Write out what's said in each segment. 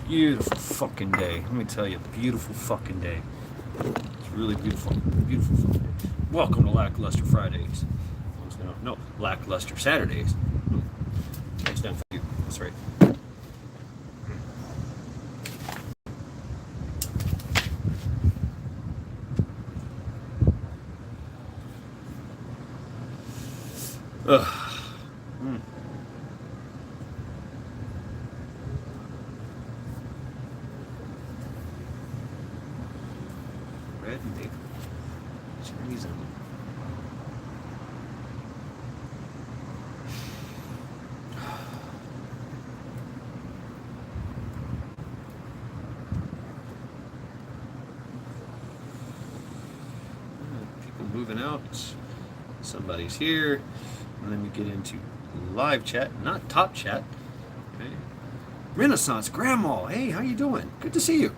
Beautiful fucking day. Let me tell you, beautiful fucking day. It's really beautiful. Beautiful fucking day. Welcome to Lackluster Fridays. No, Lackluster Saturdays. It's done for you. That's right. Ugh. Mm. Red maple. Chinese onion. People moving out. Somebody's here. And then we get into live chat, not top chat. Okay. Renaissance Grandma. Hey, how you doing? Good to see you.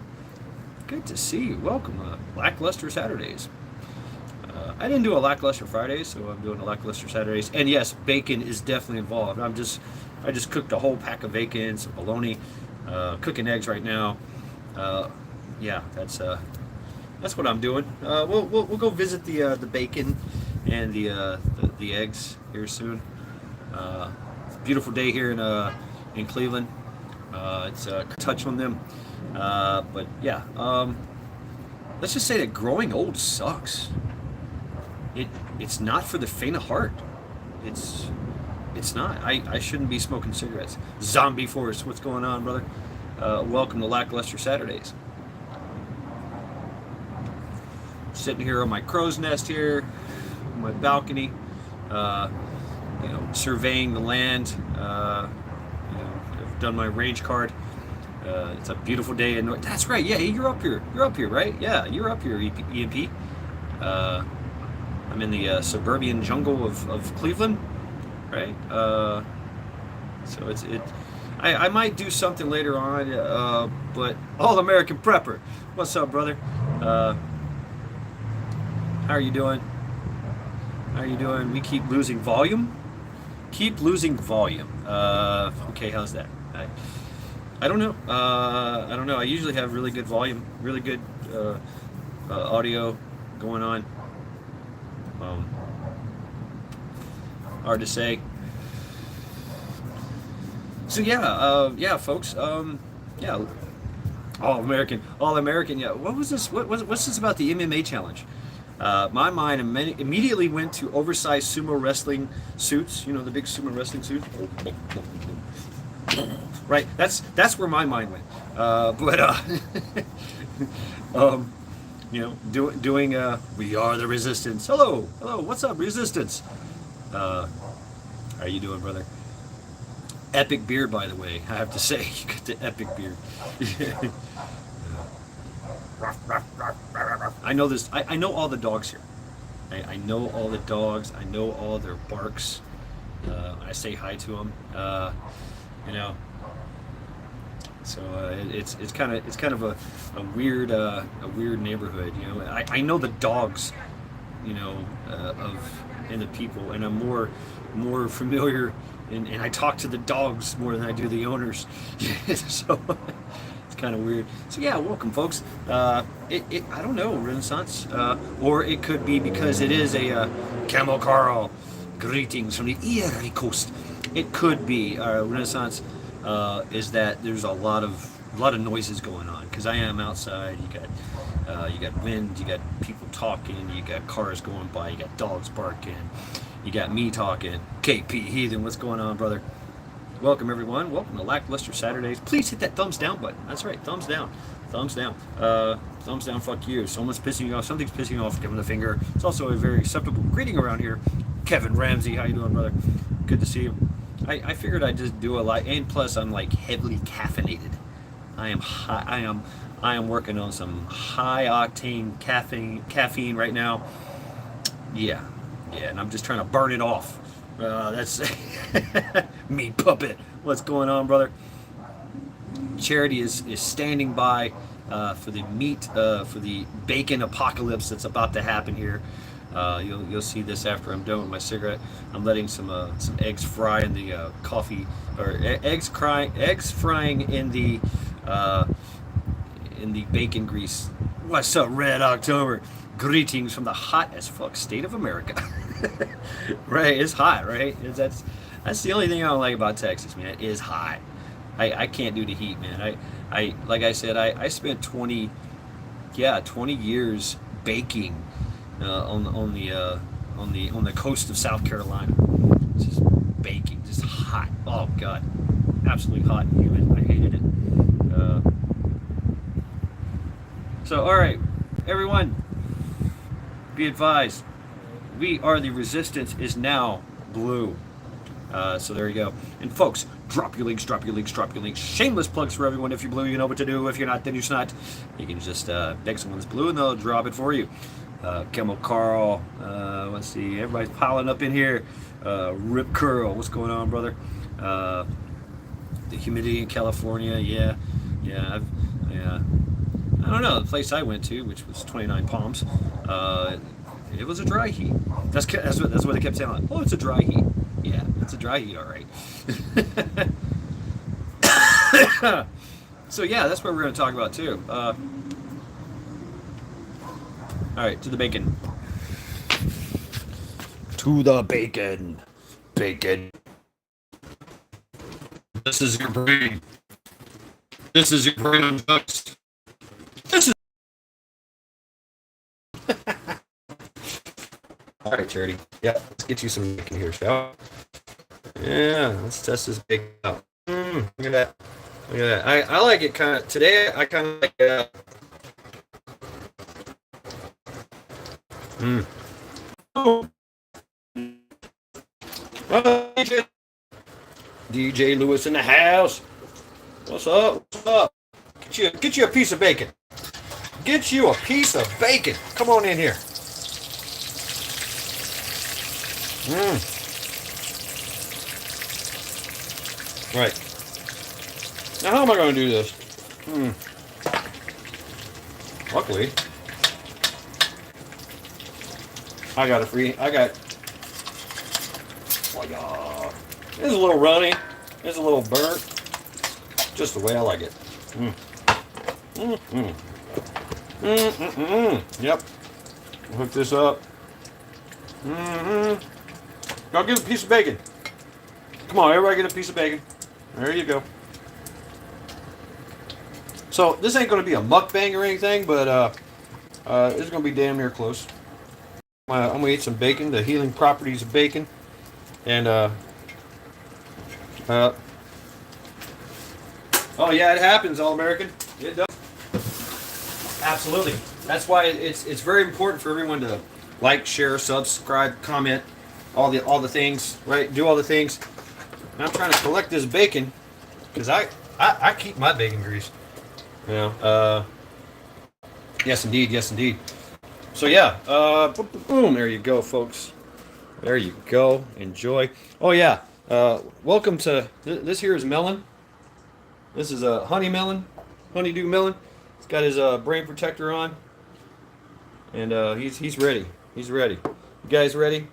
Good to see you. Welcome. Lackluster Saturdays. I didn't do a Lackluster Fridays, so I'm doing a Lackluster Saturdays. And yes, bacon is definitely involved. I just cooked a whole pack of bacon, some bologna, cooking eggs right now. Yeah, that's what I'm doing. We'll go visit the bacon and the eggs here soon. It's a beautiful day here in Cleveland. It's a touch on them, but yeah. Let's just say that growing old sucks. It's not for the faint of heart. It's not. I shouldn't be smoking cigarettes. Zombie Force, what's going on, brother? Welcome to Lackluster Saturdays. Sitting here on my crow's nest here, on my balcony, surveying the land. I've done my range card. It's a beautiful day in North. That's right. Yeah, you're up here. You're up here, right? Yeah, you're up here, EMP. I'm in the suburban jungle of Cleveland, right? So I might do something later on, but All American Prepper. What's up, brother? How are you doing? How are you doing? We keep losing volume. Keep losing volume. Okay, how's that? I don't know. I don't know. I usually have really good volume, really good audio going on. Hard to say. So yeah, folks. Yeah, All American. Yeah. What was this? What's this about the MMA challenge? My mind immediately went to oversized sumo wrestling suits. You know, the big sumo wrestling suits. Right. That's where my mind went. Doing We Are the Resistance. Hello. What's up, Resistance? How are you doing, brother? Epic beard, by the way. I have to say, you got the epic beard. I know this. I know all the dogs here. I know all the dogs. I know all their barks. I say hi to them. So it's kind of a weird neighborhood. You know, I know the dogs. And the people, and I'm more familiar, and I talk to the dogs more than I do the owners. So it's kind of weird. So yeah, welcome, folks. I don't know, Renaissance, or it could be because it is a Camel Carl. Greetings from the Erie Coast. It could be Renaissance. Is that there's a lot of noises going on because I am outside. You got wind, you got people talking, you got cars going by, you got dogs barking, you got me talking. KP Heathen, what's going on, brother? Welcome, everyone. Welcome to Lackluster Saturdays. Please hit that thumbs down button. That's right, thumbs down. Thumbs down. Thumbs down, fuck you. Someone's pissing you off. Something's pissing you off. Give them the finger. It's also a very acceptable greeting around here. Kevin Ramsey, how you doing, brother? Good to see you. I figured I'd just do a lot, and plus I'm like heavily caffeinated. I am high. I am working on some high octane caffeine right now. Yeah, and I'm just trying to burn it off. That's Meat Puppet. What's going on, brother? Charity is standing by for the bacon apocalypse that's about to happen here. You'll see this after I'm done with my cigarette. I'm letting some eggs fry in the coffee, or eggs frying in the in the bacon grease. What's up, Red October? Greetings from the hot as fuck state of America. Right, it's hot, right? That's the only thing I don't like about Texas, man. It is hot. I can't do the heat, man. I like I said, I spent 20 years baking on the coast of South Carolina. Just baking, just hot. Oh God, absolutely hot and humid. I hated it. So all right, everyone, be advised. We Are the Resistance is now blue. So there you go. And folks, drop your links, drop your links, drop your links. Shameless plugs for everyone. If you're blue, you know what to do. If you're not, then you're not. You can just beg someone that's blue and they'll drop it for you. Chemo Carl, let's see, everybody's piling up in here. Rip Curl, what's going on, brother? The humidity in California, yeah. I don't know, the place I went to, which was 29 Palms, it was a dry heat. That's what they kept saying. Like, oh, it's a dry heat. Yeah, it's a dry heat, all right. So yeah, that's what we're going to talk about too. All right, to the bacon. To the bacon. Bacon. This is your brain. This is your brain on toast. This is. All right, Charity. Yeah, let's get you some bacon here, shall we? Yeah, let's test this bacon out. Look at that. Look at that. I like it kind of. Today, I kind of like it. Oh. DJ Lewis in the house. What's up? What's up? Get you a piece of bacon. Get you a piece of bacon. Come on in here. Right. Now how am I going to do this? Luckily, I got. Oh yeah. It's a little runny. It's a little burnt. Just the way I like it. Yep. Hook this up. Go get a piece of bacon. Come on, everybody get a piece of bacon. There you go. So this ain't going to be a mukbang or anything, but it's going to be damn near close. I'm going to eat some bacon, the healing properties of bacon. And, oh yeah, it happens, All-American. It does. Absolutely. That's why it's very important for everyone to like, share, subscribe, comment, all the things, right? Do all the things. And I'm trying to collect this bacon because I keep my bacon grease. You know. Yes, indeed. Yes, indeed. So yeah. Boom. There you go, folks. There you go. Enjoy. Oh yeah. Welcome to this. Here is melon. This is a honey melon, honeydew melon. He's got his brain protector on, and he's ready. He's ready. You guys ready?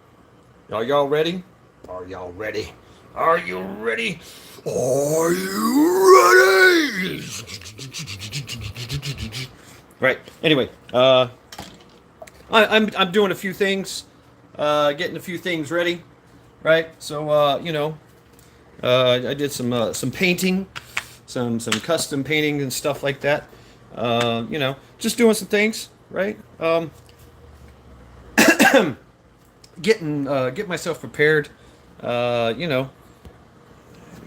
Are y'all ready? Are y'all ready? Are you ready? Are you ready? Right. Anyway, I'm doing a few things, getting a few things ready. Right. So you know, I did some painting, some custom painting and stuff like that. You know, just doing some things. Right. Getting myself prepared. You know,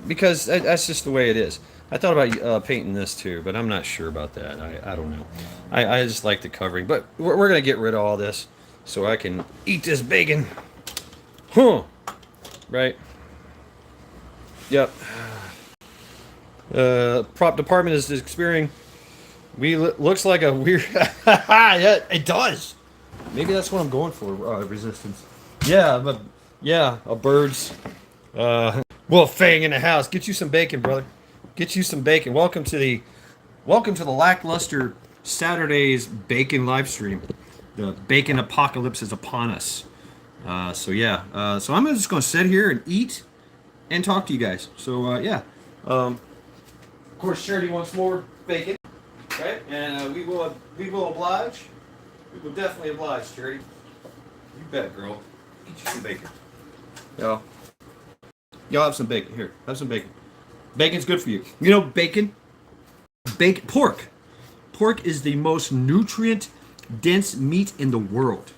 because that's just the way it is. I thought about painting this too, but I'm not sure about that. I don't know. I just like the covering, but we're gonna get rid of all this so I can eat this bacon. Huh? Right. Yep. Prop department is experiencing. Looks like a weird. Yeah, it does. Maybe that's what I'm going for. Resistance. Yeah, but yeah, a bird's. Wolf Fang in the house. Get you some bacon, brother. Get you some bacon. Welcome to the lackluster Saturday's bacon live stream. The bacon apocalypse is upon us. So yeah. So I'm just going to sit here and eat and talk to you guys. So yeah. Of course, Charity wants more. bacon, right? And we will oblige. We will definitely oblige, Charity. You bet, girl. Eat you some bacon. Y'all have some bacon. Here, have some bacon. Bacon's good for you. You know, bacon, pork. Pork is the most nutrient-dense meat in the world.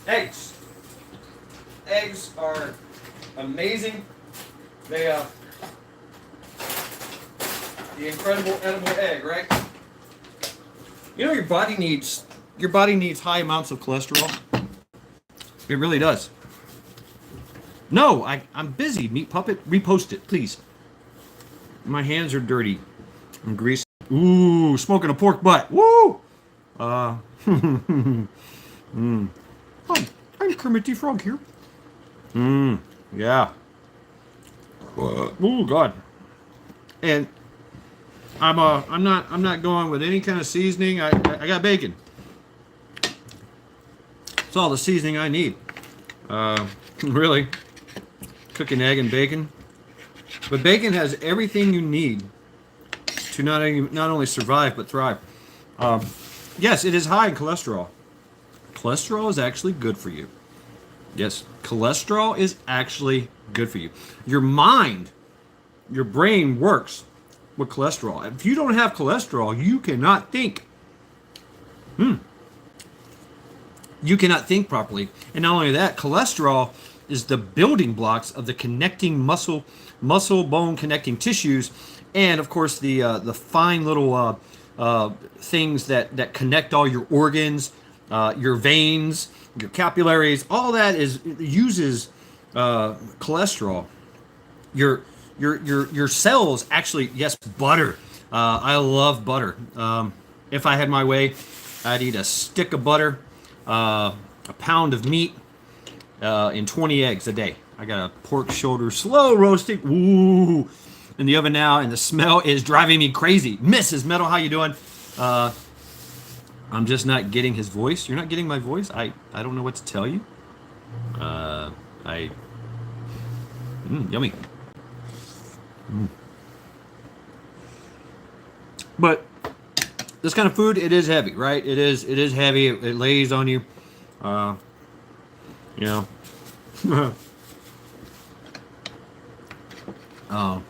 Eggs. Eggs are amazing. They the incredible edible egg, right? You know your body needs high amounts of cholesterol. It really does. No, I'm busy. Meat Puppet, repost it, please. My hands are dirty. I'm greasy. Ooh, smoking a pork butt. Woo! Oh, I'm Kermit the Frog here. Yeah. Oh God. And I'm not going with any kind of seasoning. I got bacon. It's all the seasoning I need. Really. Cooking egg and bacon. But bacon has everything you need to not only survive but thrive. Yes, it is high in cholesterol. Cholesterol is actually good for you. Yes, cholesterol is actually good for you. Your mind, your brain works with cholesterol. If you don't have cholesterol, you cannot think. You cannot think properly. And not only that, cholesterol is the building blocks of the connecting muscle bone connecting tissues, and of course the fine little things that connect all your organs, your veins, your capillaries. All that uses cholesterol. Your cells actually, yes, butter. I love butter. If I had my way, I'd eat a stick of butter, a pound of meat, and 20 eggs a day. I got a pork shoulder slow roasting, ooh, in the oven now, and the smell is driving me crazy. Mrs. Metal, how you doing? I'm just not getting his voice. You're not getting my voice? I don't know what to tell you. Yummy. But this kind of food, it is heavy, right? It is heavy. It lays on you. You know.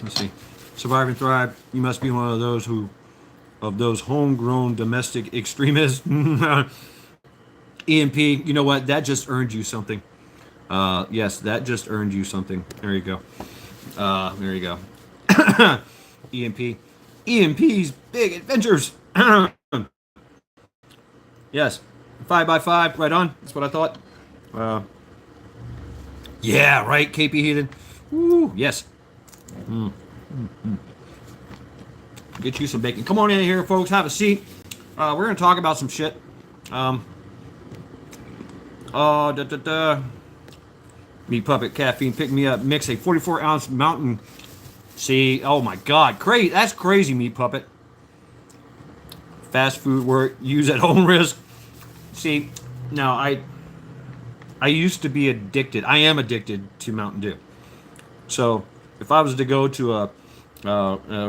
Let's see. Survive and thrive. You must be one of those homegrown domestic extremists. EMP, you know what? That just earned you something. Yes, that just earned you something. There you go. There you go. EMP's Big Adventures. Yes. 5x5, right on. That's what I thought. Yeah, right, KP Heathen. Woo, yes. Get you some bacon. Come on in here, folks. Have a seat. We're going to talk about some shit. Meat Puppet Caffeine Pick Me Up Mix, a 44-ounce Mountain. See, oh my God, crazy. That's crazy, Meat Puppet. Fast food work, use at home risk. See, now I used to be addicted. I am addicted to Mountain Dew. So if I was to go to a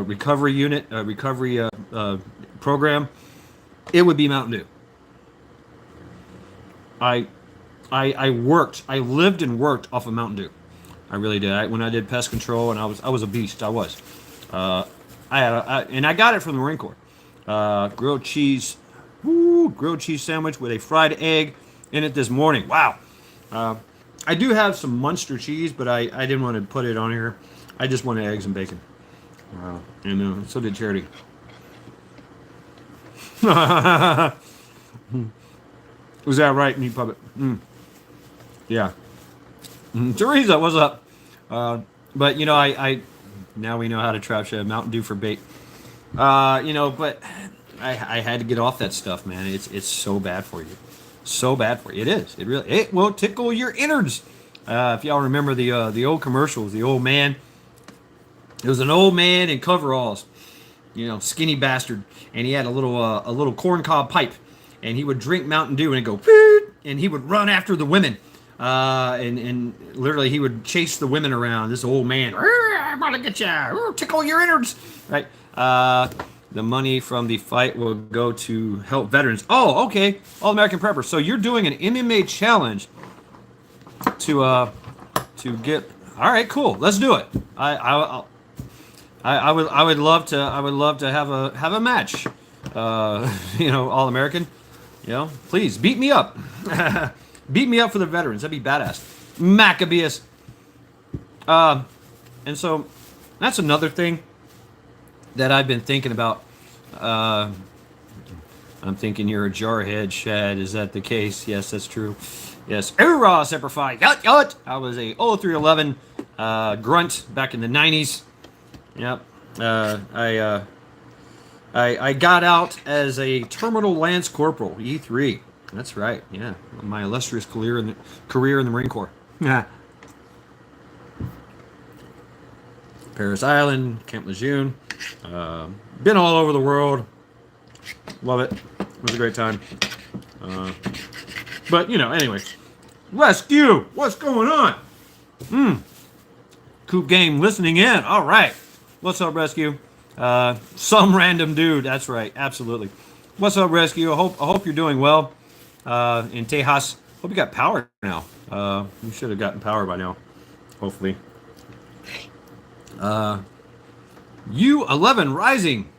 recovery unit, a recovery program, it would be Mountain Dew. I lived and worked off of Mountain Dew. I really did. When I did pest control, and I was a beast. I was. And I got it from the Marine Corps. Grilled cheese sandwich with a fried egg in it this morning. Wow. I do have some Munster cheese, but I didn't want to put it on here. I just wanted eggs and bacon. And so did Charity. Was that right, Meat Puppet? Yeah. Teresa, what's up? But you know, I now we know how to trap shit. Mountain Dew for bait. You know, but I had to get off that stuff, man. It's so bad for you. So bad for you. It is. It will tickle your innards. If y'all remember the old commercials, the old man. It was an old man in coveralls, you know, skinny bastard, and he had a little corncob pipe, and he would drink Mountain Dew and it'd go, and he would run after the women. and literally he would chase the women around. This old man, I'm gonna get you, tickle your innards, right? The money from the fight will go to help veterans. Oh, okay, All American Preppers. So you're doing an MMA challenge to get. All right, cool. Let's do it. I would love to have a match. All American. Please beat me up. Beat me up for the veterans. That'd be badass. Maccabeus. And so that's another thing that I've been thinking about. I'm thinking you're a jarhead, Shad. Is that the case? Yes, that's true. Yes. Hoorah, Semper Fi. Yut, yut. I was a 0311 grunt back in the 90s. Yep. I got out as a Terminal Lance Corporal, E3. That's right. Yeah. My illustrious career in the Marine Corps. Yeah. Paris Island, Camp Lejeune. Been all over the world. Love it. It was a great time. But, anyway. Rescue! What's going on? Coop Game listening in. All right. What's up, Rescue? Some random dude. That's right. Absolutely. What's up, Rescue? I hope you're doing well. In Tejas. Hope you got power now. You should have gotten power by now. Hopefully. U11 Rising.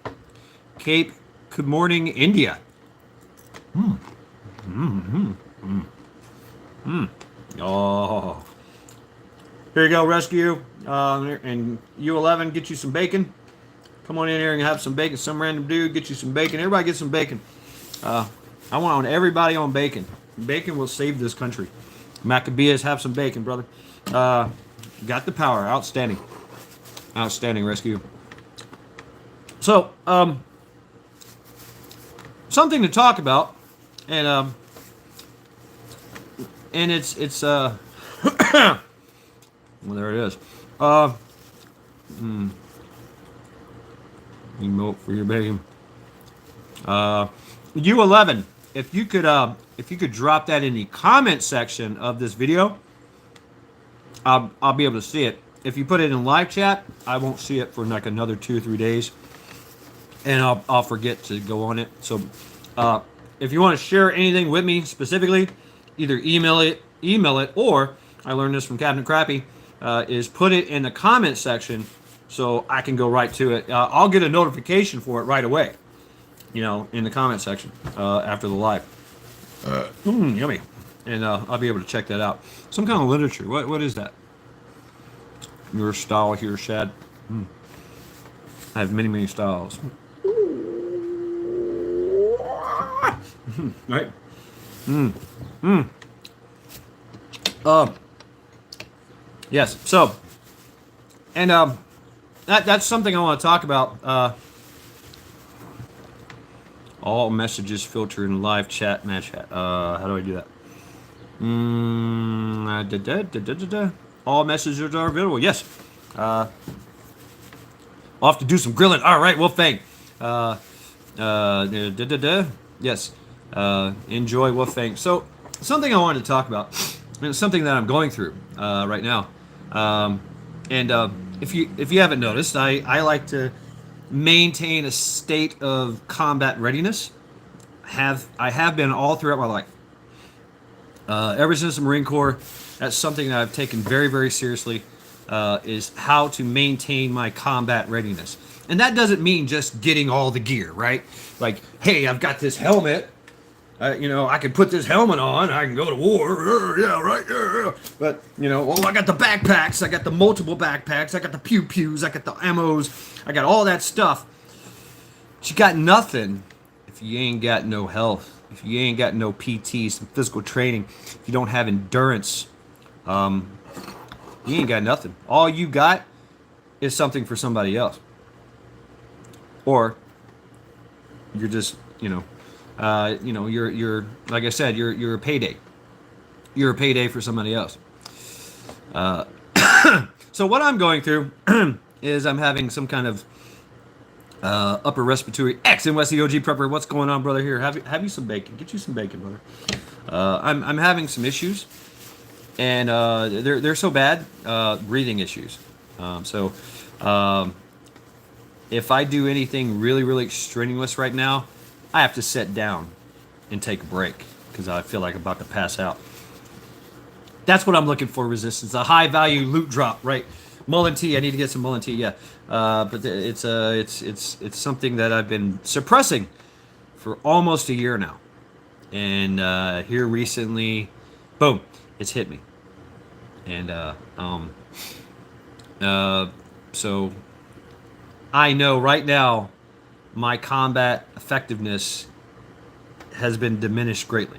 Cape. Good morning, India. Oh. Here you go, Rescue. And U11, get you some bacon. Come on in here and have some bacon. Some random dude, get you some bacon. Everybody get some bacon. I want everybody on bacon. Bacon will save this country. Maccabeus, have some bacon, brother. Got the power. Outstanding. Outstanding, Rescue. So, something to talk about, and it's well, there it is. Emote for your bacon. U11, if you could drop that in the comment section of this video, I'll be able to see it. If you put it in live chat, I won't see it for like another 2 or 3 days, and I'll forget to go on it. So, if you want to share anything with me specifically, either email it, or I learned this from Captain Crappy, is put it in the comment section so I can go right to it. I'll get a notification for it right away, in the comment section after the live. Yummy. And I'll be able to check that out. Some kind of literature. What is that? Your style here, Shad. I have many styles. Right? Yes. So, and that's something I want to talk about. All messages filter in live chat, match chat. How do I do that? All messages are available. Yes. I'll have to do some grilling. All right, Wolfang. Yes. Enjoy Wolfang. So, something I wanted to talk about, and it's something that I'm going through right now. If you haven't noticed, I like to maintain a state of combat readiness. I have been all throughout my life. Ever since the Marine Corps, that's something that I've taken very, very seriously, is how to maintain my combat readiness. And that doesn't mean just getting all the gear, right? Like, hey, I've got this helmet. I can put this helmet on. I can go to war. Yeah, right. Yeah. But, I got the backpacks. I got the multiple backpacks. I got the pew-pews. I got the ammos. I got all that stuff. But you got nothing if you ain't got no health. If you ain't got no PT, some physical training. If you don't have endurance, you ain't got nothing. All you got is something for somebody else. Or you're just, you're like I said, you're a payday. You're a payday for somebody else. So what I'm going through is I'm having some kind of upper respiratory X and West the OG prepper. What's going on, brother? Here, have you some bacon? Get you some bacon, brother. I'm having some issues and they're so bad, breathing issues. So if I do anything really really strenuous right now, I have to sit down and take a break because I feel like I'm about to pass out. That's what I'm looking for. Resistance, a high value loot drop, right? Mullen tea. I need to get some Mullen tea. Yeah, but it's something that I've been suppressing for almost a year now, and here recently, boom, it's hit me, and so I know right now my combat effectiveness has been diminished greatly.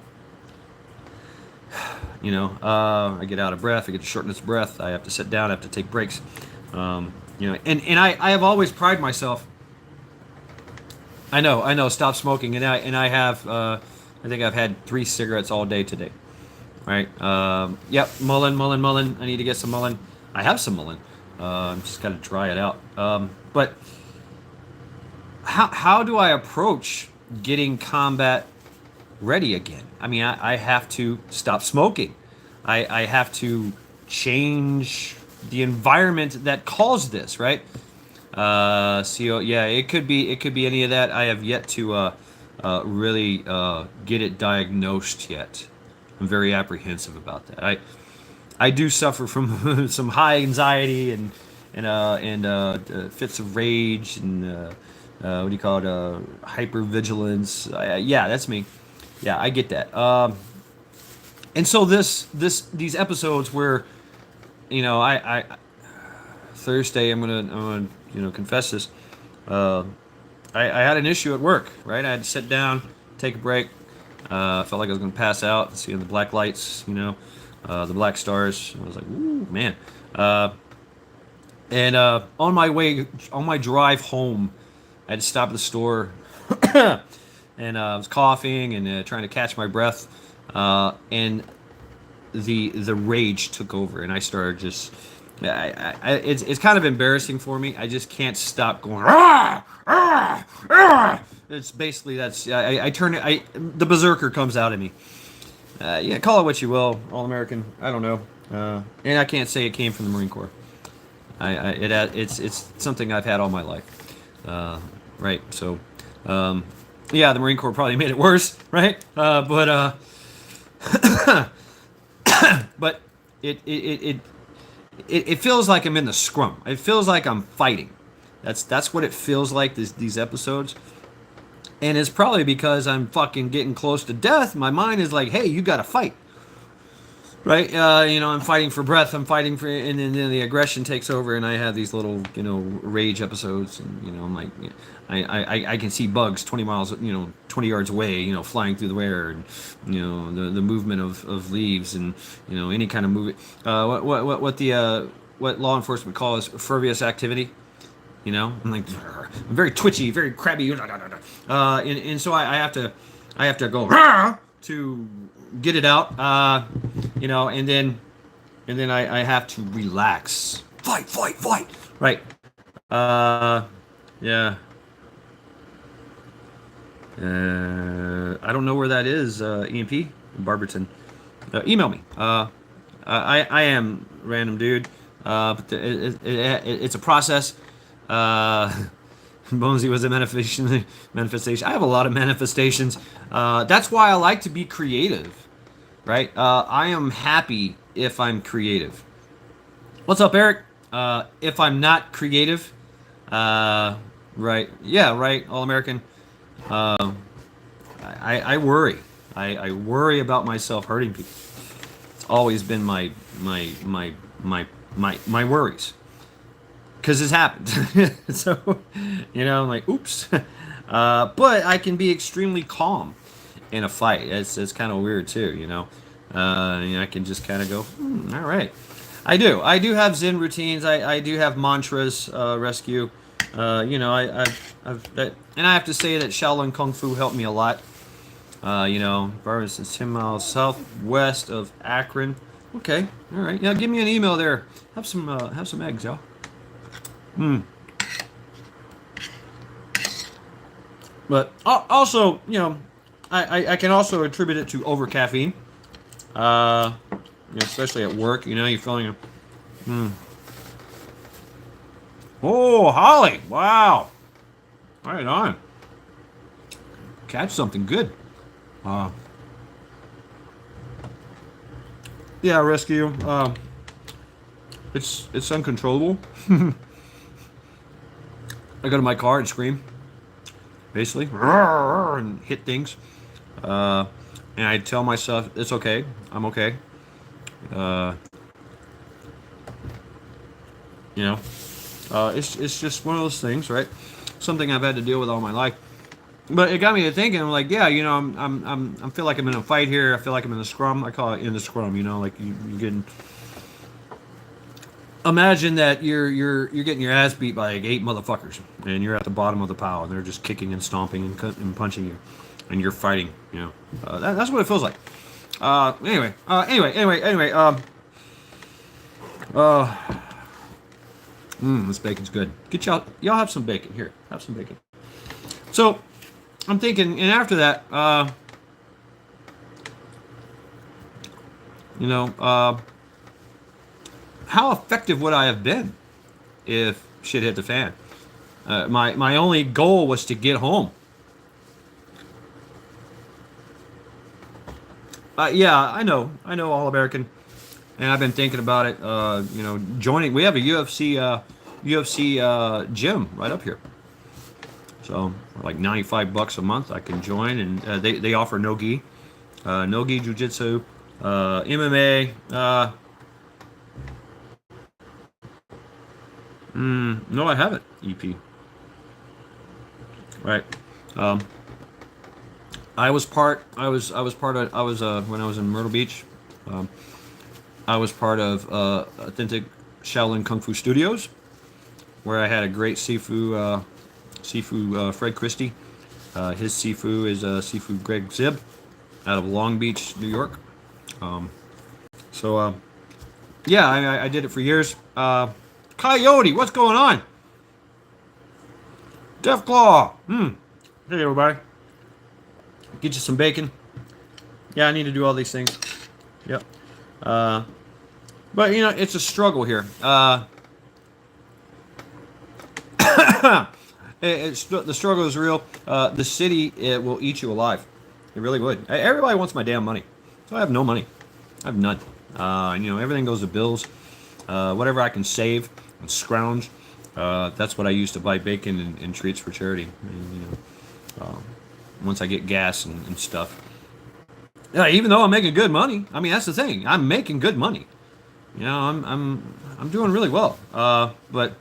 I get out of breath, I get shortness of breath, I have to sit down, I have to take breaks. And I have always prided myself. I know, stop smoking, and I have, I think I've had 3 cigarettes all day today. Right? Yep, Mullen. I need to get some Mullen. I have some Mullen. Just got to dry it out. But how do I approach getting combat ready again? I mean, I have to stop smoking. I have to change the environment that caused this, right? Yeah, it could be any of that. I have yet to really get it diagnosed yet. I'm very apprehensive about that. I do suffer from some high anxiety and fits of rage and what do you call it? Hypervigilance. Yeah, that's me. Yeah, I get that. And so these episodes where, I Thursday I'm gonna confess this. I had an issue at work. Right, I had to sit down, take a break. I felt like I was gonna pass out, seeing the black lights, the black stars. I was like, ooh, man. And on my drive home, I had to stop at the store, and I was coughing and trying to catch my breath, and the rage took over, and I started just. It's kind of embarrassing for me. I just can't stop going. "Rah! Rah! Rah!" It's basically I turn it. The berserker comes out of me. Yeah, call it what you will, All American. I don't know, and I can't say it came from the Marine Corps. It's something I've had all my life, right? So, yeah, the Marine Corps probably made it worse, right? But it feels like I'm in the scrum. It feels like I'm fighting. That's what it feels like. These episodes. And it's probably because I'm fucking getting close to death. My mind is like, hey, you gotta fight. Right? I'm fighting for breath. I'm fighting for, and then the aggression takes over, and I have these little, rage episodes, and I'm like, I can see bugs 20 miles, 20 yards away, flying through the air, and the movement of leaves, and any kind of movement. What law enforcement calls pervious activity. I'm like, I'm very twitchy, very crabby, and so I have to go to get it out, and then I have to relax, fight, right? Yeah. I don't know where that is, EMP Barberton. Email me. I am random dude, but it's a process. Bonesy was a manifestation. I have a lot of manifestations. That's why I like to be creative, right? I am happy if I'm creative. What's up, Eric? If I'm not creative, right? Yeah, right. All American. I worry. I worry about myself hurting people. It's always been my worries. Because it's happened. So, I'm like, oops. But I can be extremely calm in a fight. It's kind of weird, too, I can just kind of go, all right. I do have Zen routines. I do have mantras, rescue. And I have to say that Shaolin Kung Fu helped me a lot. Barberton is 10 miles southwest of Akron. Okay, all right. Yeah, give me an email there. Have some eggs, y'all. But also, I can also attribute it to over caffeine. especially at work. You know, you're feeling. Oh, Holly! Wow, right on. Catch something good. Uh, yeah, rescue. It's uncontrollable. I go to my car and scream, basically, and hit things. Uh, and I tell myself it's okay. I'm okay. Uh, you know, it's just one of those things, right? Something I've had to deal with all my life. But it got me to thinking. I'm like, yeah, you know, I feel like I'm in a fight here. I feel like I'm in the scrum. I call it in the scrum. You know, like you're getting. Imagine that you're getting your ass beat by like 8 motherfuckers, and you're at the bottom of the pile, and they're just kicking and stomping and punching you, and you're fighting. You know, that's what it feels like. Anyway. This bacon's good. Get y'all have some bacon here. Have some bacon. So, I'm thinking, and after that, you know, how effective would I have been if shit hit the fan? My only goal was to get home. Yeah, I know, All American, and I've been thinking about it. You know, joining. We have a UFC gym right up here. So for like $95 a month, I can join, and they offer no-gi, no-gi jiu-jitsu, MMA. No, I haven't. EP. Right. Um, I was part. I was part of. I was when I was in Myrtle Beach. Um, I was part of Authentic Shaolin Kung Fu Studios, where I had a great Sifu Fred Christie. His Sifu is Sifu Greg Zib out of Long Beach, New York. So yeah, I did it for years. Coyote, what's going on? Death Claw. Hey everybody. Get you some bacon. Yeah, I need to do all these things. Yep. But you know, it's a struggle here. The struggle is real. The city, it will eat you alive. It really would. Everybody wants my damn money, so I have no money. I have none. You know, everything goes to bills. Whatever I can save and scrounge, that's what I use to buy bacon and treats for charity. And, you know, once I get gas and stuff. Yeah, even though I'm making good money. I mean, that's the thing. I'm making good money. You know, I'm doing really well. But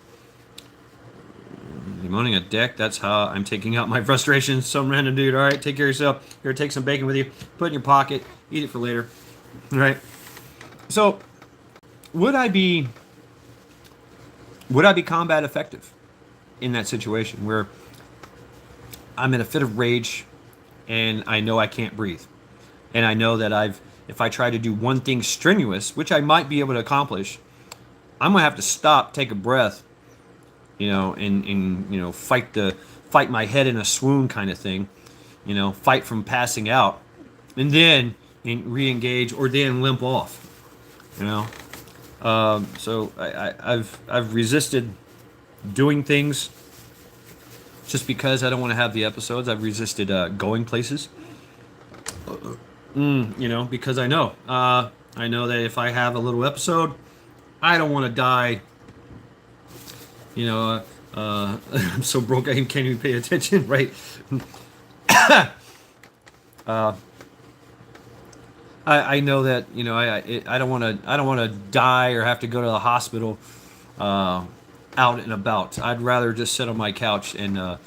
I'm owning a deck. That's how I'm taking out my frustrations. Some random dude. All right, take care of yourself. Here, take some bacon with you. Put it in your pocket. Eat it for later. All right. So, would I be combat effective in that situation where I'm in a fit of rage and I know I can't breathe, and I know that if I try to do one thing strenuous, which I might be able to accomplish, I'm gonna have to stop, take a breath, you know, and you know, fight my head in a swoon kind of thing, you know, fight from passing out, and then re-engage or then limp off, you know. So I've resisted doing things just because I don't want to have the episodes. I've resisted going places, you know, because I know that if I have a little episode, I don't want to die. You know, I'm so broke I can't even pay attention, right? I know that, you know, I don't want to die or have to go to the hospital out and about. I'd rather just sit on my couch and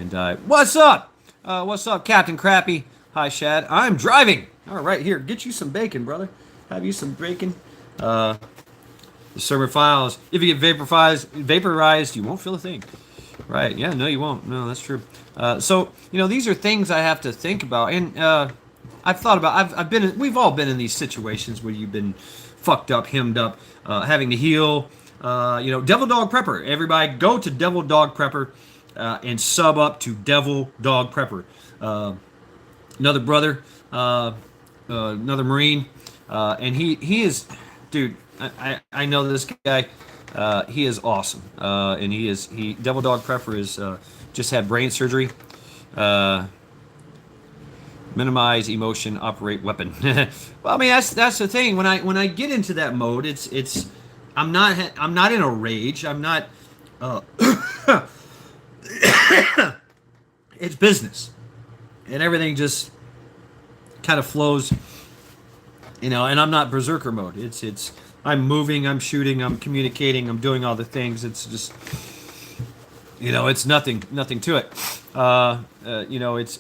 die. What's up? What's up, Captain Crappy? Hi, Shad. I'm driving. All right, here, get you some bacon, brother. Have you some bacon? The server files. If you get vaporized, you won't feel a thing. Right? Yeah, no, you won't. No, that's true. So, you know, these are things I have to think about, and I've thought about. We've all been in these situations where you've been fucked up, hemmed up, having to heal. You know, Devil Dog Prepper. Everybody, go to Devil Dog Prepper and sub up to Devil Dog Prepper. Another brother, another Marine. And he is, dude. I know this guy. He is awesome. And he Devil Dog Prepper is just had brain surgery. Uh, Minimize emotion, operate weapon. Well, I mean that's the thing. When I get into that mode, it's I'm not in a rage. I'm not. Uh, it's business, and everything just kind of flows, and I'm not berserker mode. It's I'm moving, I'm shooting, I'm communicating, I'm doing all the things. It's just it's nothing to it.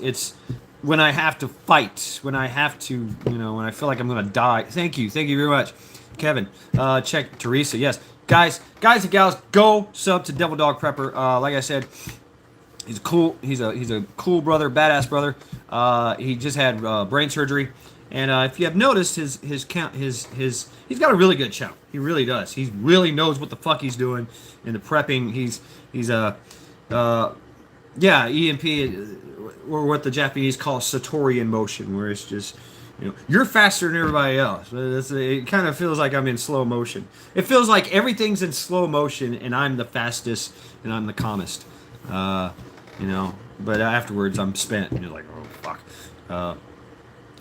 It's when I have to fight, when I have to, when I feel like I'm gonna die. Thank you very much, Kevin. Check Teresa. Yes, guys and gals, go sub to Devil Dog Prepper. Like I said, he's cool. He's a cool brother, badass brother. He just had brain surgery, and if you have noticed, his count, he's got a really good count. He really does. He really knows what the fuck he's doing in the prepping. He's EMP, or what the Japanese call Satori in motion, where it's just you're faster than everybody else. It kind of feels like I'm in slow motion. It feels like everything's in slow motion, and I'm the fastest, and I'm the calmest. But afterwards I'm spent, and you're like, oh fuck.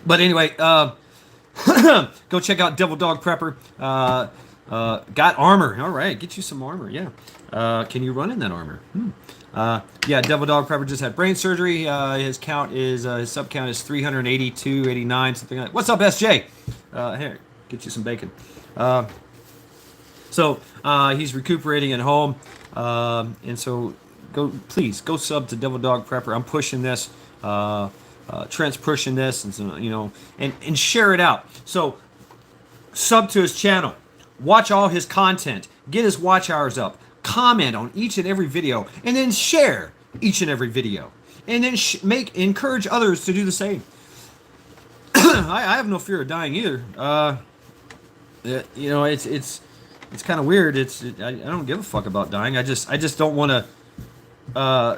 But anyway, go check out Devil Dog Prepper. Got armor. All right, get you some armor. Yeah. Can you run in that armor? Devil Dog Prepper just had brain surgery. His count is his sub count is 382, 89, something like that. What's up, SJ? Here, get you some bacon. So he's recuperating at home, and so please go sub to Devil Dog Prepper. I'm pushing this. Trent's pushing this, and so, and share it out. So sub to his channel, watch all his content, get his watch hours up, comment on each and every video, and then share each and every video, and then encourage others to do the same. I have no fear of dying either. It's kind of weird. I don't give a fuck about dying. I just don't want to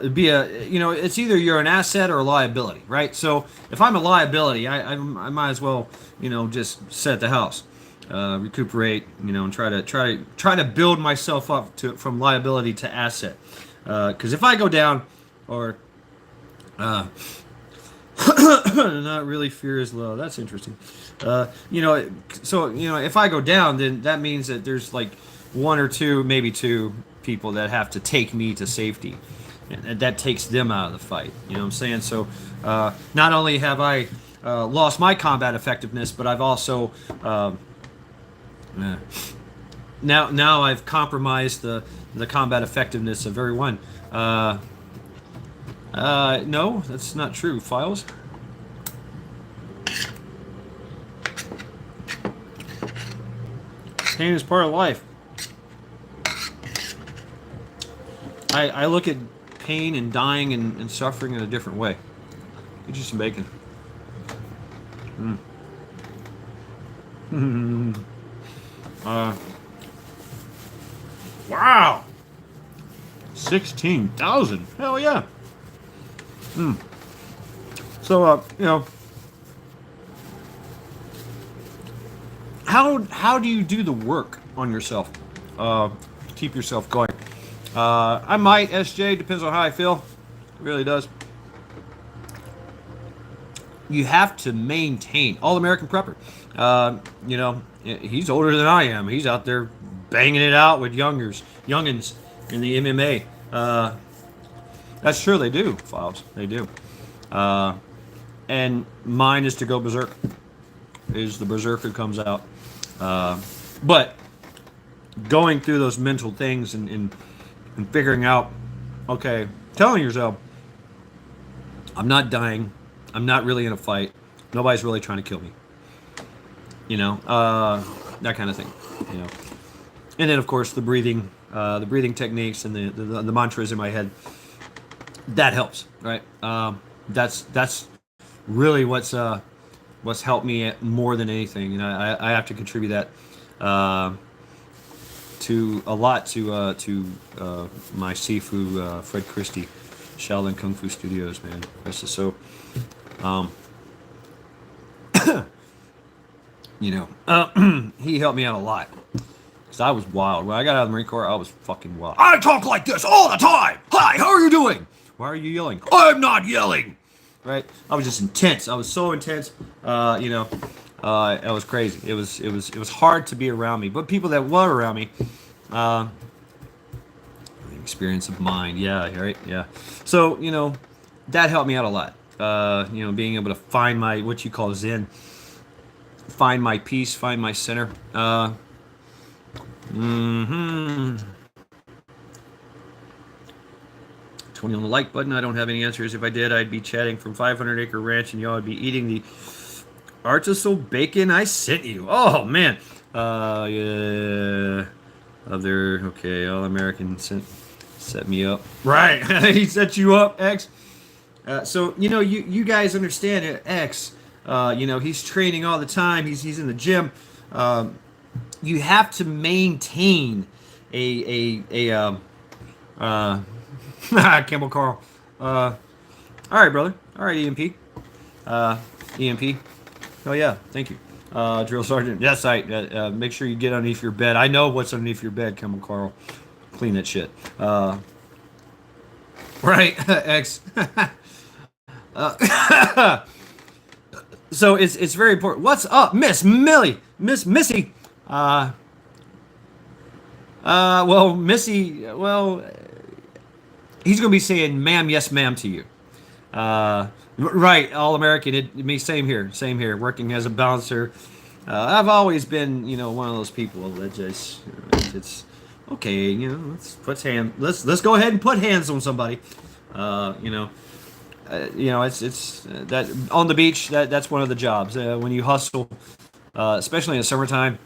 be it's either you're an asset or a liability, right? So if I'm a liability, I might as well just sit at the house, recuperate, and try to build myself up from liability to asset, because if I go down, or not really, fear is low. That's interesting. If I go down, then that means that there's like one or two, maybe two people that have to take me to safety, and that takes them out of the fight. You know what I'm saying? So not only have I lost my combat effectiveness, but I've also now I've compromised the combat effectiveness of everyone. No, that's not true. Files. Pain is part of life. I look at pain and dying and suffering in a different way. Get you some bacon. Wow. 16,000. Hell yeah. So, how do you do the work on yourself? Keep yourself going. I might, SJ, depends on how I feel. It really does. You have to maintain. All-American Prepper. He's older than I am. He's out there banging it out with youngins in the MMA. That's true, they do, Files. They do. And mine is to go berserk. Is the berserker comes out. But going through those mental things and figuring out, okay, telling yourself, I'm not dying. I'm not really in a fight. Nobody's really trying to kill me. That kind of thing. And then of course the breathing techniques and the mantras in my head. That helps, right? That's really what's helped me more than anything, and I have to contribute that to my Sifu Fred Christie, Shaolin Kung Fu Studios, man. He helped me out a lot. Because I was wild. When I got out of the Marine Corps, I was fucking wild. I talk like this all the time. Hi, how are you doing? Why are you yelling? I'm not yelling. Right? I was just intense. I was so intense. It was crazy. It was hard to be around me. But people that were around me, uh, experience of mind. Yeah, right. Yeah. So that helped me out a lot. Being able to find my what you call Zen, find my peace, find my center. Mm-hmm. 20 on the like button. I don't have any answers. If I did, I'd be chatting from 500 Acre Ranch, and y'all would be eating the artisanal bacon I sent you. Oh man. Yeah. Other okay. All American set me up. Right. He set you up, X. So you guys understand X. He's training all the time. He's in the gym. You have to maintain a Campbell Carl. All right, brother. All right, EMP. EMP. Oh yeah, thank you. Drill Sergeant. Yes, I make sure you get underneath your bed. I know what's underneath your bed, Campbell Carl. Clean that shit. Right, X. So it's very important. What's up, Miss Millie? Miss Missy? Well, Missy. Well, he's gonna be saying, "Ma'am, yes, ma'am," to you. Right, all American. Me, same here. Same here. Working as a bouncer. I've always been, one of those people that just, it's okay. Let's go ahead and put hands on somebody. It's that on the beach. That's one of the jobs when you hustle, especially in the summertime.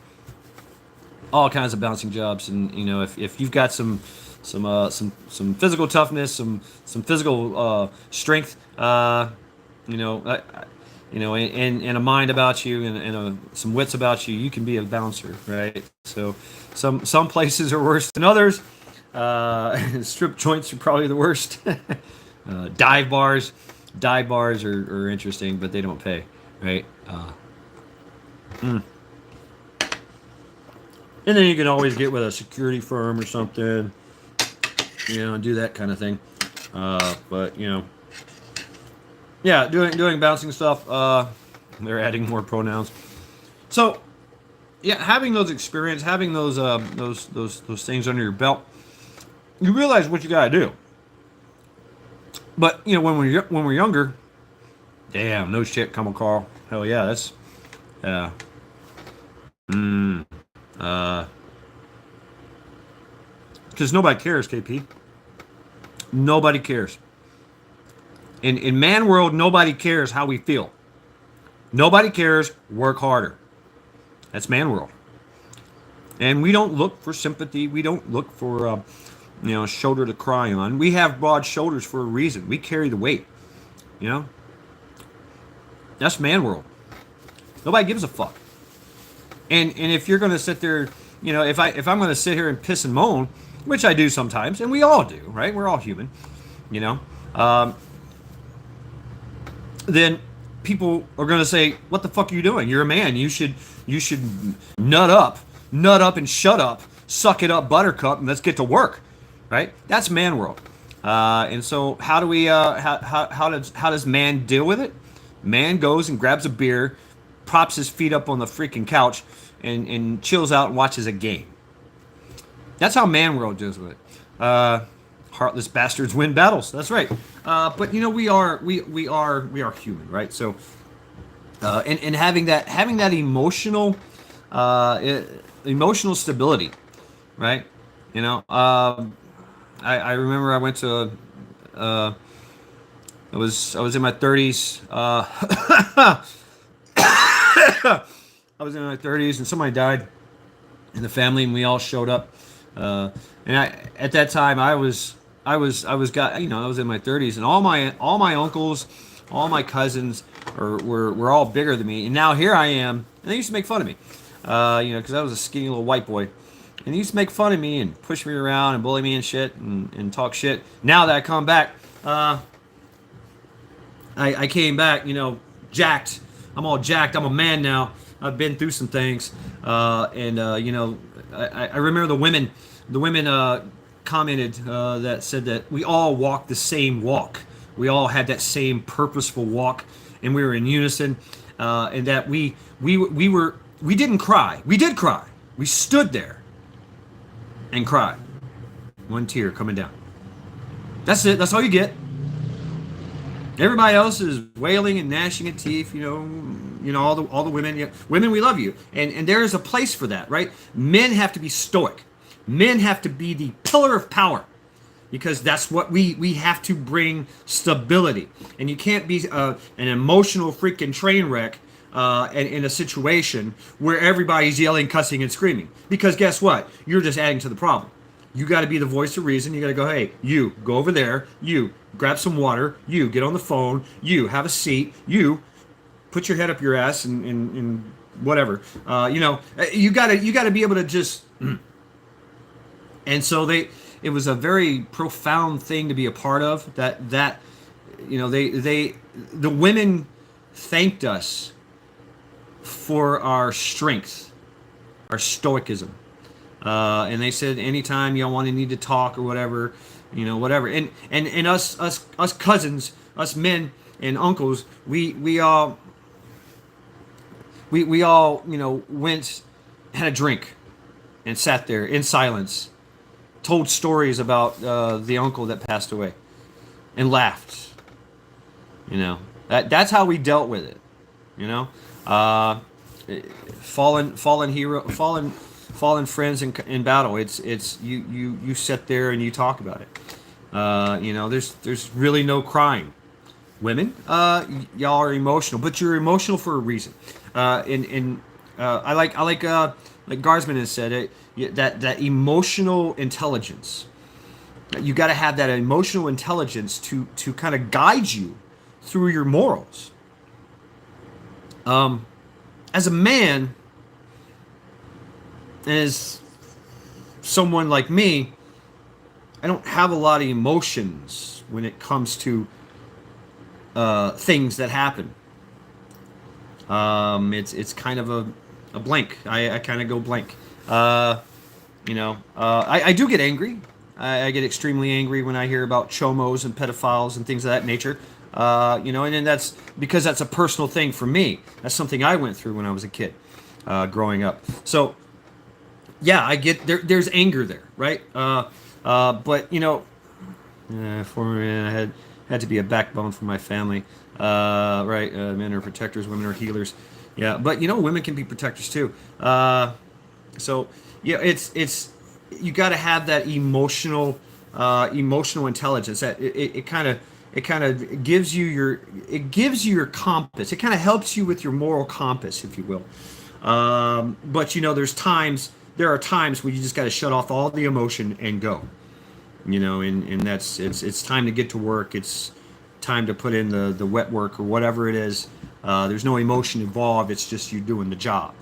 All kinds of bouncing jobs, and if you've got some physical toughness, some physical strength, and a mind about you, and some wits about you, you can be a bouncer, right? So some places are worse than others. Strip joints are probably the worst. Dive bars are interesting, but they don't pay, right? And then you can always get with a security firm or something, and do that kind of thing. But yeah, doing bouncing stuff. They're adding more pronouns. So yeah, having those experience, having those things under your belt, you realize what you gotta do. But when we're younger, damn, no shit, come on, Carl. Hell yeah, that's yeah. Because nobody cares, KP. Nobody cares. In man world, nobody cares how we feel. Nobody cares. Work harder. That's man world. And we don't look for sympathy. We don't look for shoulder to cry on. We have broad shoulders for a reason. We carry the weight. That's man world. Nobody gives a fuck. And if you're gonna sit there, if I'm gonna sit here and piss and moan, which I do sometimes, and we all do, right? We're all human, then people are gonna say, "What the fuck are you doing? You're a man. You should nut up, and shut up, suck it up, Buttercup, and let's get to work." Right? That's man world. And so how do we? How does man deal with it? Man goes and grabs a beer, props his feet up on the freaking couch, and chills out and watches a game. That's how man world deals with it. Heartless bastards win battles. That's right. But we are human, right? So, and having that emotional stability, right? I remember I went to I was in my 30s. I was in my 30s, and somebody died in the family, and we all showed up. And at that time, I was in my 30s, and all my uncles, all my cousins were all bigger than me, and now here I am, and they used to make fun of me, because I was a skinny little white boy, and they used to make fun of me and push me around and bully me and shit and talk shit. Now that I come back, I came back, jacked. I'm all jacked. I'm a man now. I've been through some things, and you know, I remember the women commented that said that we all walk the same walk. We all had that same purposeful walk, and we were in unison, and that we didn't cry. We did cry. We stood there and cried. One tear coming down. That's it. That's all you get. Everybody else is wailing and gnashing of teeth. You know all the women. Women, we love you, and there is a place for that, right? Men have to be stoic. Men have to be the pillar of power, because that's what we have to bring stability. And you can't be an emotional freaking train wreck in a situation where everybody's yelling, cussing, and screaming. Because guess what? You're just adding to the problem. You got to be the voice of reason. You got to go, hey, you go over there. You grab some water. You get on the phone. You have a seat. You put your head up your ass and whatever. You know, you got to be able to just. And so it was a very profound thing to be a part of. That you know, the women thanked us for our strength, our stoicism. And they said, anytime y'all want to need to talk or whatever, you know, whatever. And us cousins, us men and uncles, we all, you know, went, had a drink and sat there in silence, told stories about the uncle that passed away and laughed. You know, that's how we dealt with it, you know. Fallen friends in battle. It's you sit there and you talk about it. You know, there's really no crying. Women, y'all are emotional, but you're emotional for a reason. I like Garsman has said it, that emotional intelligence. You got to have that emotional intelligence to kind of guide you through your morals. As a man, as someone like me, I don't have a lot of emotions when it comes to things that happen. It's kind of a blank. I kind of go blank. You know, I do get angry. I get extremely angry when I hear about chomos and pedophiles and things of that nature. You know, and then that's because that's a personal thing for me. That's something I went through when I was a kid, growing up. So, yeah, I get there's anger there, right? But you know, I had to be a backbone for my family, right? Men are protectors, women are healers. Yeah, but you know, women can be protectors too. So yeah, it's you got to have that emotional intelligence. That it kind of gives you your compass. It kind of helps you with your moral compass, if you will. But you know, there are times where you just got to shut off all the emotion and go. You know, and that's it's time to get to work. It's time to put in the wet work or whatever it is. There's no emotion involved. It's just you doing the job.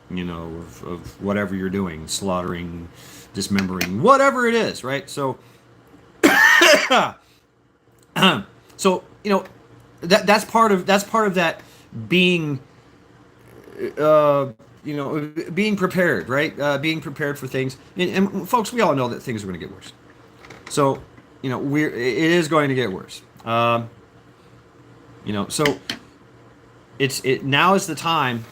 You know, of whatever you're doing, slaughtering, dismembering, whatever it is, right? So, so you know, that's part of that being, you know, being prepared, right? Being prepared for things, and folks, we all know that things are going to get worse. So, you know, it is going to get worse. You know, so now is the time,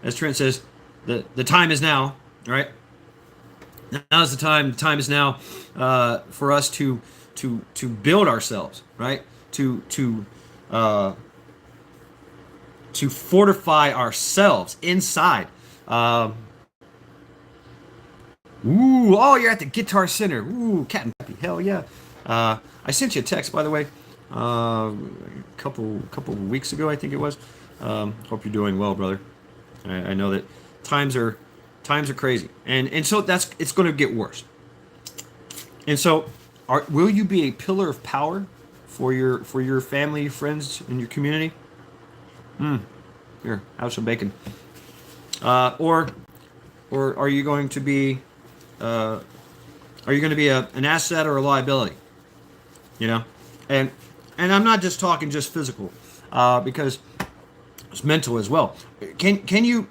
as Trent says, the time is now, right? Now is the time. The time is now for us to build ourselves, right? To fortify ourselves inside. Ooh, oh, you're at the Guitar Center. Ooh, Cat and Peppy, hell yeah. I sent you a text, by the way, a couple of weeks ago, I think it was. Hope you're doing well, brother. I know that times are crazy, and so it's going to get worse. And so, will you be a pillar of power for your family, friends, and your community? Here, have some bacon. Or are you going to be an asset or a liability? You know, and I'm not just talking just physical, because It's mental as well. Can you?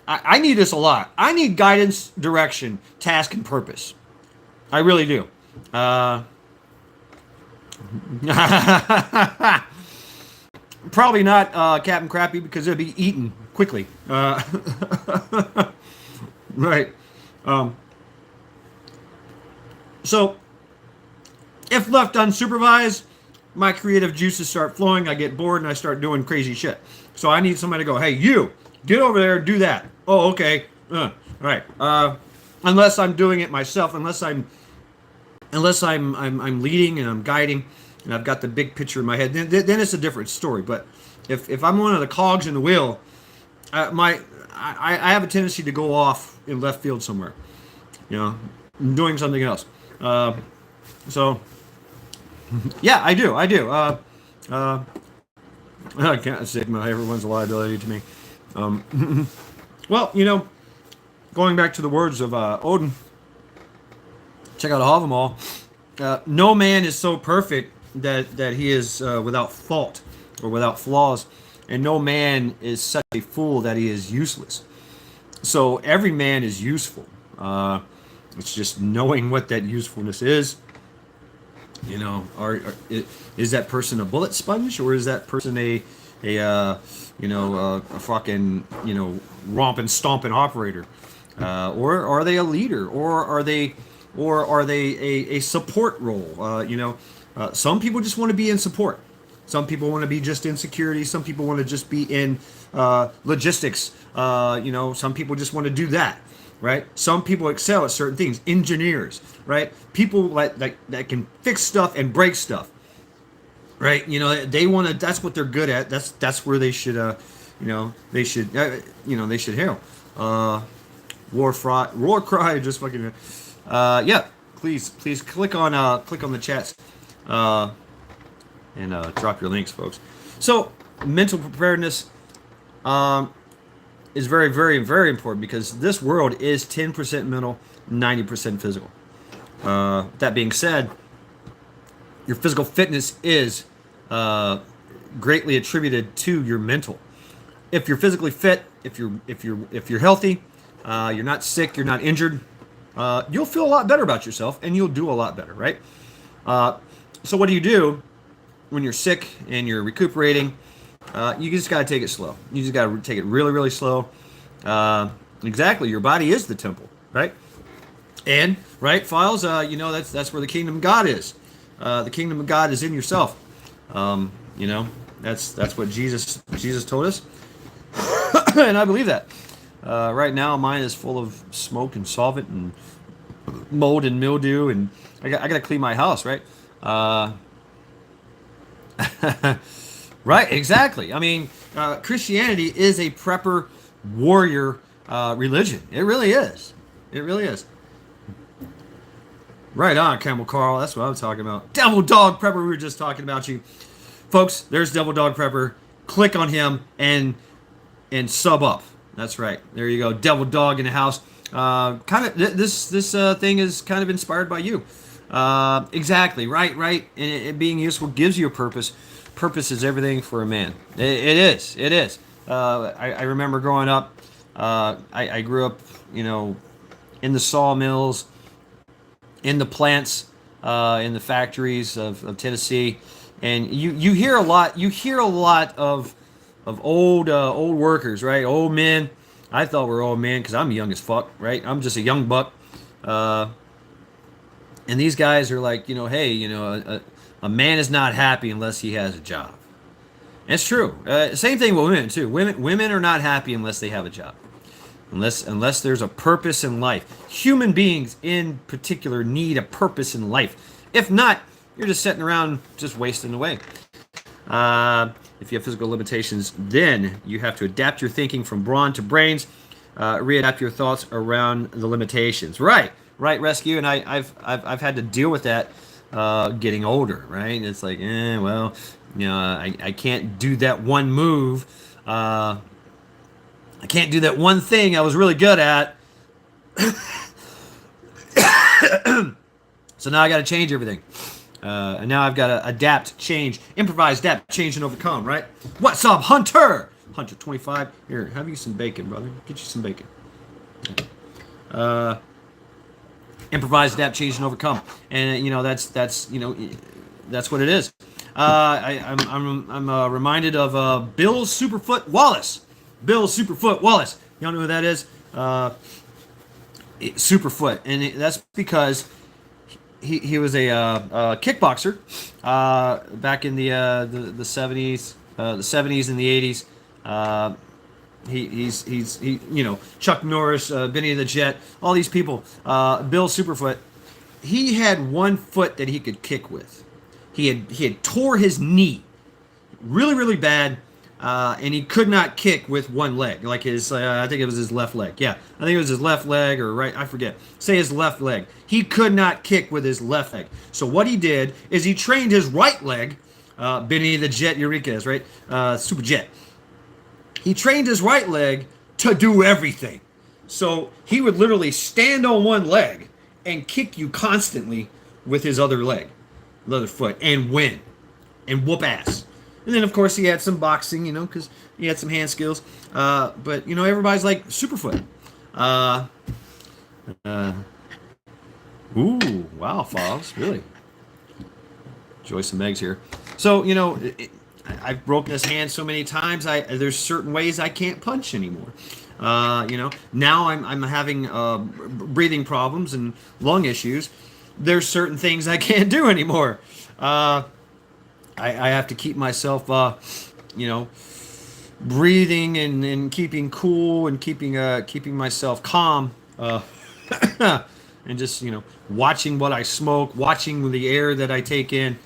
I need this a lot. I need guidance, direction, task, and purpose. I really do. Probably not Captain Crappy because it'll be eaten quickly. Right. So, if left unsupervised, my creative juices start flowing. I get bored and I start doing crazy shit. So I need somebody to go, hey, you, get over there, do that. Oh, okay. Right. Unless I'm doing it myself, unless I'm leading and I'm guiding, and I've got the big picture in my head, then it's a different story. But if I'm one of the cogs in the wheel, I have a tendency to go off in left field somewhere, doing something else. So, yeah, I do. I can't say everyone's a liability to me. Well, going back to the words of Odin, check out Havamal. No man is so perfect that he is without fault or without flaws, and no man is such a fool that he is useless. So every man is useful. It's just knowing what that usefulness is. Is that person a bullet sponge, or is that person a fucking romping stomping operator, or are they a leader, or are they a support role? Some people just want to be in support. Some people want to be just in security. Some people want to just be in logistics. Some people just want to do that. Right? Some people excel at certain things. Engineers, right? People that can fix stuff and break stuff, right? They want to. That's what they're good at. That's where they should, they should hail. War cry, just fucking. Yeah. Please click on the chats, and drop your links, folks. So mental preparedness. Is very, very, very important because this world is 10% mental, 90% physical. That being said, your physical fitness is greatly attributed to your mental. If you're physically fit, if you're healthy, you're not sick, you're not injured, you'll feel a lot better about yourself and you'll do a lot better, right? So what do you do when you're sick and you're recuperating? You just got to take it slow. You just got to take it really, really slow. Exactly. Your body is the temple, right? And, right, Files, that's where the kingdom of God is. The kingdom of God is in yourself. That's what Jesus told us. And I believe that. Right now, mine is full of smoke and solvent and mold and mildew, and I got to clean my house, right? Right, exactly. I mean, Christianity is a prepper warrior religion. It really is. It really is. Right on, Camel Carl. That's what I'm talking about. Devil Dog Prepper, we were just talking about you. Folks, there's Devil Dog Prepper. Click on him and sub up. That's right. There you go. Devil Dog in the house. This thing is kind of inspired by you. Exactly. Right. And it being useful gives you a purpose. Purpose is everything for a man. It is. I remember growing up. I grew up, in the sawmills, in the plants, in the factories of Tennessee, and you hear a lot. You hear a lot of old workers, right? Old men. I thought we were old men because I'm young as fuck, right? I'm just a young buck. And these guys are like, hey, a man is not happy unless he has a job. And it's true. Same thing with women too. Women are not happy unless they have a job. Unless there's a purpose in life. Human beings in particular need a purpose in life. If not, you're just sitting around just wasting away. If you have physical limitations, then you have to adapt your thinking from brawn to brains, readapt your thoughts around the limitations. Right, Rescue. And I've had to deal with that getting older, right? It's like, I can't do that one move. I can't do that one thing I was really good at. So now I got to change everything. And now I've got to adapt, change, improvise, adapt, change, and overcome, right? What's up, Hunter? 125. Here, have you some bacon, brother. Get you some bacon. Improvise, adapt, change, and overcome. And that's what it is. I'm reminded of Bill Superfoot Wallace. Bill Superfoot Wallace. Y'all know who that is? Superfoot, and that's because he was a kickboxer back in the 70s, the 70s and the 80s. He Chuck Norris, Benny the Jet, all these people. Bill Superfoot, he had one foot that he could kick with. He had tore his knee really, really bad, and he could not kick with one leg. Like his, I think it was his left leg. Yeah, I think it was his left leg or right. I forget. Say his left leg. He could not kick with his left leg. So what he did is he trained his right leg. Benny the Jet Eureka's, right? Super Jet. He trained his right leg to do everything. So he would literally stand on one leg and kick you constantly with his other leg, the other foot, and win and whoop ass. And then, of course, he had some boxing, because he had some hand skills. But, everybody's like Superfoot. Ooh, wow, Fobbs, really. Enjoy some eggs here. So, I've broken his hand so many times. There's certain ways I can't punch anymore. Now I'm having breathing problems and lung issues. There's certain things I can't do anymore. I have to keep myself, breathing and keeping cool and keeping myself calm, and just watching what I smoke, watching the air that I take in.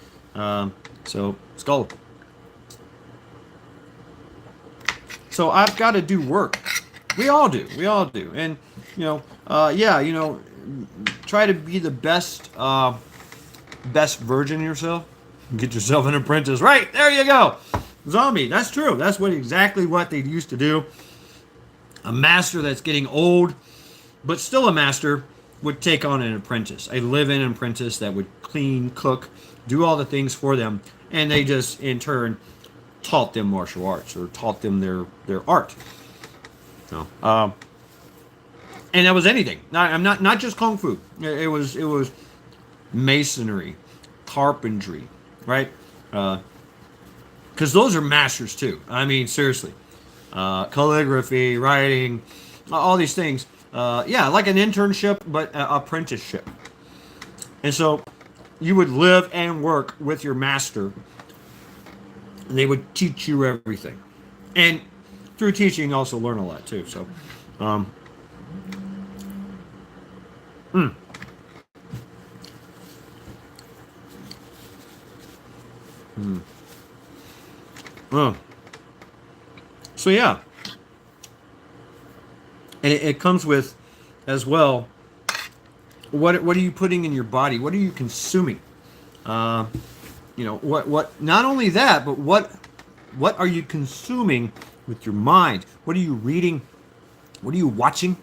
So Skull. So I've got to do work. We all do. And try to be the best version of yourself. Get yourself an apprentice. Right, there you go. Zombie, that's true. That's exactly what they used to do. A master that's getting old, but still a master, would take on an apprentice. A live-in apprentice that would clean, cook, do all the things for them. And they just, in turn, taught them martial arts or taught them their art. So, and that was anything. Not just kung fu. It was masonry, carpentry, right? Because those are masters too. I mean, seriously, calligraphy, writing, all these things. Like an internship, but apprenticeship. And so, you would live and work with your master. And they would teach you everything. And through teaching, you also learn a lot too. So, So yeah. And it comes with, as well, what are you putting in your body? What are you consuming? What not only that, but what are you consuming with your mind? What are you reading? What are you watching?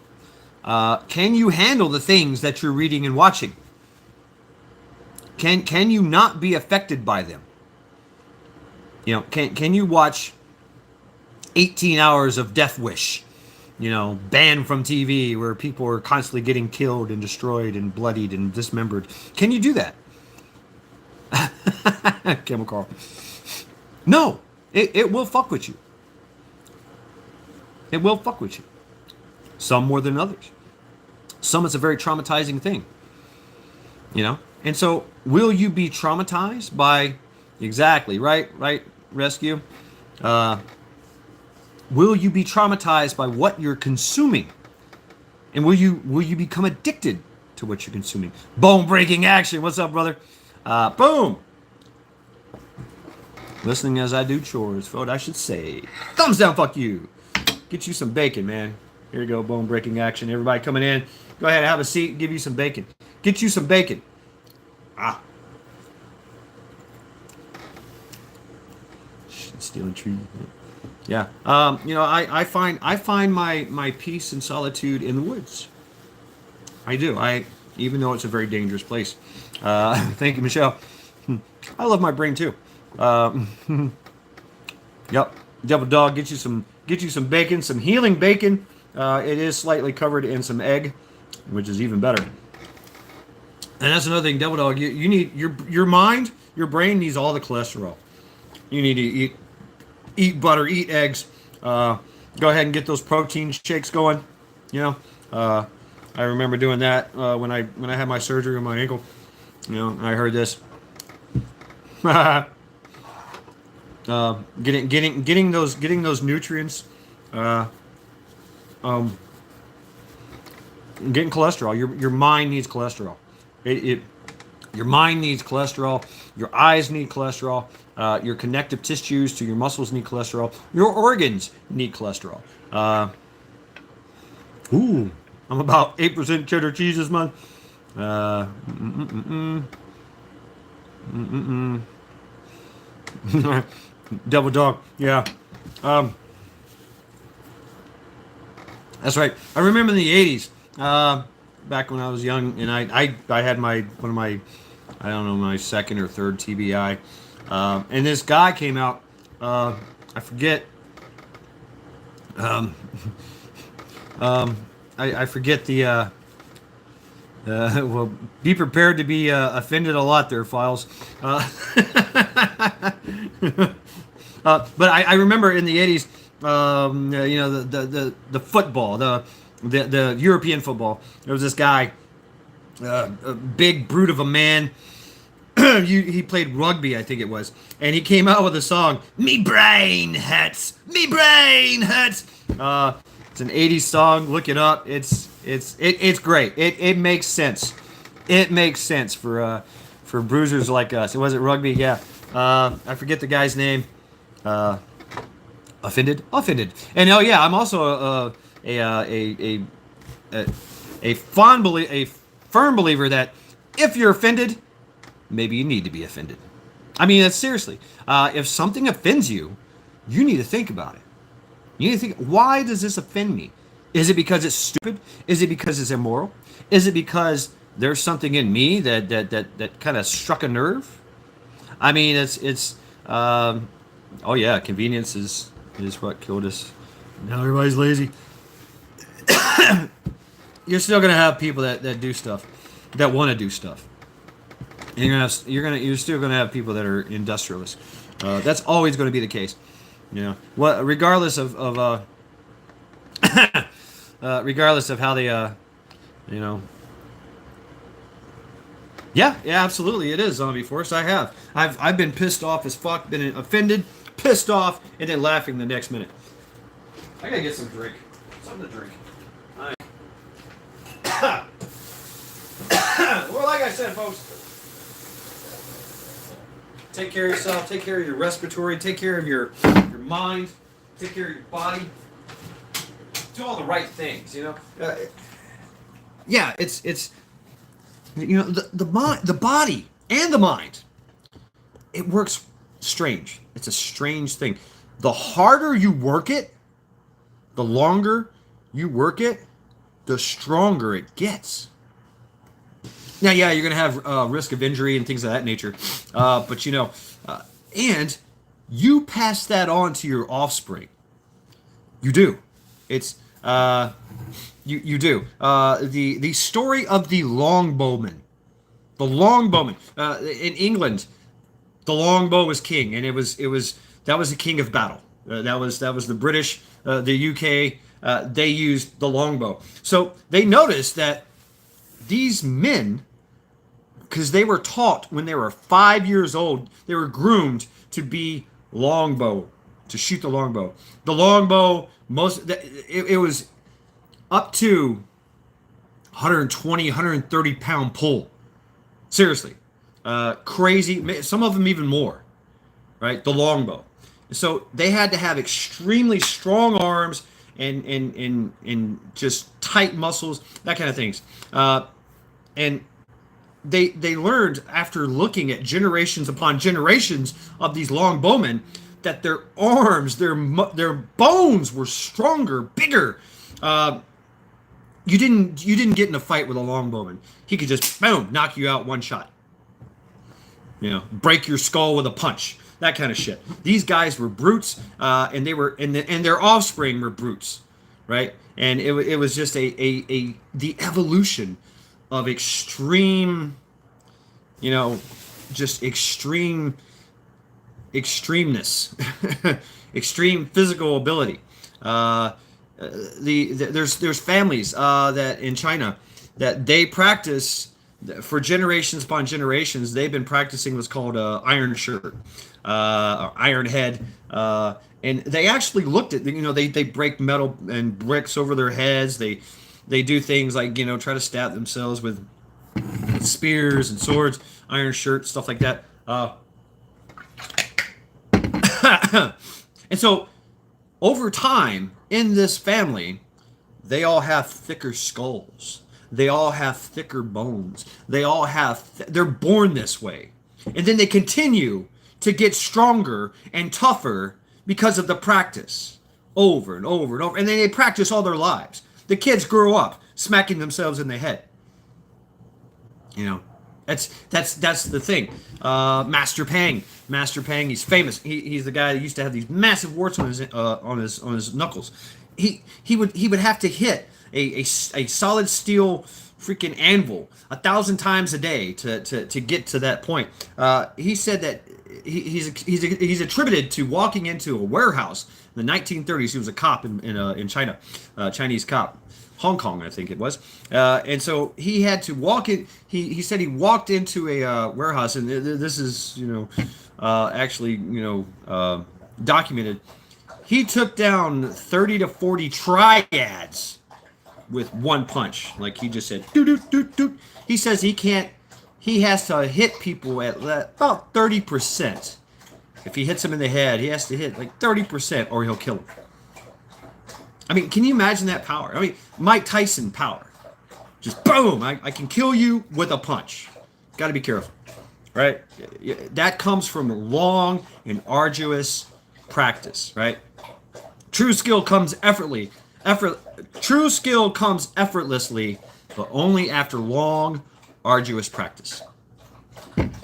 Can you handle the things that you're reading and watching? Can you not be affected by them? Can you watch 18 hours of Death Wish? Banned from TV, where people are constantly getting killed and destroyed and bloodied and dismembered. Can you do that? Chemical. No, it will fuck with you. It will fuck with you. Some more than others. Some it's a very traumatizing thing. And so will you be traumatized by, exactly, right, rescue? Will you be traumatized by what you're consuming? And will you become addicted to what you're consuming? Bone breaking action. What's up, brother? Boom. Listening as I do chores, what I should say. Thumbs down, fuck you. Get you some bacon, man. Here you go, bone breaking action. Everybody coming in. Go ahead, have a seat, give you some bacon. Get you some bacon. Stealing tree. Yeah. I find my peace and solitude in the woods. I do. Even though it's a very dangerous place. Thank you, Michelle. I love my brain too. Yep. Devil dog, get you some get you some bacon, some healing bacon. It is slightly covered in some egg, which is even better. And that's another thing, Devil Dog. You need your mind, your brain needs all the cholesterol. You need to eat butter, eat eggs. Go ahead and get those protein shakes going. You know, I remember doing that when I had my surgery on my ankle. You know, and I heard this. Getting those nutrients. Getting cholesterol. Your mind needs cholesterol. Your mind needs cholesterol. Your eyes need cholesterol. Your connective tissues to your muscles need cholesterol. Your organs need cholesterol. I'm about 8% cheddar cheese this month. Devil Dog. Yeah. That's right. I remember in the 80s, back when I was young, and I had my second or third TBI, and this guy came out. I forget. I forget the. Well, be prepared to be offended a lot there, Files. But I remember in the 80s, the football, the European football. There was this guy, a big brute of a man. He played rugby, I think it was, and he came out with a song, "Me brain hurts, me brain hurts." It's an 80s song. Look it up. It's great. It makes sense. It makes sense for bruisers like us. It wasn't rugby, yeah. I forget the guy's name. Offended. And oh yeah, I'm also a firm believer that if you're offended, maybe you need to be offended. I mean, that's seriously. If something offends you, you need to think about it. You need to think, why does this offend me? Is it because it's stupid? Is it because it's immoral? Is it because there's something in me that kind of struck a nerve? I mean, it's oh yeah, convenience is what killed us. Now everybody's lazy. You're still gonna have people that do stuff, that want to do stuff. And you're still gonna have people that are industrialists. That's always going to be the case. You know, regardless of regardless of how they Yeah, absolutely, it is Zombie Force. I've been pissed off as fuck, been offended, pissed off, and then laughing the next minute. I gotta get some drink, something to drink. Well, like I said, folks, take care of yourself, take care of your respiratory, take care of your mind, take care of your body. Do all the right things, you know. Yeah, it's you know, the body and the mind. It works strange. It's a strange thing. The harder you work it, the longer you work it, the stronger it gets. Now, yeah, you're gonna have risk of injury and things of that nature, but you know, and you pass that on to your offspring. You do. It's you do. The story of the longbowman. The longbowman. In England, the longbow was king, and that was the king of battle. That was the British, the UK. They used the longbow. So they noticed that these men, because they were taught when they were 5 years old, they were groomed to be longbow, to shoot the longbow. The longbow, it was up to 120, 130 pound pull. Seriously. Crazy. Some of them even more. Right? The longbow. So they had to have extremely strong arms and just tight muscles, that kind of things. And they learned after looking at generations upon generations of these longbowmen that their arms, their bones were stronger, bigger. You didn't get in a fight with a longbowman. He could just boom knock you out one shot. You know, break your skull with a punch. that kind of shit. These guys were brutes, and they were, and their offspring were brutes, right? And it was just the evolution of extreme, you know, just extremeness, extreme physical ability. There's families that in China that they practice for generations upon generations. They've been practicing what's called iron shirt, or iron head, and they actually looked at, they break metal and bricks over their heads. They do things like, try to stab themselves with spears and swords, iron shirt, stuff like that. And so over time in this family, they all have thicker skulls. They all have thicker bones. They're born this way. And then they continue to get stronger and tougher because of the practice over and over and over. And then they practice all their lives. The kids grow up smacking themselves in the head. That's the thing. Master Pang, he's famous. He's the guy that used to have these massive warts on his knuckles. He would have to hit a solid steel freaking anvil 1,000 times a day to get to that point. He said that he's attributed to walking into a warehouse in the 1930s. He was a cop in China, Chinese cop. Hong Kong, I think it was, and so he had to walk in. He said he walked into a warehouse, and this is actually documented. He took down 30 to 40 triads with one punch. Like he just said, doot doot doot doot. He says he can't. He has to hit people at about 30%. If he hits them in the head, he has to hit like 30%, or he'll kill them. I mean, can you imagine that power? I mean, Mike Tyson power. Just boom, I can kill you with a punch. Got to be careful, right? That comes from long and arduous practice, right? True skill comes effortlessly, but only after long, arduous practice.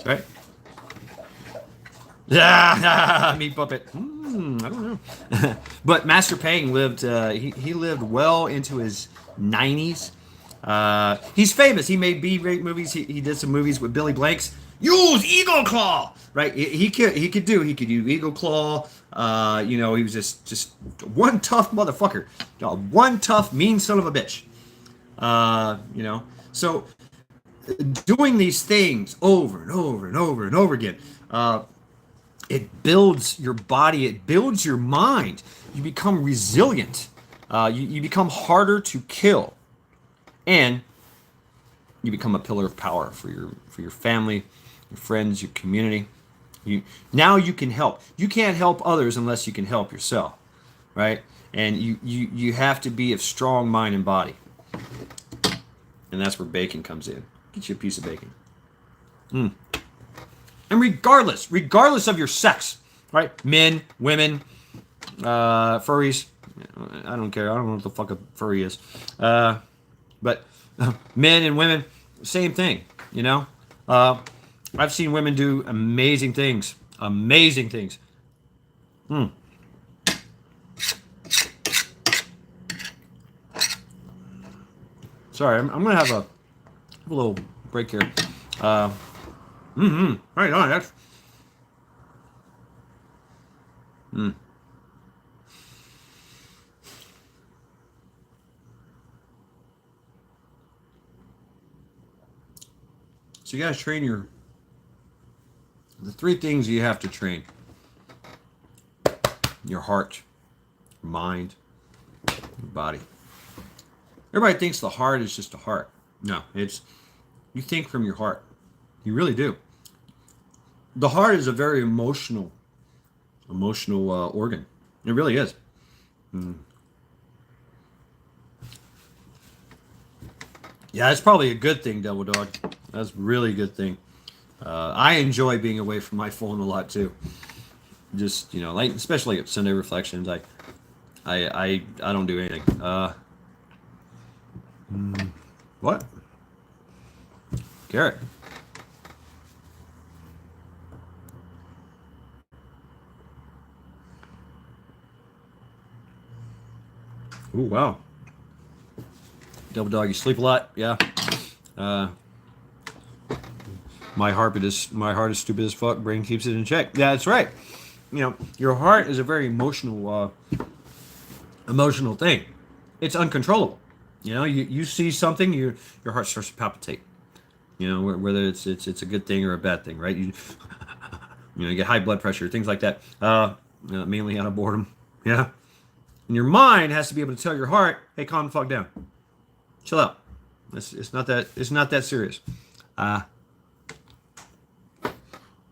Right? Yeah, meat puppet. I don't know. But Master Pang lived. He lived well into his 90s. He's famous. He made B-rate movies. He did some movies with Billy Blanks. Use Eagle Claw, right? He could do Eagle Claw. He was just one tough motherfucker. One tough, mean son of a bitch. So doing these things over and over and over and over again. It builds your body. It builds your mind. You become resilient. You become harder to kill, and you become a pillar of power for your family, your friends, your community. Now you can help. You can't help others unless you can help yourself, right? And you have to be of strong mind and body, and that's where bacon comes in. Get you a piece of bacon. And regardless of your sex, right? Men, women, furries. I don't care. I don't know what the fuck a furry is. But men and women, same thing, I've seen women do amazing things. Amazing things. Sorry, I'm going to have a little break here. Right on. That's. So you gotta train the three things you have to train: your heart, your mind, your body. Everybody thinks the heart is just a heart. No, you think from your heart. You really do. The heart is a very emotional organ. It really is. Yeah, that's probably a good thing, Devil Dog. That's really a good thing. I enjoy being away from my phone a lot too. Just like especially at Sunday Reflections, I don't do anything. What? Garrett. Ooh, wow. Double dog, you sleep a lot? Yeah. Uh, my heart is stupid as fuck. Brain keeps it in check. Yeah, that's right. You know, your heart is a very emotional thing. It's uncontrollable. You know, you see something, your heart starts to palpitate. You know, whether it's a good thing or a bad thing, right? You get high blood pressure, things like that. Mainly out of boredom. Yeah. And your mind has to be able to tell your heart, "Hey, calm the fuck down, chill out. It's not that serious." Uh,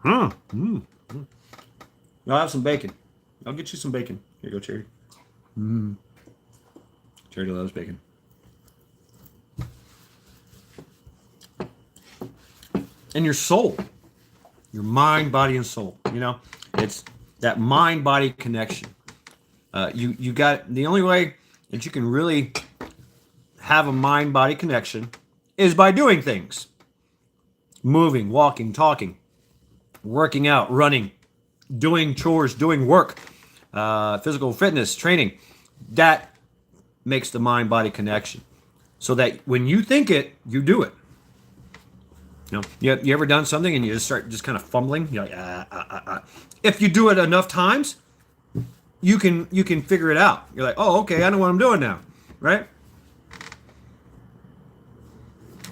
hmm. Mm. I'll have some bacon. I'll get you some bacon. Here you go, Charity. Charity loves bacon. And your soul, your mind, body, and soul. You know, it's that mind body connection. You got the only way that you can really have a mind body connection is by doing things, moving, walking, talking, working out, running, doing chores, doing work, physical fitness, training. That makes the mind body connection, so that when you think it, you do it. You ever done something and you just start just kind of fumbling? You're like. If you do it enough times, you can figure it out. You're like, oh, okay, I know what I'm doing now, right?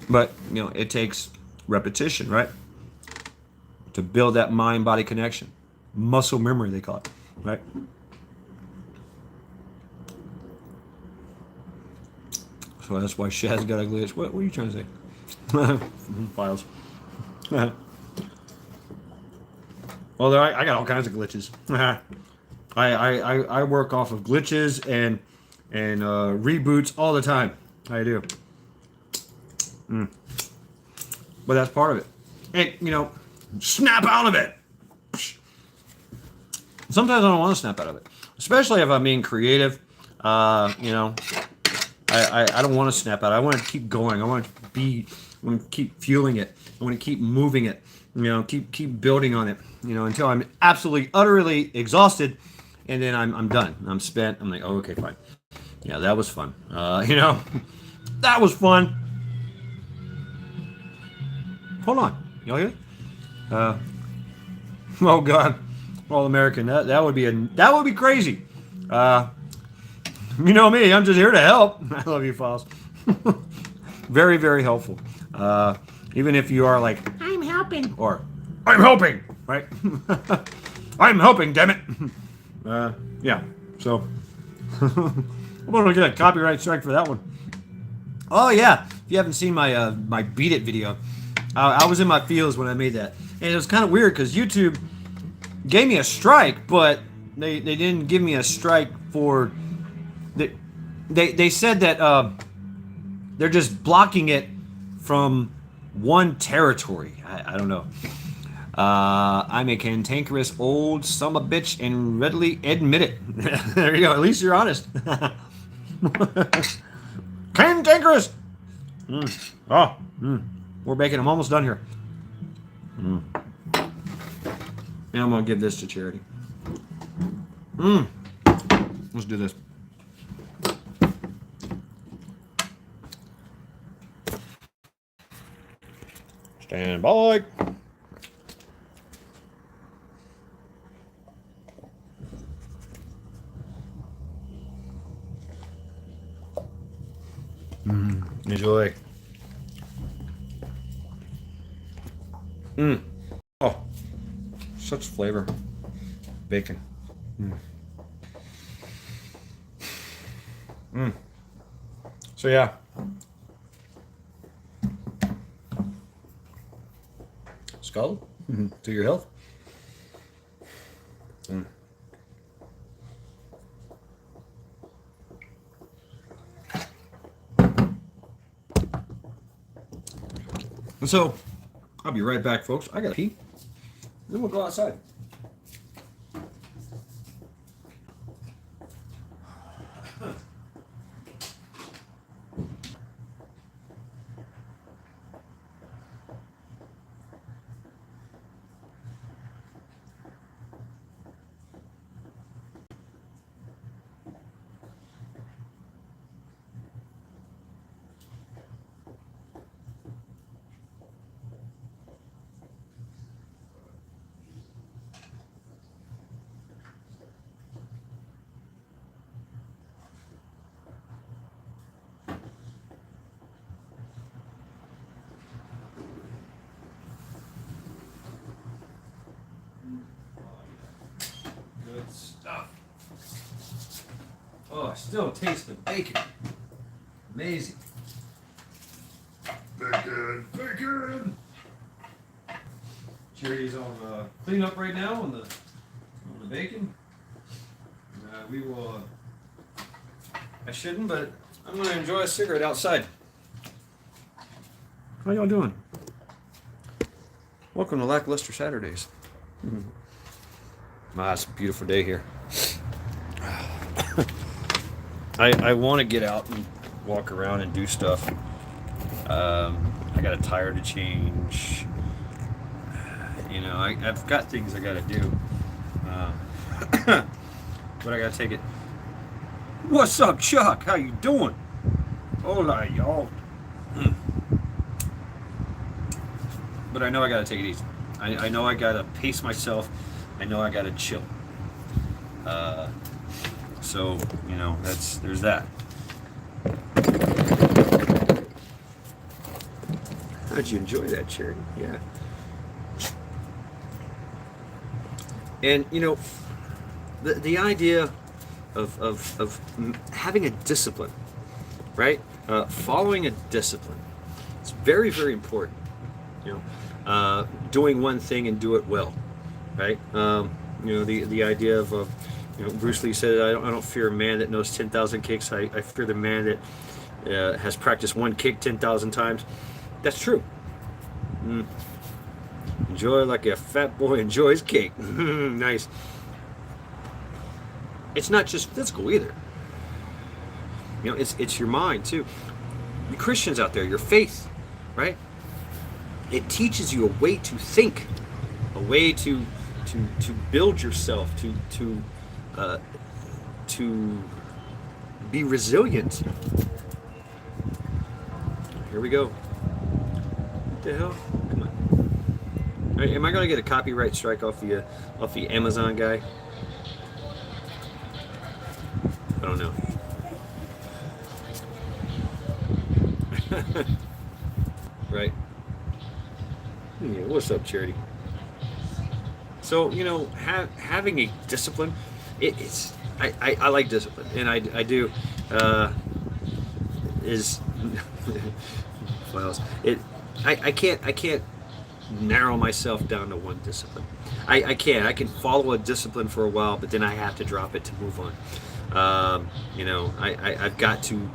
But it takes repetition, right, to build that mind body connection, muscle memory they call it, right? So that's why Shaz got a glitch. What are you trying to say? Files. Well, I got all kinds of glitches. I work off of glitches and reboots all the time. I do. But that's part of it. And snap out of it. Sometimes I don't want to snap out of it, especially if I'm being creative. I don't want to snap out. I want to keep going. I want to keep fueling it. I want to keep moving it. Keep building on it. Until I'm absolutely, utterly exhausted, and then I'm done. I'm spent. I'm like, oh, okay, fine. Yeah, that was fun. That was fun. Hold on, y'all hear? Oh God, All American. That would be crazy. You know me. I'm just here to help. I love you, Files. Very, very helpful. Even if you are like, I'm helping, or I'm helping, right? I'm helping, damn it. Yeah. So I'm gonna get a copyright strike for that one. Oh yeah. If you haven't seen my Beat It video, I was in my feels when I made that, and it was kind of weird because YouTube gave me a strike, but they didn't give me a strike for they said that they're just blocking it from one territory. I don't know. I'm a cantankerous old summer bitch and readily admit it. There you go. At least you're honest. Cantankerous. More bacon. I'm almost done here. And I'm gonna give this to Charity. Let's do this. Stand by. Enjoy. Oh, such flavor. Bacon. So yeah. Skull to your health. And so I'll be right back, folks. I gotta pee. Then we'll go outside. still taste the bacon. Amazing. Bacon. Charity's on cleanup right now on the bacon. We will. I shouldn't, but I'm going to enjoy a cigarette outside. How y'all doing? Welcome to Lackluster Saturdays. It's a beautiful day here. I want to get out and walk around and do stuff. I got a tire to change. You know, I've got things I got to do. But I got to take it. What's up, Chuck? How you doing? Hola, y'all. But I know I got to take it easy. I know I got to pace myself. I know I got to chill. So, you know, there's that. How'd you enjoy that, Charity? Yeah. And, you know, the idea of having a discipline, right? Following a discipline. It's very, very important. You know, doing one thing and do it well, right? You know, the idea of, you know, Bruce Lee said, I don't fear a man that knows 10,000 kicks. I fear the man that has practiced one kick 10,000 times. That's true. Enjoy like a fat boy enjoys cake. Nice. It's not just physical either. You know, it's your mind too. You Christians out there, your faith, right? It teaches you a way to think, a way to build yourself, to be resilient. Here we go. What the hell? Come on. All right, am I gonna get a copyright strike off the Amazon guy? I don't know. Right. Yeah, what's up, Charity? So, you know, having a discipline, I like discipline, and I do. Is what else? I can't narrow myself down to one discipline. I can follow a discipline for a while, but then I have to drop it to move on. You know, I've got to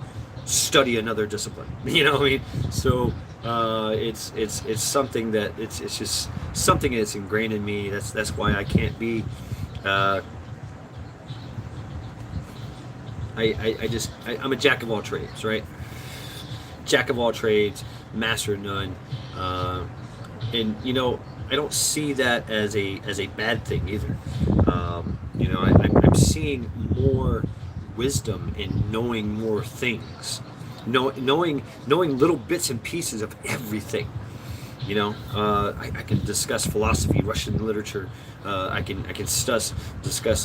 study another discipline. You know what I mean? So it's something that it's just something that's ingrained in me. That's why I can't be. I'm a jack of all trades, right? Jack of all trades, master of none. And you know, I don't see that as a bad thing either. You know, I'm seeing more wisdom in knowing more things, knowing little bits and pieces of everything. You know, I can discuss philosophy, Russian literature. I can discuss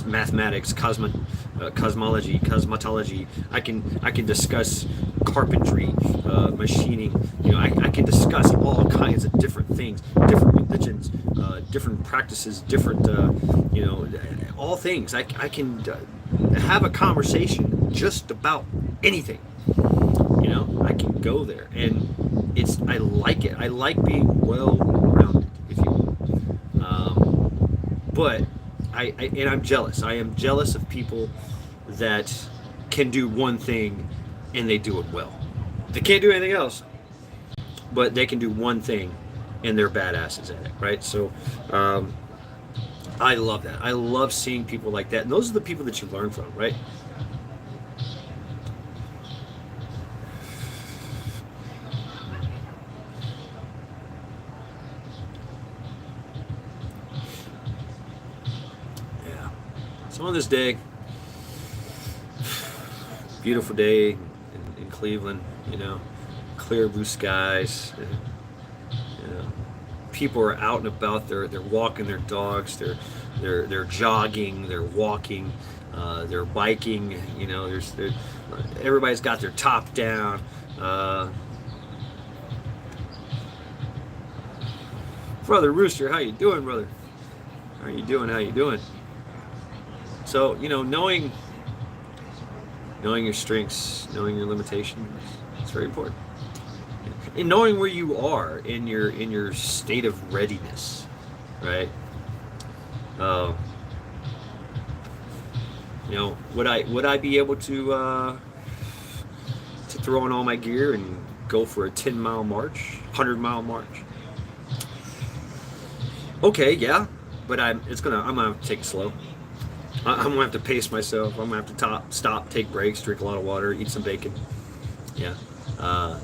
mathematics, cosmology, cosmetology. I can discuss carpentry, machining. You know, I can discuss all kinds of different things, different religions, different practices, different you know, all things. I can have a conversation just about anything. You know, I can go there, and I like it. I like being well-rounded, if you will. But I'm jealous. I am jealous of people that can do one thing and they do it well. They can't do anything else, but they can do one thing and they're badasses at it, right? So I love that. I love seeing people like that, and those are the people that you learn from, right? So on this day, beautiful day in Cleveland, you know, clear blue skies, you know, people are out and about. They're walking their dogs. They're jogging. They're walking. They're biking. You know, everybody's got their top down. Brother Rooster, how you doing, brother? How you doing? So, you know, knowing Knowing your strengths, knowing your limitations, it's very important. And knowing where you are in your state of readiness, right? Uh, would I be able to throw in all my gear and go for a 10-mile march, 100-mile march? Okay, yeah, but I'm gonna have to take it slow. I'm gonna have to pace myself. I'm gonna have to stop, take breaks, drink a lot of water, eat some bacon. Yeah. Uh,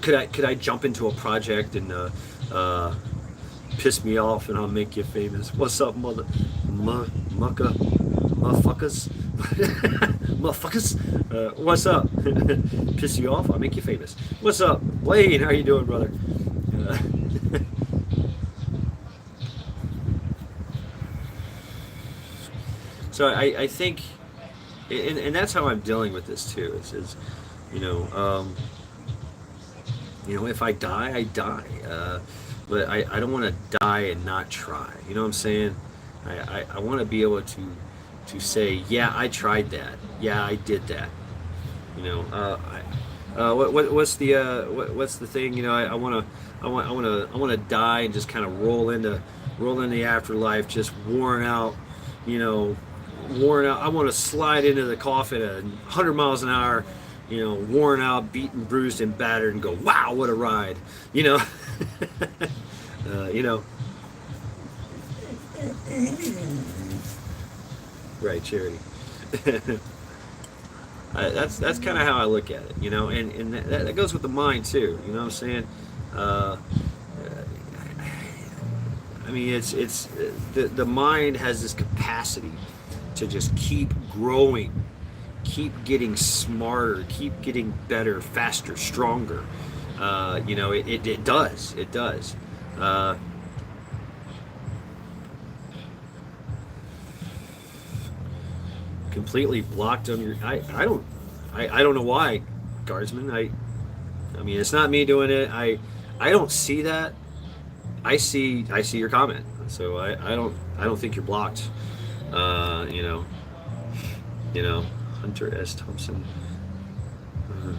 could I jump into a project and piss me off and I'll make you famous? What's up, motherfuckers? Motherfuckers? What's up? Piss you off? I'll make you famous. What's up, Wayne? How you doing, brother? Uh, so I think, and that's how I'm dealing with this too. Is you know, um, if I die, I die. But I don't want to die and not try. You know what I'm saying? I want to be able to say, yeah, I tried that. Yeah, I did that. You know, what's the thing? I want to die and just kind of roll into the afterlife, just worn out. You know, worn out. I want to slide into the coffin at 100 miles an hour. Worn out, beaten, bruised, and battered, and go, wow, what a ride. You know, you know. Right, charity. That's kind of how I look at it, and that goes with the mind too. You know what I'm saying? Uh, I mean, it's the mind has this capacity to just keep growing, keep getting smarter, keep getting better, faster, stronger. It does. It does. Uh, Completely blocked on your. I don't know why, guardsman. I mean, it's not me doing it. I don't see that. I see your comment. So I don't think you're blocked. Uh, you know, Hunter S. Thompson, uh,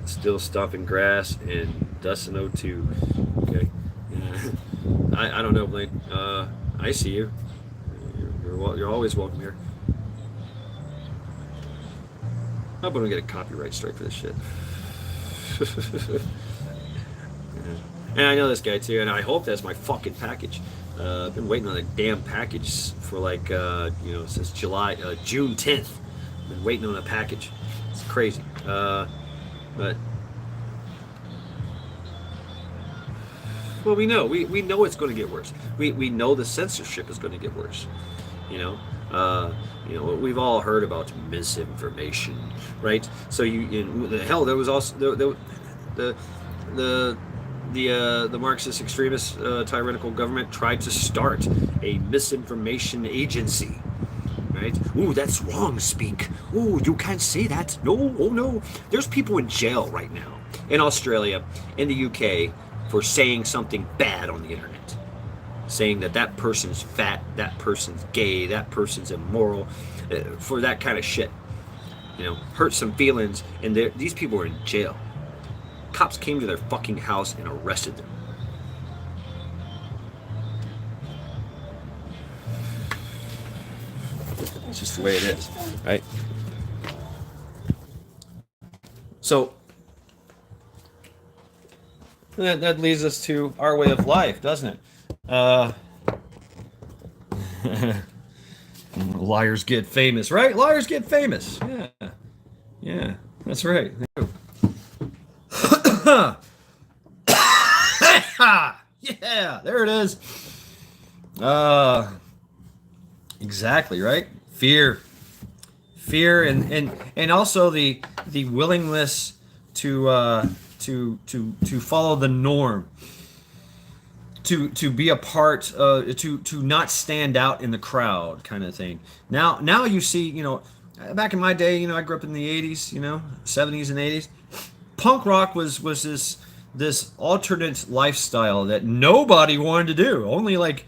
still stomping grass and dusting O2. Okay, yeah. I don't know, Blaine. I see you. You're always welcome here. I hope I don't get a copyright strike for this shit. Yeah. And I know this guy too, and I hope that's my fucking package. I've been waiting on a damn package for since June 10th. I've been waiting on a package. It's crazy. But well, we know it's going to get worse. We know the censorship is going to get worse. You know, we've all heard about misinformation, right? So there was also the Marxist extremist tyrannical government tried to start a misinformation agency, right? Ooh, that's wrong speak. Ooh, you can't say that. No, oh no. There's people in jail right now in Australia, in the UK, for saying something bad on the internet. Saying that person's fat, that person's gay, that person's immoral, for that kind of shit. Hurt some feelings, and these people are in jail. Cops came to their fucking house and arrested them. It's just the way it is, right? So that leads us to our way of life, doesn't it? Liars get famous, right? Liars get famous. Yeah, that's right. Yeah, there it is. Exactly, right? Fear, and also the willingness to follow the norm, to be a part, to not stand out in the crowd, kind of thing. Now you see, back in my day, I grew up in the 80s, 70s and 80s. Punk rock was this alternate lifestyle that nobody wanted to do. Only 3%,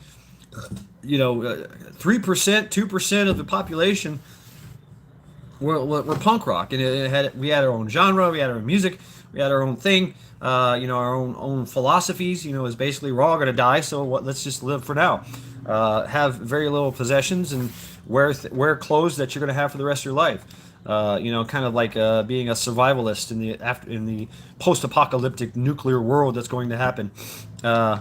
2% of the population we're punk rock, and we had our own genre, we had our own music, we had our own thing, our own philosophies. Is basically we're all gonna die, so let's just live for now. Have very little possessions and wear clothes that you're gonna have for the rest of your life. Kind of like being a survivalist in the post-apocalyptic nuclear world that's going to happen. Uh,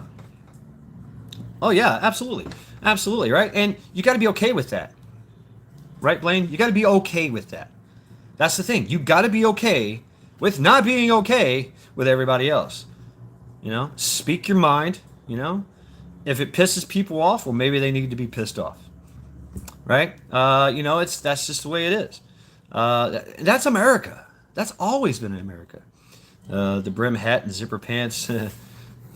oh yeah, absolutely, absolutely, right. And you got to be okay with that, right, Blaine? You got to be okay with that. That's the thing. You got to be okay with not being okay with everybody else. Speak your mind. If it pisses people off, well, maybe they need to be pissed off, right? That's just the way it is. That's America. That's always been in America. The brim hat and zipper pants.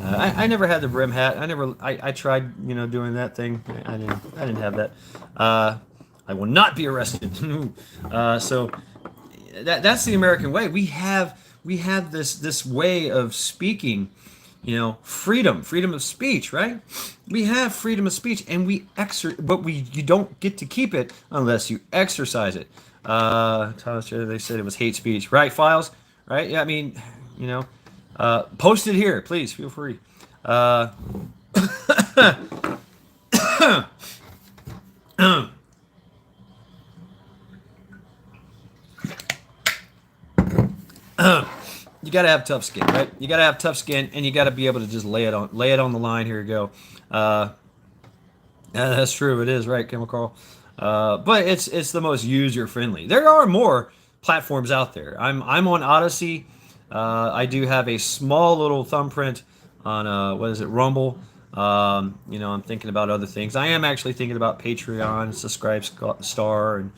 I never had the brim hat. I tried, doing that thing. I didn't have that. I will not be arrested. So that's the American way. We have this way of speaking, freedom of speech, right? We have freedom of speech, and but you don't get to keep it unless you exercise it. Thomas, they said it was hate speech, right? Files, right? Yeah, I mean, post it here, please. Feel free. Uh, you got to have tough skin, right? You got to have tough skin, and you got to be able to just lay it on the line. Here you go. That's true. It is, right, Chemical. But it's the most user friendly. There are more platforms out there. I'm on Odyssey. I do have a small little thumbprint on what is it, Rumble. I'm thinking about other things. I am actually thinking about Patreon, Subscribe Star, and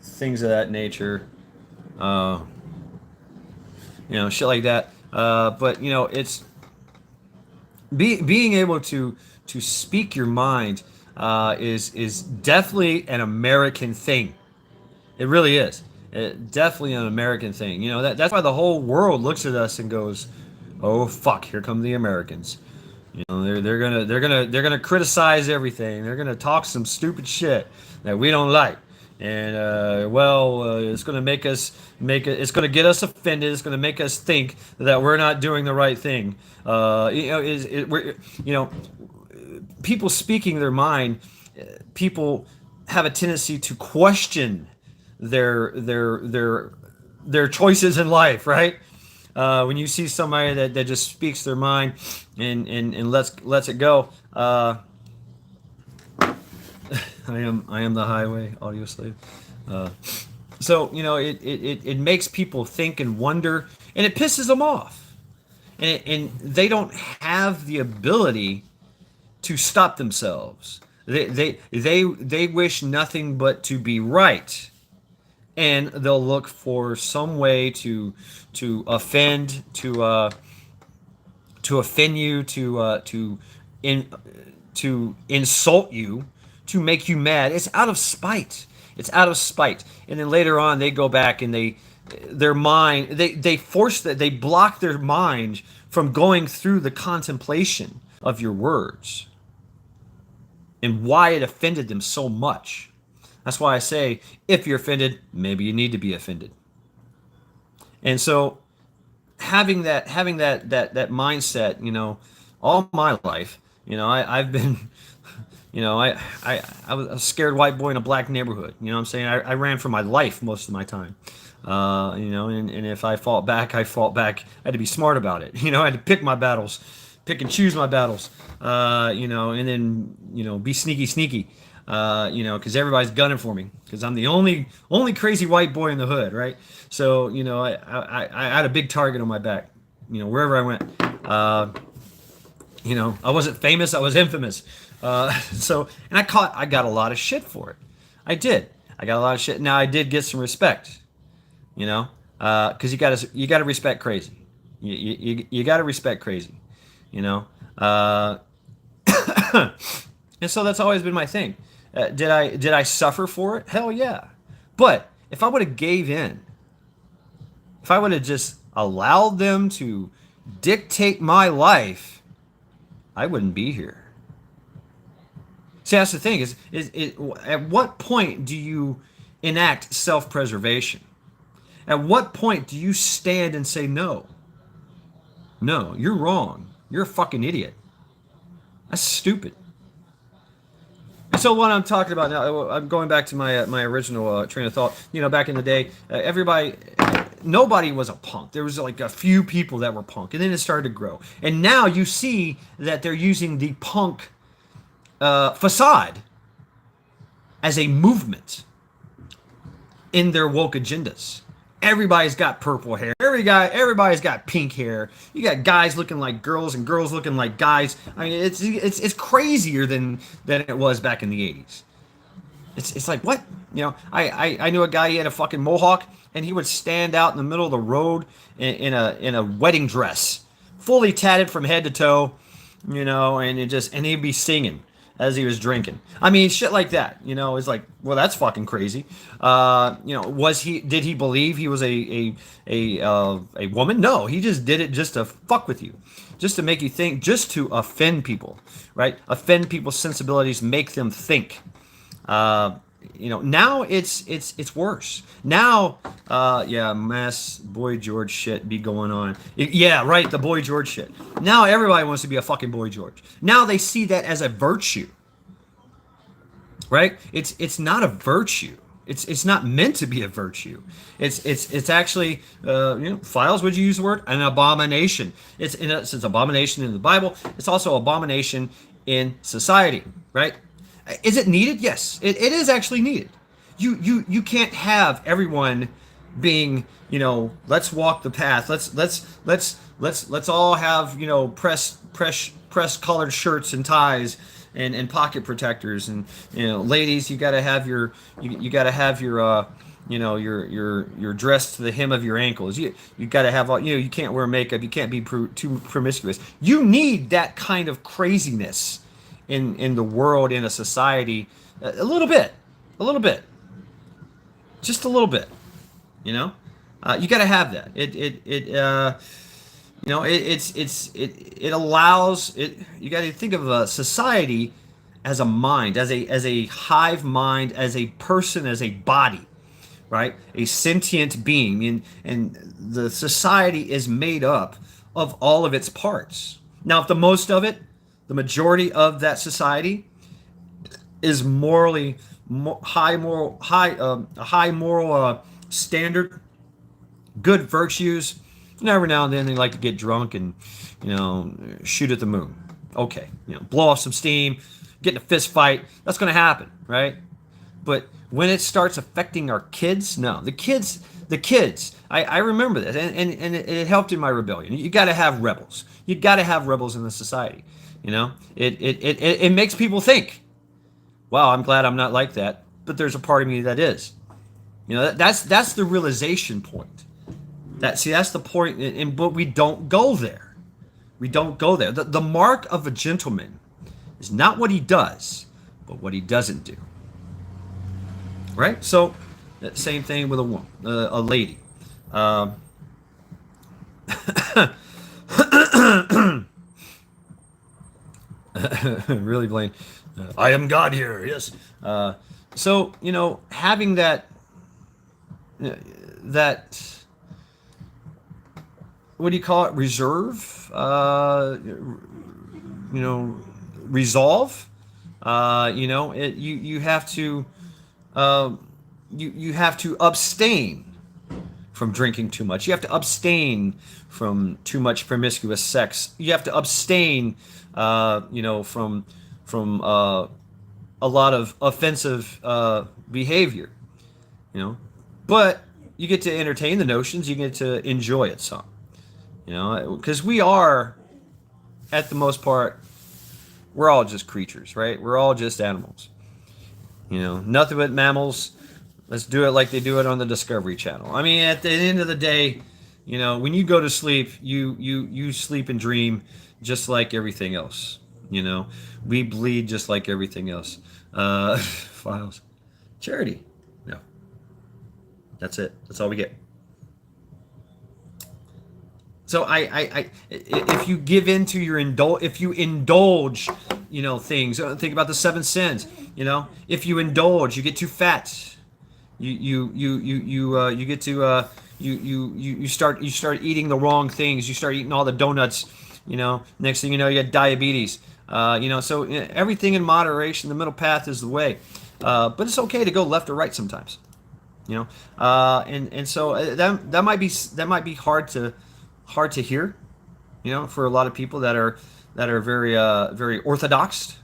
things of that nature. Uh, Shit like that. But it's being able to speak your mind is definitely an American thing. It really is. Definitely an American thing. That's why the whole world looks at us and goes, "Oh fuck, here come the Americans." They're gonna criticize everything. They're gonna talk some stupid shit that we don't like, and it's gonna it's gonna get us offended. It's gonna make us think that we're not doing the right thing. Is it, we're, People speaking their mind, people have a tendency to question their choices in life, right? When you see somebody that just speaks their mind and lets it go. I am the highway audio slave. Uh, it makes people think and wonder, and it pisses them off, and they don't have the ability to stop themselves. They wish nothing but to be right, and they'll look for some way to offend, to offend you, to insult you, to make you mad. It's out of spite. It's out of spite. And then later on, they go back and their mind, they block their mind from going through the contemplation of your words and why it offended them so much. That's why I say, if you're offended, maybe you need to be offended. And so having that mindset, all my life, I've been, I was a scared white boy in a black neighborhood. You know what I'm saying? I ran for my life most of my time. And if I fought back, I fought back. I had to be smart about it. I had to pick my battles, pick and choose my battles, and then, be sneaky, because everybody's gunning for me because I'm the only crazy white boy in the hood, right? So, I had a big target on my back, wherever I went. I wasn't famous, I was infamous. And I got a lot of shit for it. I did. I got a lot of shit. Now I did get some respect, because you gotta respect crazy. You gotta respect crazy, and so that's always been my thing. Did I suffer for it? Hell yeah. But if I would have gave in, if I would have just allowed them to dictate my life, I wouldn't be here. See, that's the thing. Is at what point do you enact self-preservation? At what point do you stand and say, no, no, you're wrong. You're a fucking idiot. That's stupid. And so what I'm talking about now, I'm going back to my original train of thought. You know, back in the day, nobody was a punk. There was like a few people that were punk, and then it started to grow. And now you see that they're using the punk facade as a movement in their woke agendas. Everybody's got purple hair. Everybody's got pink hair. You got guys looking like girls and girls looking like guys. I mean, it's crazier than it was back in the 80s. It's like, what? You know, I knew a guy, he had a fucking mohawk, and he would stand out in the middle of the road in a wedding dress, fully tatted from head to toe, you know, and he'd be singing as he was drinking. I mean, shit like that, you know, it's like, well, that's fucking crazy. You know, did he believe he was a woman? No, he just did it just to fuck with you, just to make you think, just to offend people, right? Offend people's sensibilities, make them think. You know, now it's worse. Now, yeah, mass Boy George shit be going on. Yeah, right, the Boy George shit. Now everybody wants to be a fucking Boy George. Now they see that as a virtue, right? It's not a virtue. It's not meant to be a virtue. It's actually, you know, Files, would you use the word? An abomination. It's abomination in the Bible. It's also abomination in society, right? Is it needed? Yes, it is actually needed. You can't have everyone being, you know, let's walk the path. Let's all have, you know, press colored shirts and ties and pocket protectors, and, you know, ladies, you got to have your you got to have your you know, your dress to the hem of your ankles. You got to have all, you know, you can't wear makeup. You can't be too promiscuous. You need that kind of craziness in the world, in a society, a little bit, just a little bit, you know. You got to have that. You know, it allows it. You got to think of a society as a mind, as a hive mind, as a person, as a body, right? A sentient being, and the society is made up of all of its parts. Now, if the majority of that society is morally high moral standard, good virtues, and every now and then they like to get drunk and, you know, shoot at the moon. Okay, you know, blow off some steam, get in a fist fight. That's going to happen, right? But when it starts affecting our kids, no, the kids. I remember this, and it helped in my rebellion. You got to have rebels. You got to have rebels in the society. You know, it makes people think, wow, I'm glad I'm not like that, but there's a part of me that is. You know, that's the realization point. That's the point, but we don't go there. We don't go there. The mark of a gentleman is not what he does, but what he doesn't do. Right? So, same thing with a woman, a lady. Really, Blaine? I am God here. Yes. So, you know, having that what do you call it? Reserve. You know, resolve. You know, you have to you have to abstain from drinking too much. You have to abstain from too much promiscuous sex. You have to abstain, you know, from a lot of offensive behavior. You know, but you get to entertain the notions. You get to enjoy it some. You know, because we are, at the most part, we're all just creatures, right? We're all just animals. You know, nothing but mammals. Let's do it like they do it on the Discovery Channel. I mean, at the end of the day, you know, when you go to sleep, you sleep and dream just like everything else. You know, we bleed just like everything else. Files. Charity. No. That's it. That's all we get. So if you give in to your if you indulge, you know, things. Think about the 7 sins. You know, if you indulge, you get too fat. You get to you start eating the wrong things. You start eating all the donuts. Next thing you know, you get diabetes. So everything in moderation. The middle path is the way. But it's okay to go left or right sometimes. And so that might be hard to hear. For a lot of people that are very orthodox.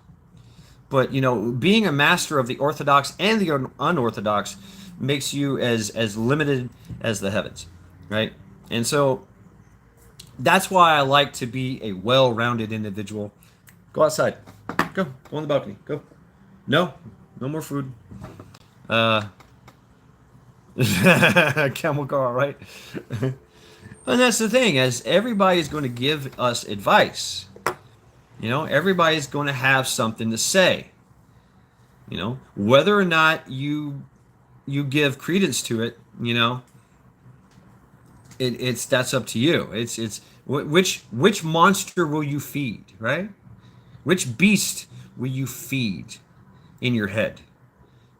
But being a master of the orthodox and the unorthodox makes you as limited as the heavens, right? And so that's why I like to be a well-rounded individual. Go outside. Go on the balcony. Go. No more food. Uh, Camel car, right? And that's the thing, as everybody's going to give us advice. Everybody's going to have something to say. Whether or not you give credence to it, it's that's up to you. It's which monster will you feed, right? Which beast will you feed in your head?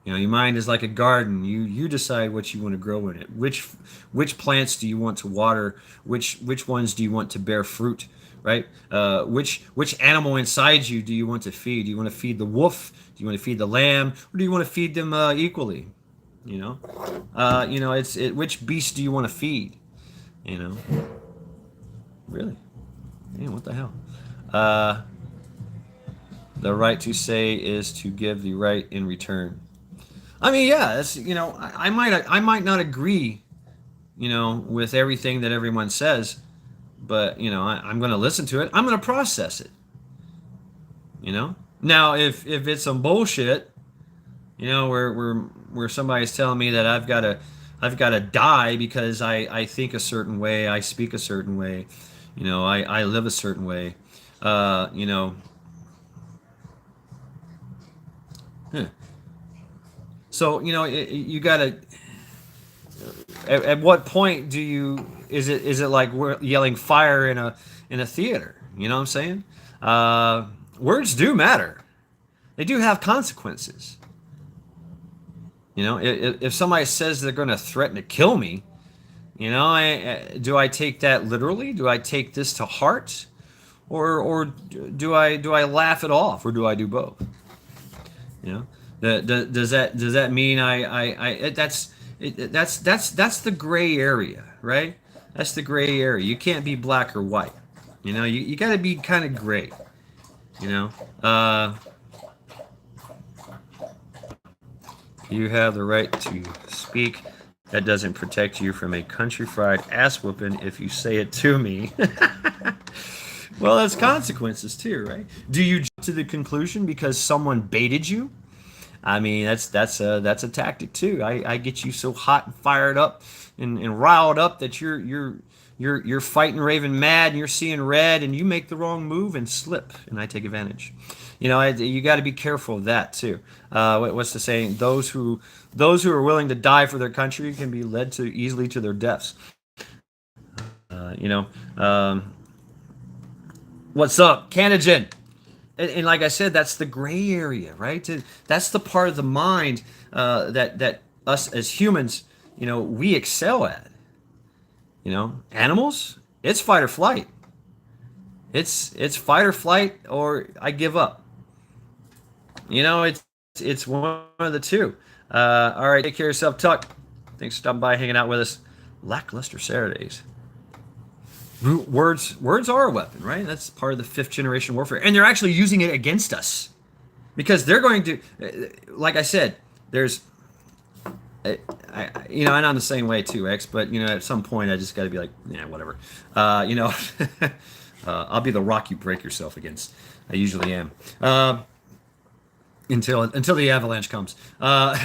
Your mind is like a garden. You decide what you want to grow in it. Which plants do you want to water? Which ones do you want to bear fruit? Right? Which animal inside you do you want to feed? Do you want to feed the wolf? Do you want to feed the lamb? Or do you want to feed them equally? It's which beast do you want to feed? Really? Man, what the hell? The right to say is to give the right in return. I mean, yeah, that's I might not agree, with everything that everyone says, but I'm going to listen to it. I'm going to process it. Now if it's some bullshit, where somebody's telling me that I've got to die because I think a certain way, I speak a certain way, I live a certain way, huh. So you gotta. At what point do you? Is it like we're yelling fire in a theater? You know what I'm saying? Words do matter. They do have consequences. If somebody says they're going to threaten to kill me, do I take that literally? Do I take this to heart, or do I laugh it off, or do I do both? You know, does that mean that's the gray area, right? That's the gray area. You can't be black or white. You got to be kind of gray. You know, you have the right to speak. That doesn't protect you from a country fried ass whooping if you say it to me. Well, that's consequences too, right? Do you jump to the conclusion because someone baited you? I mean, that's a tactic too. I get you so hot and fired up and riled up that you're fighting raving mad and you're seeing red and you make the wrong move and slip and I take advantage. You got to be careful of that too. What's the saying? Those who are willing to die for their country can be led to easily to their deaths. Uh, you know, um, what's up, Canogen? And like I said, that's the gray area, right? That's the part of the mind that us as humans, we excel at. Animals, it's fight or flight. It's fight or flight, or I give up. It's one of the two. All right, take care of yourself, Tuck. Thanks for stopping by, hanging out with us. Lackluster Saturdays. Words are a weapon, right? That's part of the fifth generation warfare, and they're actually using it against us because they're going to, like I said, there's, and I'm the same way too, X. But at some point, I just got to be like, yeah, whatever. I'll be the rock you break yourself against. I usually am. Until the avalanche comes. Yeah,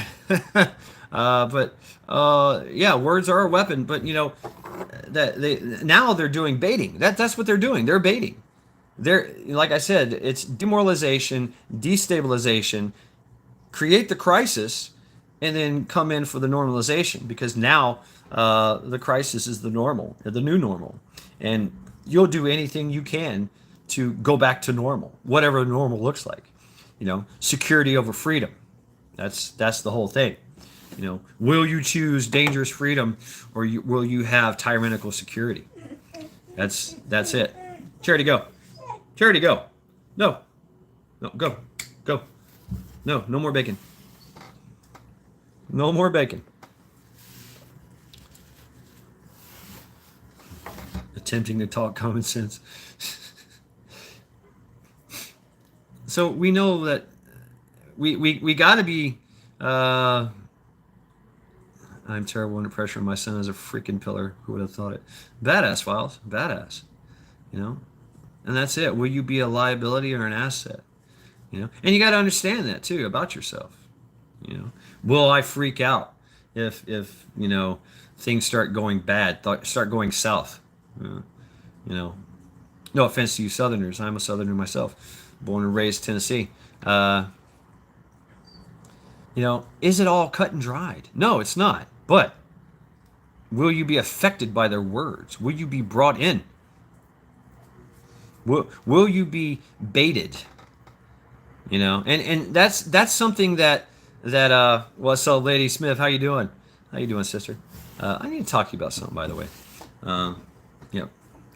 words are a weapon. But now they're doing baiting. That's what they're doing. They're baiting. They're, like I said, it's demoralization, destabilization, create the crisis, and then come in for the normalization because now the crisis is the normal, the new normal, and you'll do anything you can to go back to normal, whatever normal looks like. Security over freedom. That's the whole thing. Will you choose dangerous freedom, or will you have tyrannical security? That's it. Charity, go. Charity, go. No, no, go. No, no more bacon. No more bacon. Attempting to talk common sense. So we know that we got to be. I'm terrible under pressure. My son is a freaking pillar. Who would have thought it? Badass, Files. Badass. And that's it. Will you be a liability or an asset? And you got to understand that too about yourself. Will I freak out if things start going bad, start going south? No offense to you Southerners. I'm a Southerner myself, born and raised Tennessee. Is it all cut and dried? No, it's not. But will you be affected by their words? Will you be brought in? Will you be baited? And that's something that what's up, Lady Smith? How you doing? How you doing, sister? I need to talk to you about something, by the way.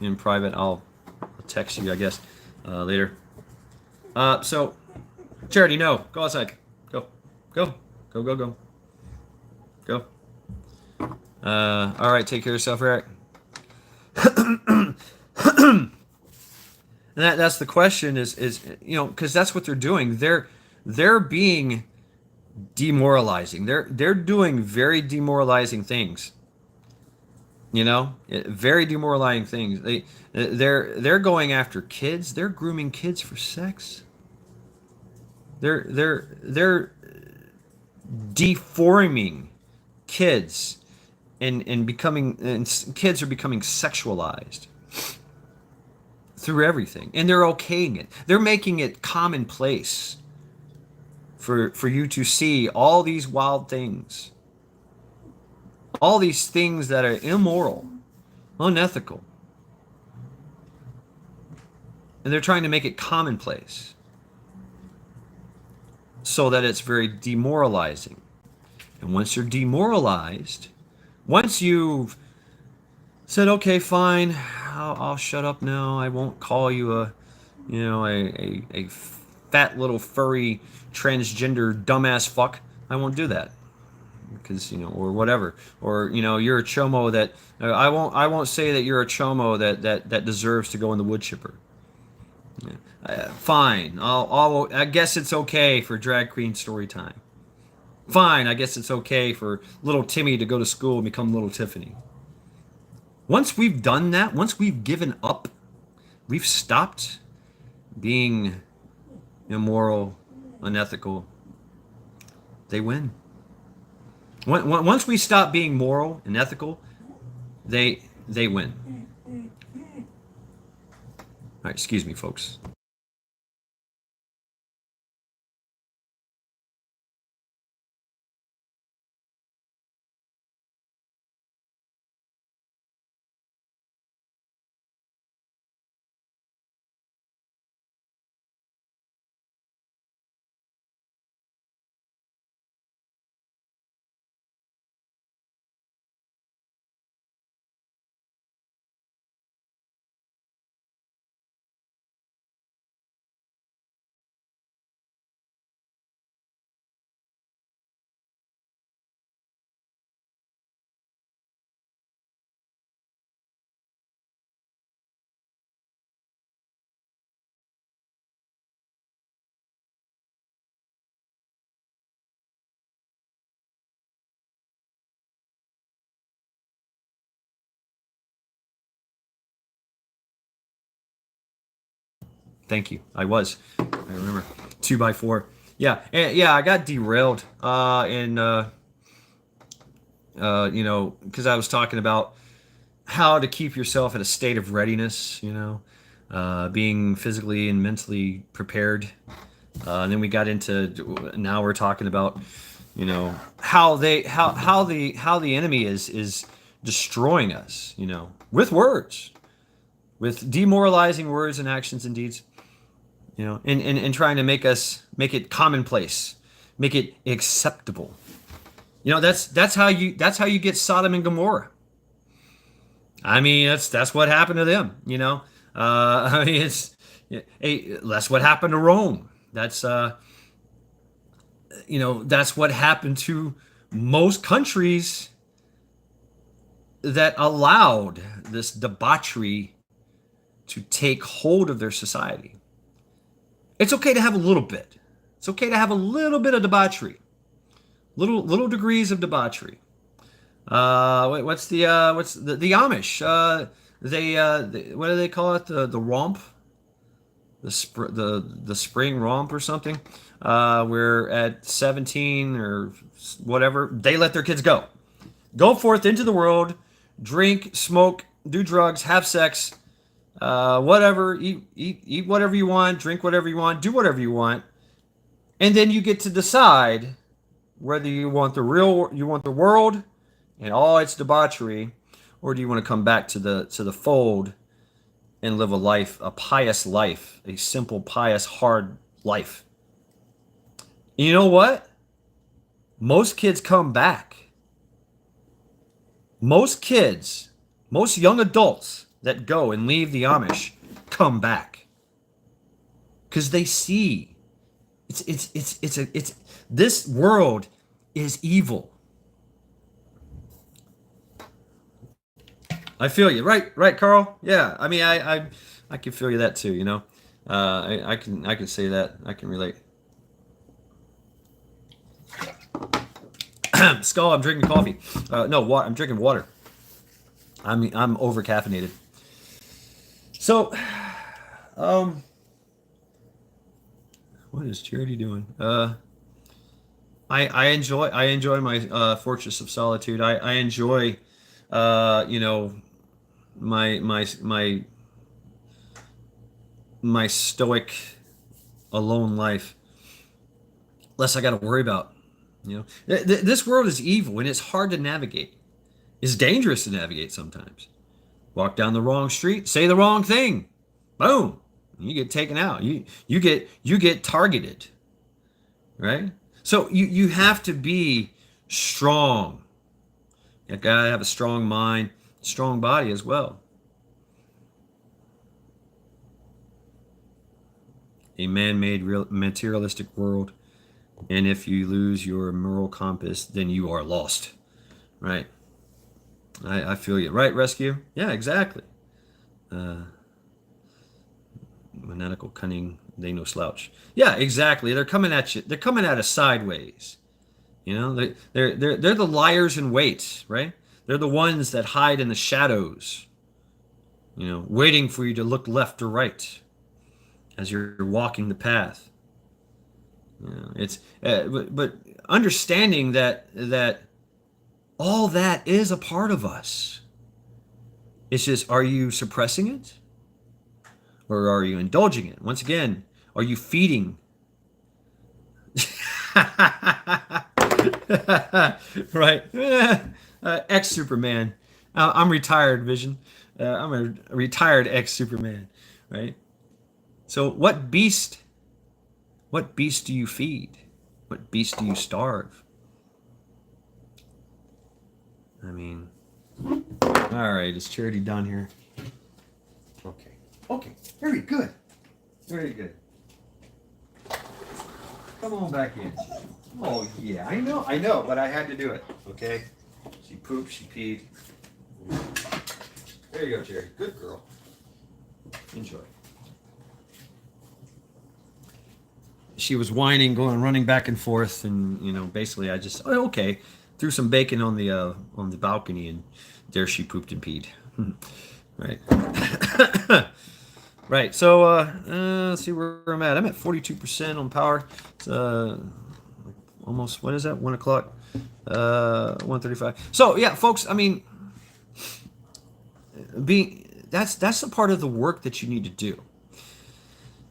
In private, I'll text you, I guess, later. So, Charity, no, go outside. Go. All right, take care of yourself, Eric. And that's the question is because that's what they're doing. They're being demoralizing. They're doing very demoralizing things. Very demoralizing things. They're going after kids. They're grooming kids for sex. They're deforming kids and kids are becoming sexualized through everything, and they're okaying it. They're making it commonplace for you to see all these wild things, all these things that are immoral, unethical, and they're trying to make it commonplace so that it's very demoralizing. And once you're demoralized, once you've said, okay, fine, I'll shut up now. I won't call you a fat little furry transgender dumbass fuck. I won't do that because or whatever. Or you're a chomo that I won't say that you're a chomo that deserves to go in the wood chipper. Fine. I guess it's okay for drag queen story time. Fine. I guess it's okay for little Timmy to go to school and become little Tiffany. Once we've done that, once we've given up, we've stopped being immoral, unethical, they win. Once we stop being moral and ethical, they win. All right, excuse me, folks. Thank you. I remember 2x4. Yeah, I got derailed, because I was talking about how to keep yourself in a state of readiness, being physically and mentally prepared. And then we got into, now we're talking about, how the enemy is destroying us, with words, with demoralizing words and actions and deeds. And trying to make it commonplace, make it acceptable, You know, that's how you get Sodom and Gomorrah. I mean, that's what happened to them. You know, I mean, hey, that's what happened to Rome. That's what happened to most countries that allowed this debauchery to take hold of their society. It's okay to have a little bit. It's okay to have a little bit of debauchery, little degrees of debauchery. What's the Amish? What do they call it? The romp, the spring romp or something. Where at 17 or whatever, they let their kids go forth into the world, drink, smoke, do drugs, have sex, whatever, eat whatever you want, drink whatever you want, do whatever you want, and then you get to decide whether you want the world and all its debauchery, or do you want to come back to the fold and live a pious life, a simple, pious, hard life. You know what? Most kids come back. Most young adults that go and leave the Amish come back because they see it's this world is evil. I feel you, right, Carl. Yeah, I mean, I can feel you that too. You know, I can say that. I can relate. Skull, I'm drinking coffee. No, I'm drinking water. I'm over caffeinated. So, what is Charity doing? I enjoy my Fortress of Solitude. I enjoy, you know, my my stoic alone life. Less I got to worry about. You know, this world is evil and it's hard to navigate. It's dangerous to navigate sometimes. Walk down the wrong street, say the wrong thing, boom, you get taken out. You get targeted, right? So you have to be strong. You gotta have a strong mind, strong body as well. A man-made real materialistic world, and if you lose your moral compass, then you are lost, right? I feel you. Right, Rescue? Yeah, exactly. Uh, Maniacal cunning, they no slouch. Yeah, exactly. They're coming at you. They're coming at us sideways. You know, they're the liars in wait, right? They're the ones that hide in the shadows. You know, waiting for you to look left or right as you're walking the path. You know, it's but understanding that all that is a part of us. It's just, are you suppressing it or are you indulging it? Once again, are you feeding? Right. Ex Superman. I'm retired, Vision. I'm a retired ex Superman, right? So what beast do you feed? What beast do you starve? I mean, all right, is Charity done here? Okay. Okay. Very good. Very good. Come on back in. Oh yeah, I know, but I had to do it. Okay. She pooped, she peed. There you go, Charity. Good girl. Enjoy. She was whining, running back and forth, and basically I just, oh, okay, threw some bacon on the balcony, and there she pooped and peed. Right. Right. So let's see where I'm at. I'm at 42% on power. It's almost, what is that? 1 o'clock. 1:35. So yeah, folks. I mean, that's the part of the work that you need to do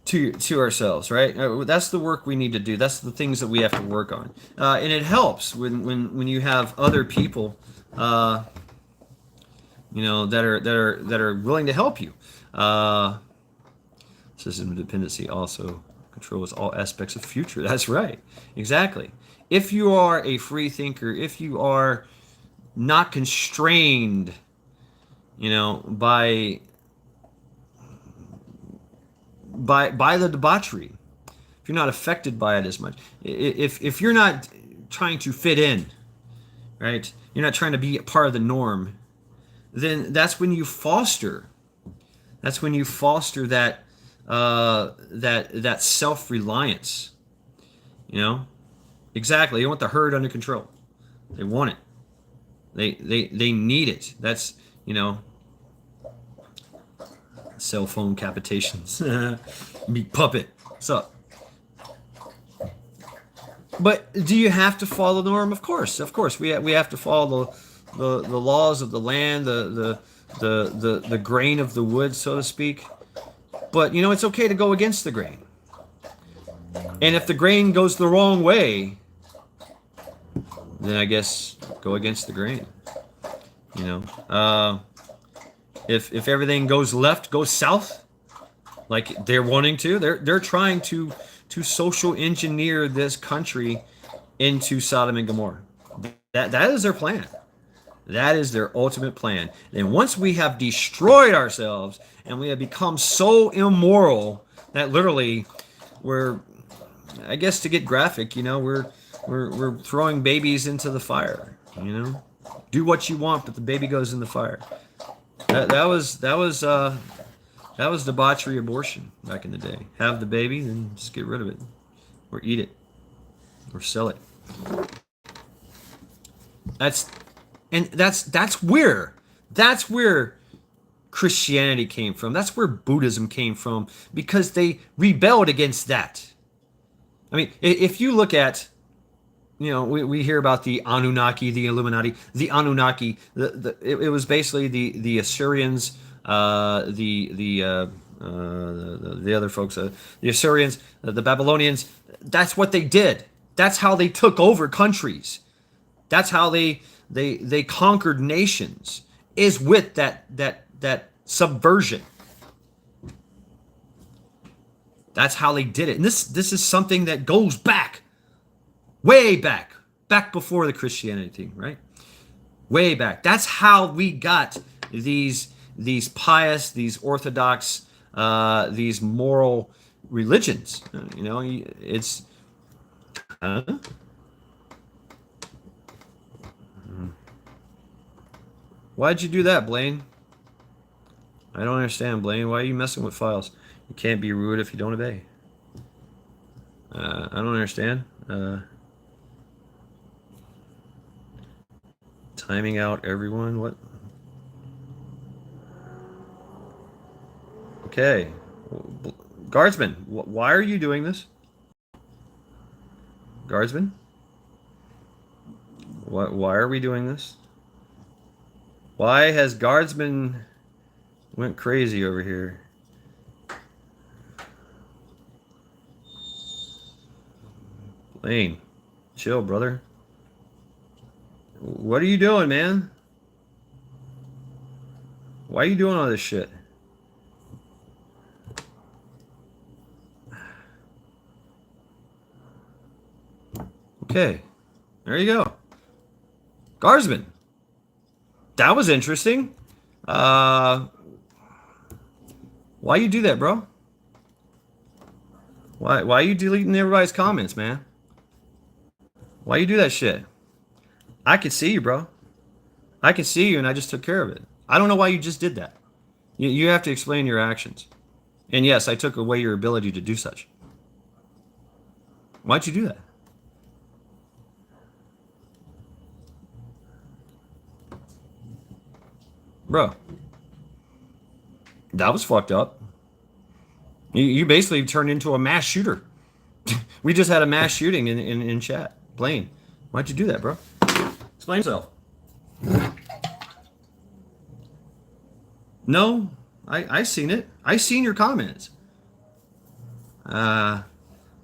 to ourselves, right? That's the work we need to do. That's the things that we have to work on, and it helps when you have other people, that are willing to help you. System dependency also controls all aspects of future. That's right. Exactly. If you are a free thinker, if you are not constrained, by the debauchery, if you're not affected by it as much, if you're not trying to fit in, right? You're not trying to be a part of the norm, then that's when you foster. That's when you foster that self-reliance. Exactly. You want the herd under control. They want it. They need it. That's cell phone capitations. Me puppet. What's up? But do you have to follow the norm? Of course. We have to follow the laws of the land, the grain of the wood, so to speak. But it's okay to go against the grain. And if the grain goes the wrong way, then I guess go against the grain. If everything goes left, goes south, like they're wanting to, they're trying to social engineer this country into Sodom and Gomorrah. That is their plan. That is their ultimate plan. And once we have destroyed ourselves and we have become so immoral that literally we're, I guess to get graphic, we're throwing babies into the fire. Do what you want, but the baby goes in the fire. That was debauchery abortion back in the day. Have the baby, then just get rid of it, or eat it, or sell it. That's where Christianity came from. That's where Buddhism came from, because they rebelled against that. I mean, if you look at, we hear about the Anunnaki, the Illuminati, the Anunnaki. It was basically the Assyrians, the other folks, the Assyrians, the Babylonians. That's what they did. That's how they took over countries. That's how they conquered nations, is with that subversion. That's how they did it. And this is something that goes back, way back before the Christianity thing, right? Way back. That's how we got these pious, these orthodox, these moral religions. It's Why'd you do that, Blaine? I don't understand, Blaine. Why are you messing with files? You can't be rude if you don't obey. I don't understand. Timing out everyone. What? Okay. Guardsman, why are you doing this? Guardsman? Why are we doing this? Why has Guardsman went crazy over here? Lane, chill, brother. What are you doing, man? Why are you doing all this shit? Okay, there you go. Guardsman. That was interesting. Why you do that, bro? Why are you deleting everybody's comments, man? Why you do that shit? I could see you, bro. I could see you, and I just took care of it. I don't know why you just did that. You have to explain your actions. And yes, I took away your ability to do such. Why'd you do that? Bro, that was fucked up. You basically turned into a mass shooter. We just had a mass shooting in chat. Blaine, why'd you do that, bro? Explain yourself. No, I seen it. I seen your comments. I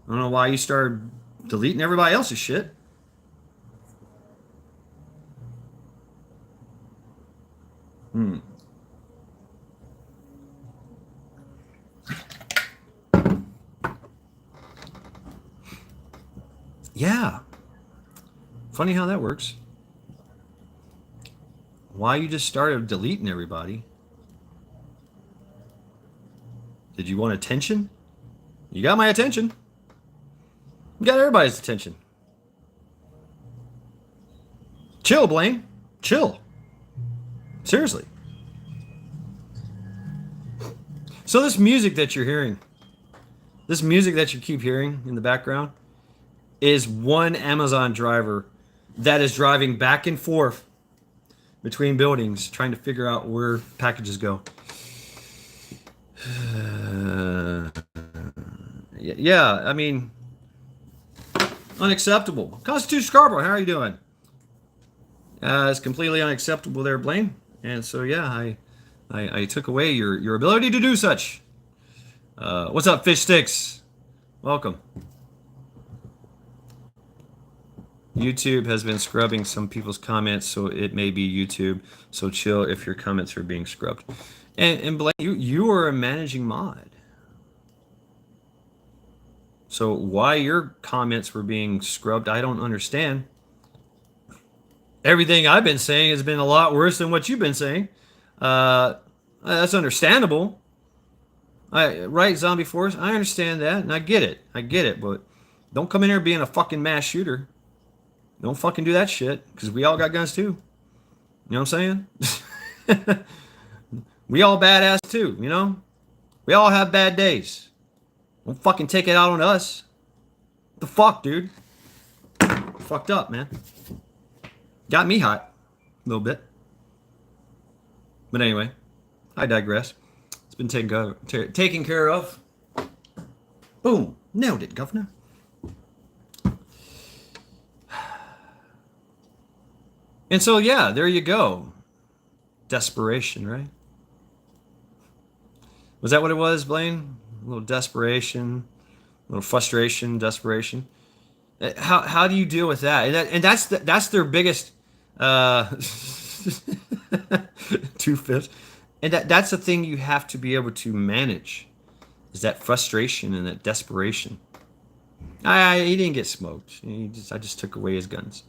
don't know why you started deleting everybody else's shit. Yeah. Funny how that works. Why you just started deleting everybody? Did you want attention? You got my attention. You got everybody's attention. Chill, Blaine. Chill. Seriously. So this music that you're hearing, this music that you keep hearing in the background, is one Amazon driver that is driving back and forth between buildings trying to figure out where packages go. Yeah, I mean, unacceptable. Constitution Scarborough, how are you doing? It's completely unacceptable there, Blaine. And so, yeah, I took away your ability to do such. What's up, Fish Sticks? Welcome. YouTube has been scrubbing some people's comments, so it may be YouTube. So chill if your comments are being scrubbed. And Blaine, you are a managing mod. So why your comments were being scrubbed, I don't understand. Everything I've been saying has been a lot worse than what you've been saying. That's understandable. Right, Zombie Force? I understand that, and I get it, but don't come in here being a fucking mass shooter. Don't fucking do that shit, because we all got guns too. You know what I'm saying? We all badass too, you know? We all have bad days. Don't fucking take it out on us. What the fuck, dude? Fucked up, man. Got me hot. A little bit. But anyway, I digress. It's been taken care of. Boom. Nailed it, governor. And so, yeah, there you go. Desperation, right? Was that what it was, Blaine? A little desperation, a little frustration, desperation. How do you deal with that? And that's their biggest 2/5. And that's the thing you have to be able to manage, is that frustration and that desperation. He didn't get smoked. I just took away his guns.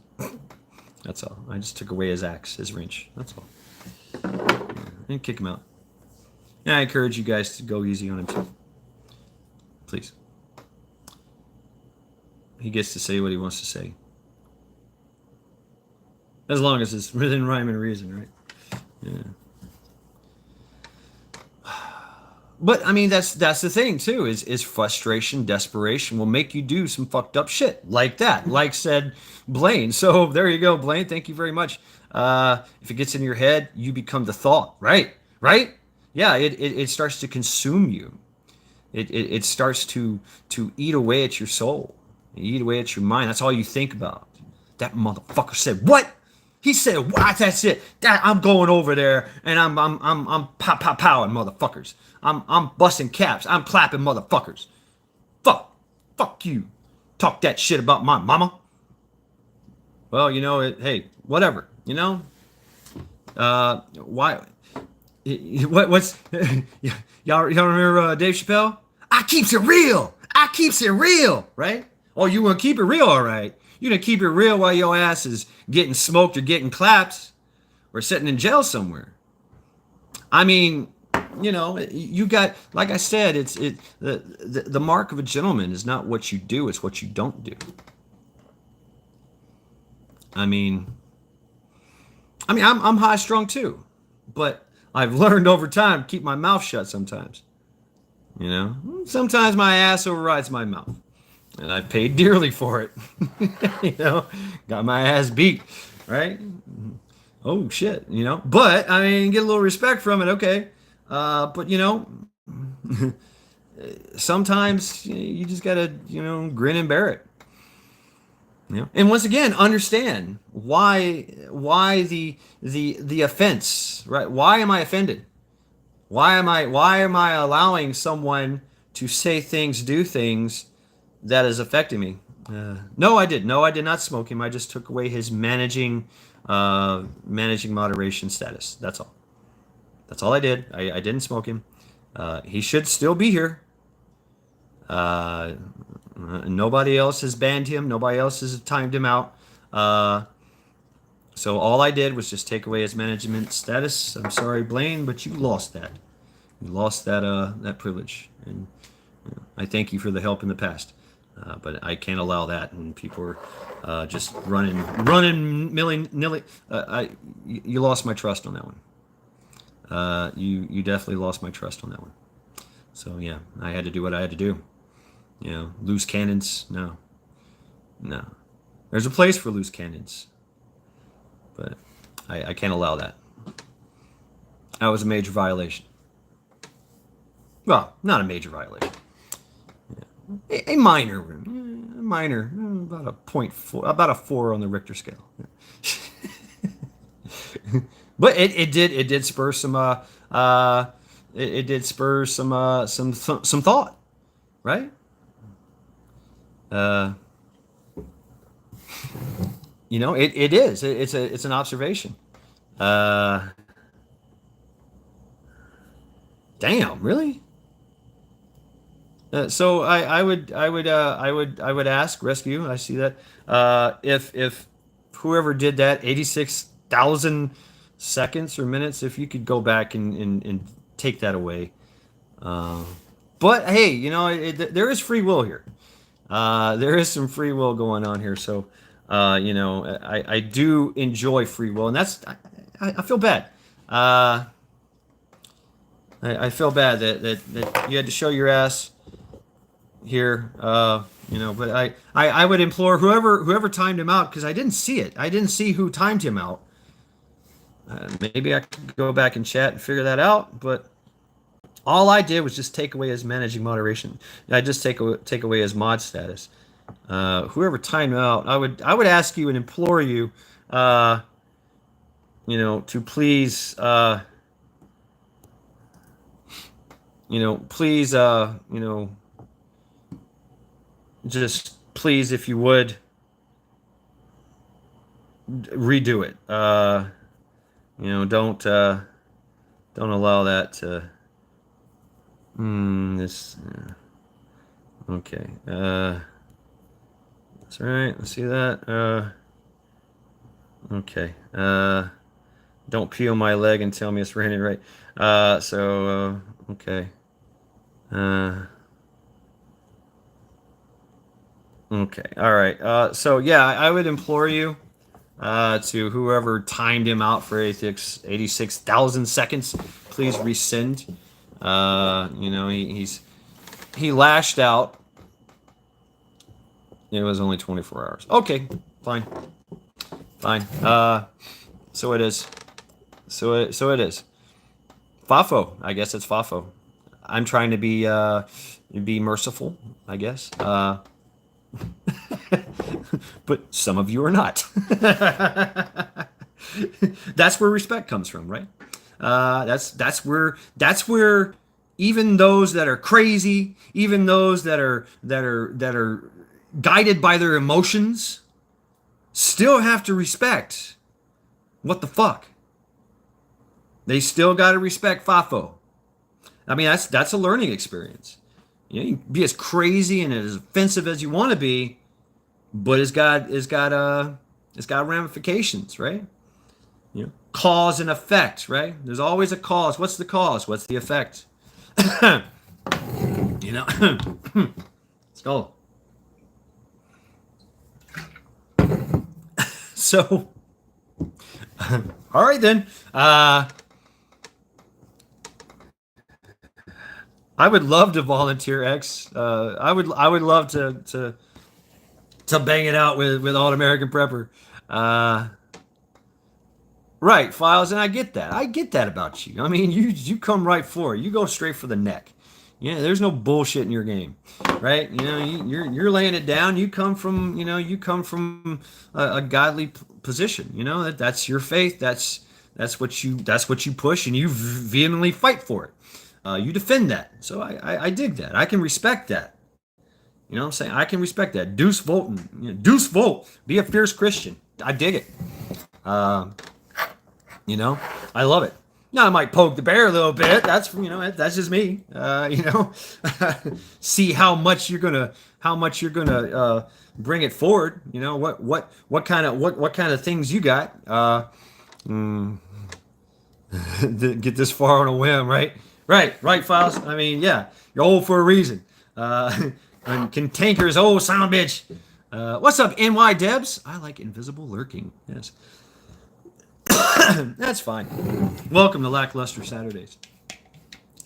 That's all. I just took away his axe, his wrench. That's all. And kick him out. And I encourage you guys to go easy on him too. Please. He gets to say what he wants to say. As long as it's within rhyme and reason, right? Yeah. But I mean, that's the thing too, is frustration, desperation will make you do some fucked up shit like that, like said Blaine. So there you go, Blaine. Thank you very much. If it gets in your head, you become the thought, right? Yeah, it starts to consume you. It starts to eat away at your soul, eat away at your mind. That's all you think about. That motherfucker said what? He said what? That's it. I'm going over there and I'm powing motherfuckers. I'm busting caps. I'm clapping motherfuckers. Fuck you. Talk that shit about my mama. Well, you know it. Hey, whatever. You know. Why? What's y'all remember Dave Chappelle? I keeps it real. I keeps it real, right? Oh, you want to keep it real, all right? You're gonna keep it real while your ass is getting smoked or getting clapped or sitting in jail somewhere. I mean, you know, you got, like I said, the mark of a gentleman is not what you do, it's what you don't do. I mean, I'm high strung too, but I've learned over time to keep my mouth shut sometimes. You know, sometimes my ass overrides my mouth, and I've paid dearly for it. You know, got my ass beat, right? Oh shit, you know. But I mean, get a little respect from it, okay? But you know, sometimes you just gotta, you know, grin and bear it. You know? And once again, understand why the offense, right? Why am I offended? Why am I allowing someone to say things, do things that is affecting me? No, I did not smoke him. I just took away his managing moderation status. That's all. That's all I did. I didn't smoke him. He should still be here. Nobody else has banned him. Nobody else has timed him out. So all I did was just take away his management status. I'm sorry, Blaine, but you lost that. You lost that privilege, and I thank you for the help in the past. But I can't allow that when people are just running nilly. You lost my trust on that one. You definitely lost my trust on that one. So yeah, I had to do what I had to do. Loose cannons. No. There's a place for loose cannons, but I can't allow that. That was a major violation. Well, not a major violation. A minor, about a 4 on the Richter scale. But it did spur some it did spur some thought, right? It's an observation. Damn, really? So I would ask rescue. I see that if whoever did that 86,000 seconds or minutes, if you could go back and take that away. But hey, there is free will here. There is some free will going on here. So I do enjoy free will, and I feel bad. I feel bad that you had to show your ass here, but I would implore whoever timed him out, because I didn't see it. I didn't see who timed him out. Maybe I could go back and chat and figure that out, but all I did was just take away his managing moderation. I just take away his mod status. Whoever timed him out, I would ask you and implore you, to please, please, just please, if you would, redo it. Don't allow that to. Okay. That's all right. Let's see that. Okay. Don't peel my leg and tell me it's raining, right? Okay. Okay. All right. So yeah, I would implore you, to whoever timed him out for 86,000 seconds, please rescind. He lashed out. It was only 24 hours. Okay, fine. So it is. So it is. FAFO. I guess it's FAFO. I'm trying to be merciful, I guess. But some of you are not. That's where respect comes from, right? That's where even those that are crazy, even those that are guided by their emotions, still have to respect what the fuck. They still got to respect FAFO. I mean, that's a learning experience. You can be as crazy and as offensive as you want to be, but it's got ramifications, right? Cause and effect, right? There's always a cause. What's the cause? What's the effect? Let's go. So, all right then. I would love to volunteer, X. I would love to bang it out with All American Prepper. Right, Files, and I get that about you. I mean, you come right for it. You go straight for the neck. There's no bullshit in your game, right? You're laying it down. You come from a godly position. That's your faith. That's what you push, and you vehemently fight for it. You defend that. So I dig that. I can respect that. You know what I'm saying? I can respect that. Deuce Volton. Deuce Volt. Be a fierce Christian. I dig it. I love it. Now I might poke the bear a little bit. That's just me. See how much you're gonna bring it forward. What kind of things you got. Get this far on a whim, right? Right, Files. I mean, yeah, you're old for a reason. And Cantanker's old son of a bitch. What's up, NY Debs? I like invisible lurking. Yes. That's fine. Welcome to Lackluster Saturdays.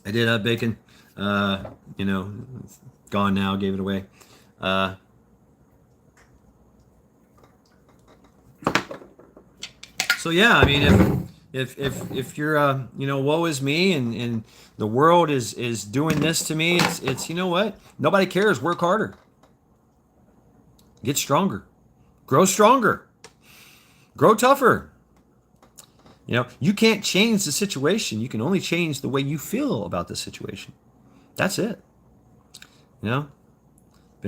I did have bacon. It's gone now. Gave it away. So yeah, I mean, if you're woe is me, and the world is doing this to me, it's you know what? Nobody cares. Work harder. Get stronger. Grow stronger. Grow tougher. You can't change the situation. You can only change the way you feel about the situation. That's it. Been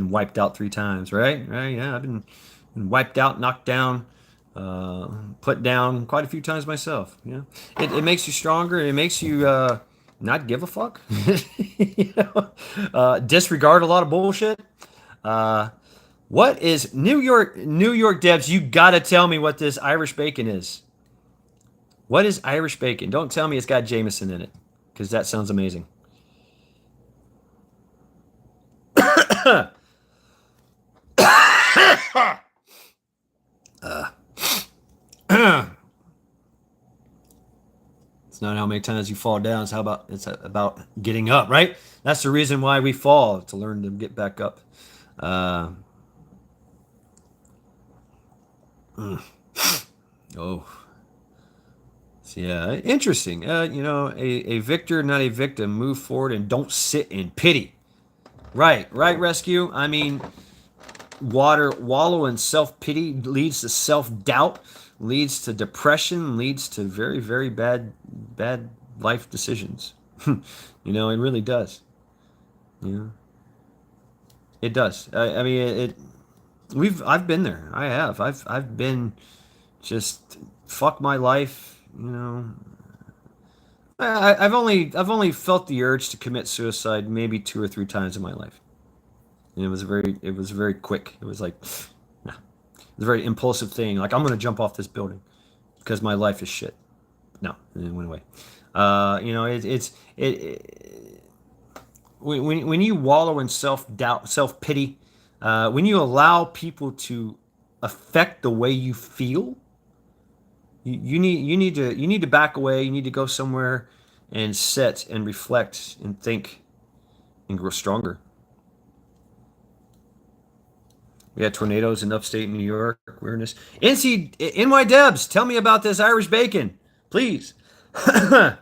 wiped out 3 times, right? Right? Yeah, I've been wiped out, knocked down, put down quite a few times myself. It makes you stronger. It makes you not give a fuck. Disregard a lot of bullshit. What is New York Debs? You gotta tell me what this Irish bacon is. What is Irish bacon? Don't tell me it's got Jameson in it, because that sounds amazing. It's not how many times you fall down. It's about getting up, right? That's the reason why we fall, to learn to get back up. Oh. Yeah, interesting. A victor, not a victim. Move forward and don't sit in pity. Right, Rescue. I mean, wallow in self-pity leads to self-doubt, leads to depression, leads to very, very bad life decisions. It really does. It does. I mean, I've been there. I have. I've been just fuck my life. I've only felt the urge to commit suicide maybe 2 or 3 times in my life. And it was very quick. It was like, nah. It was a very impulsive thing. Like, I'm gonna jump off this building because my life is shit. No, and it went away. When you wallow in self-doubt, self-pity, when you allow people to affect the way you feel, you need to back away. You need to go somewhere and sit and reflect and think and grow stronger. We had tornadoes in upstate New York. Weirdness. NY Debs, tell me about this Irish bacon, please. The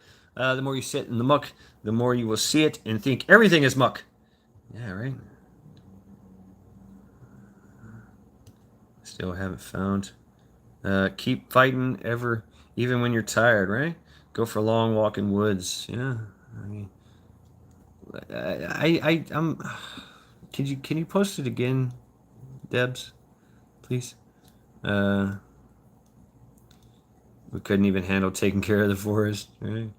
more you sit in the muck, the more you will see it and think everything is muck. Yeah, right. Still haven't found. Keep fighting even when you're tired, right? Go for a long walk in woods. Yeah, I mean, I'm. Can you post it again, Debs, please? We couldn't even handle taking care of the forest, right?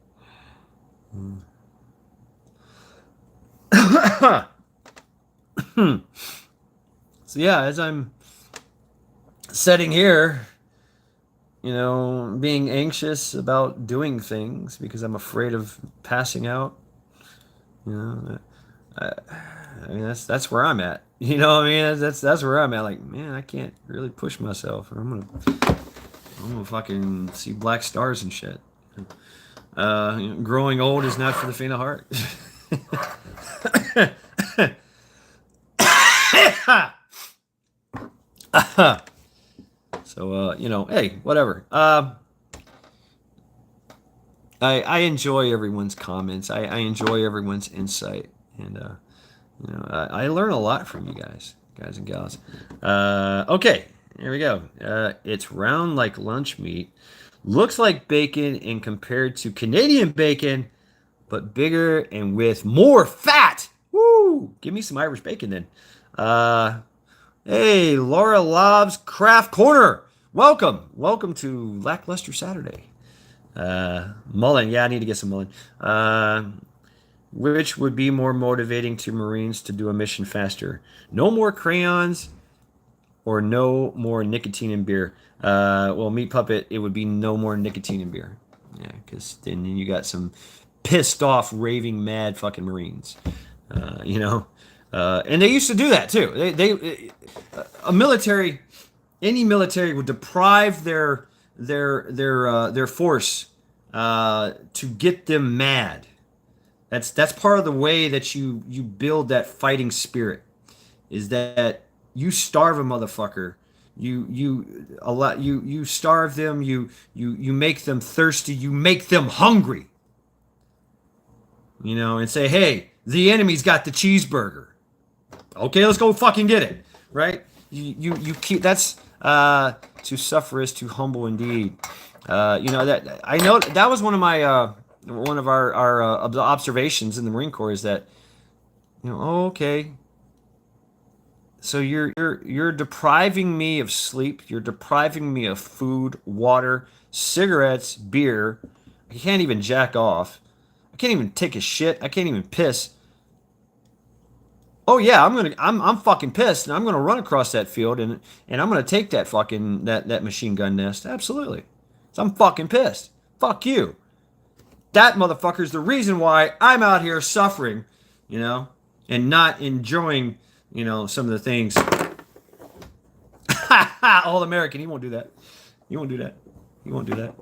So yeah, as I'm sitting here, being anxious about doing things because I'm afraid of passing out. I mean, that's where I'm at. That's where I'm at. Like, man, I can't really push myself, or I'm gonna fucking see black stars and shit. Growing old is not for the faint of heart. So, hey, whatever. I enjoy everyone's comments. I enjoy everyone's insight, and I learn a lot from you guys and gals. Okay, here we go. It's round like lunch meat, looks like bacon, and compared to Canadian bacon, but bigger and with more fat. Woo! Give me some Irish bacon then. Hey, Laura Lobbs Craft Corner. Welcome to Lackluster Saturday. Mullen. Yeah, I need to get some Mullen. Which would be more motivating to Marines to do a mission faster? No more crayons or no more nicotine in beer? Well, Meat Puppet, it would be no more nicotine in beer. Yeah, because then you got some pissed off, raving mad fucking Marines. You know, and they used to do that too. A military, any military would deprive their force to get them mad. That's part of the way that you build that fighting spirit, is that you starve a motherfucker. You starve them. You make them thirsty. You make them hungry. You know, and say, hey, the enemy's got the cheeseburger. Okay, let's go fucking get it. Right? You keep that's to suffer is to humble indeed. You know that I know that was one of my one of our observations in the Marine Corps is that, you know, oh, okay, so you're depriving me of sleep, you're depriving me of food, water, cigarettes, beer. I can't even jack off. I can't even take a shit. I can't even piss. Oh yeah, I'm fucking pissed, and I'm gonna run across that field, and I'm gonna take that fucking that machine gun nest. Absolutely. So I'm fucking pissed. Fuck you. That motherfucker's the reason why I'm out here suffering, you know, and not enjoying, you know, some of the things. All American. He won't do that. He won't do that. He won't do that.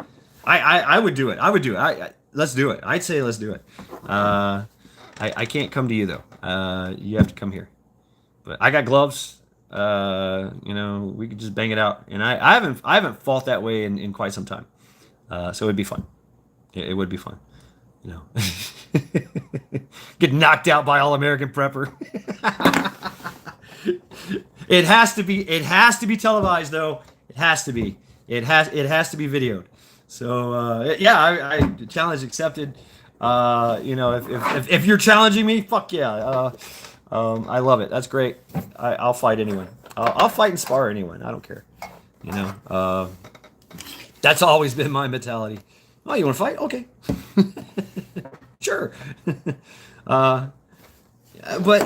I would do it. I would do it. Let's do it. I'd say let's do it. I can't come to you though. You have to come here. But I got gloves. You know, we could just bang it out. And I haven't fought that way in quite some time. So it'd be fun. It would be fun. You know, get knocked out by all American prepper. It has to be. It has to be televised, though. It has to be. It has to be videoed. So yeah, I challenge accepted. You know, if you're challenging me, fuck yeah. I love it. That's great. I'll fight anyone. I'll fight and spar anyone. I don't care. You know, that's always been my mentality. Oh, you want to fight? Okay. Sure. But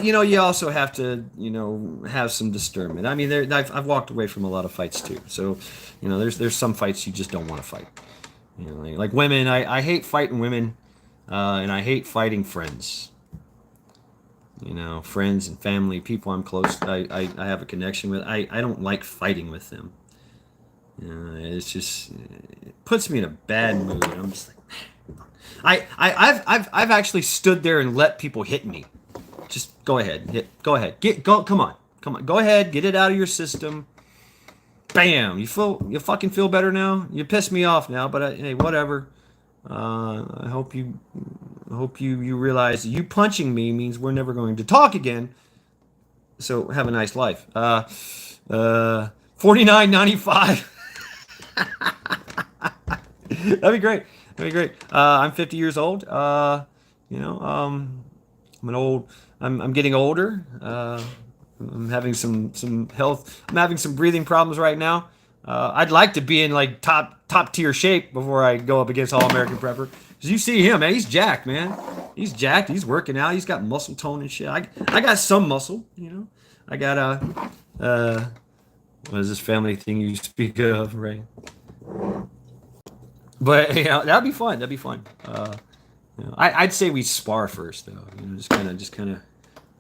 you know, you also have to, you know, have some discernment. I mean, I've walked away from a lot of fights too. So, you know, there's some fights you just don't want to fight. You know, like women. I hate fighting women, and I hate fighting friends. You know, friends and family, people I'm close. I have a connection with. I don't like fighting with them. You know, it's just it puts me in a bad mood. I'm just like, I've actually stood there and let people hit me. Just go ahead, go ahead, come on, go ahead, get it out of your system. Bam, you fucking feel better now. You pissed me off now, but hey, whatever. I hope you realize you punching me means we're never going to talk again. So have a nice life. 49.95. That'd be great. That'd be great. I'm 50 years old. You know, I'm getting older. I'm having some health. I'm having some breathing problems right now. I'd like to be in like top tier shape before I go up against All American Prepper. Cause you see him, man. He's jacked, man. He's jacked. He's working out. He's got muscle tone and shit. I got some muscle. You know. I got what is this family thing you speak of, right? But you know, that'd be fun. That'd be fun. You know, I'd say we spar first, though. You know, just kind of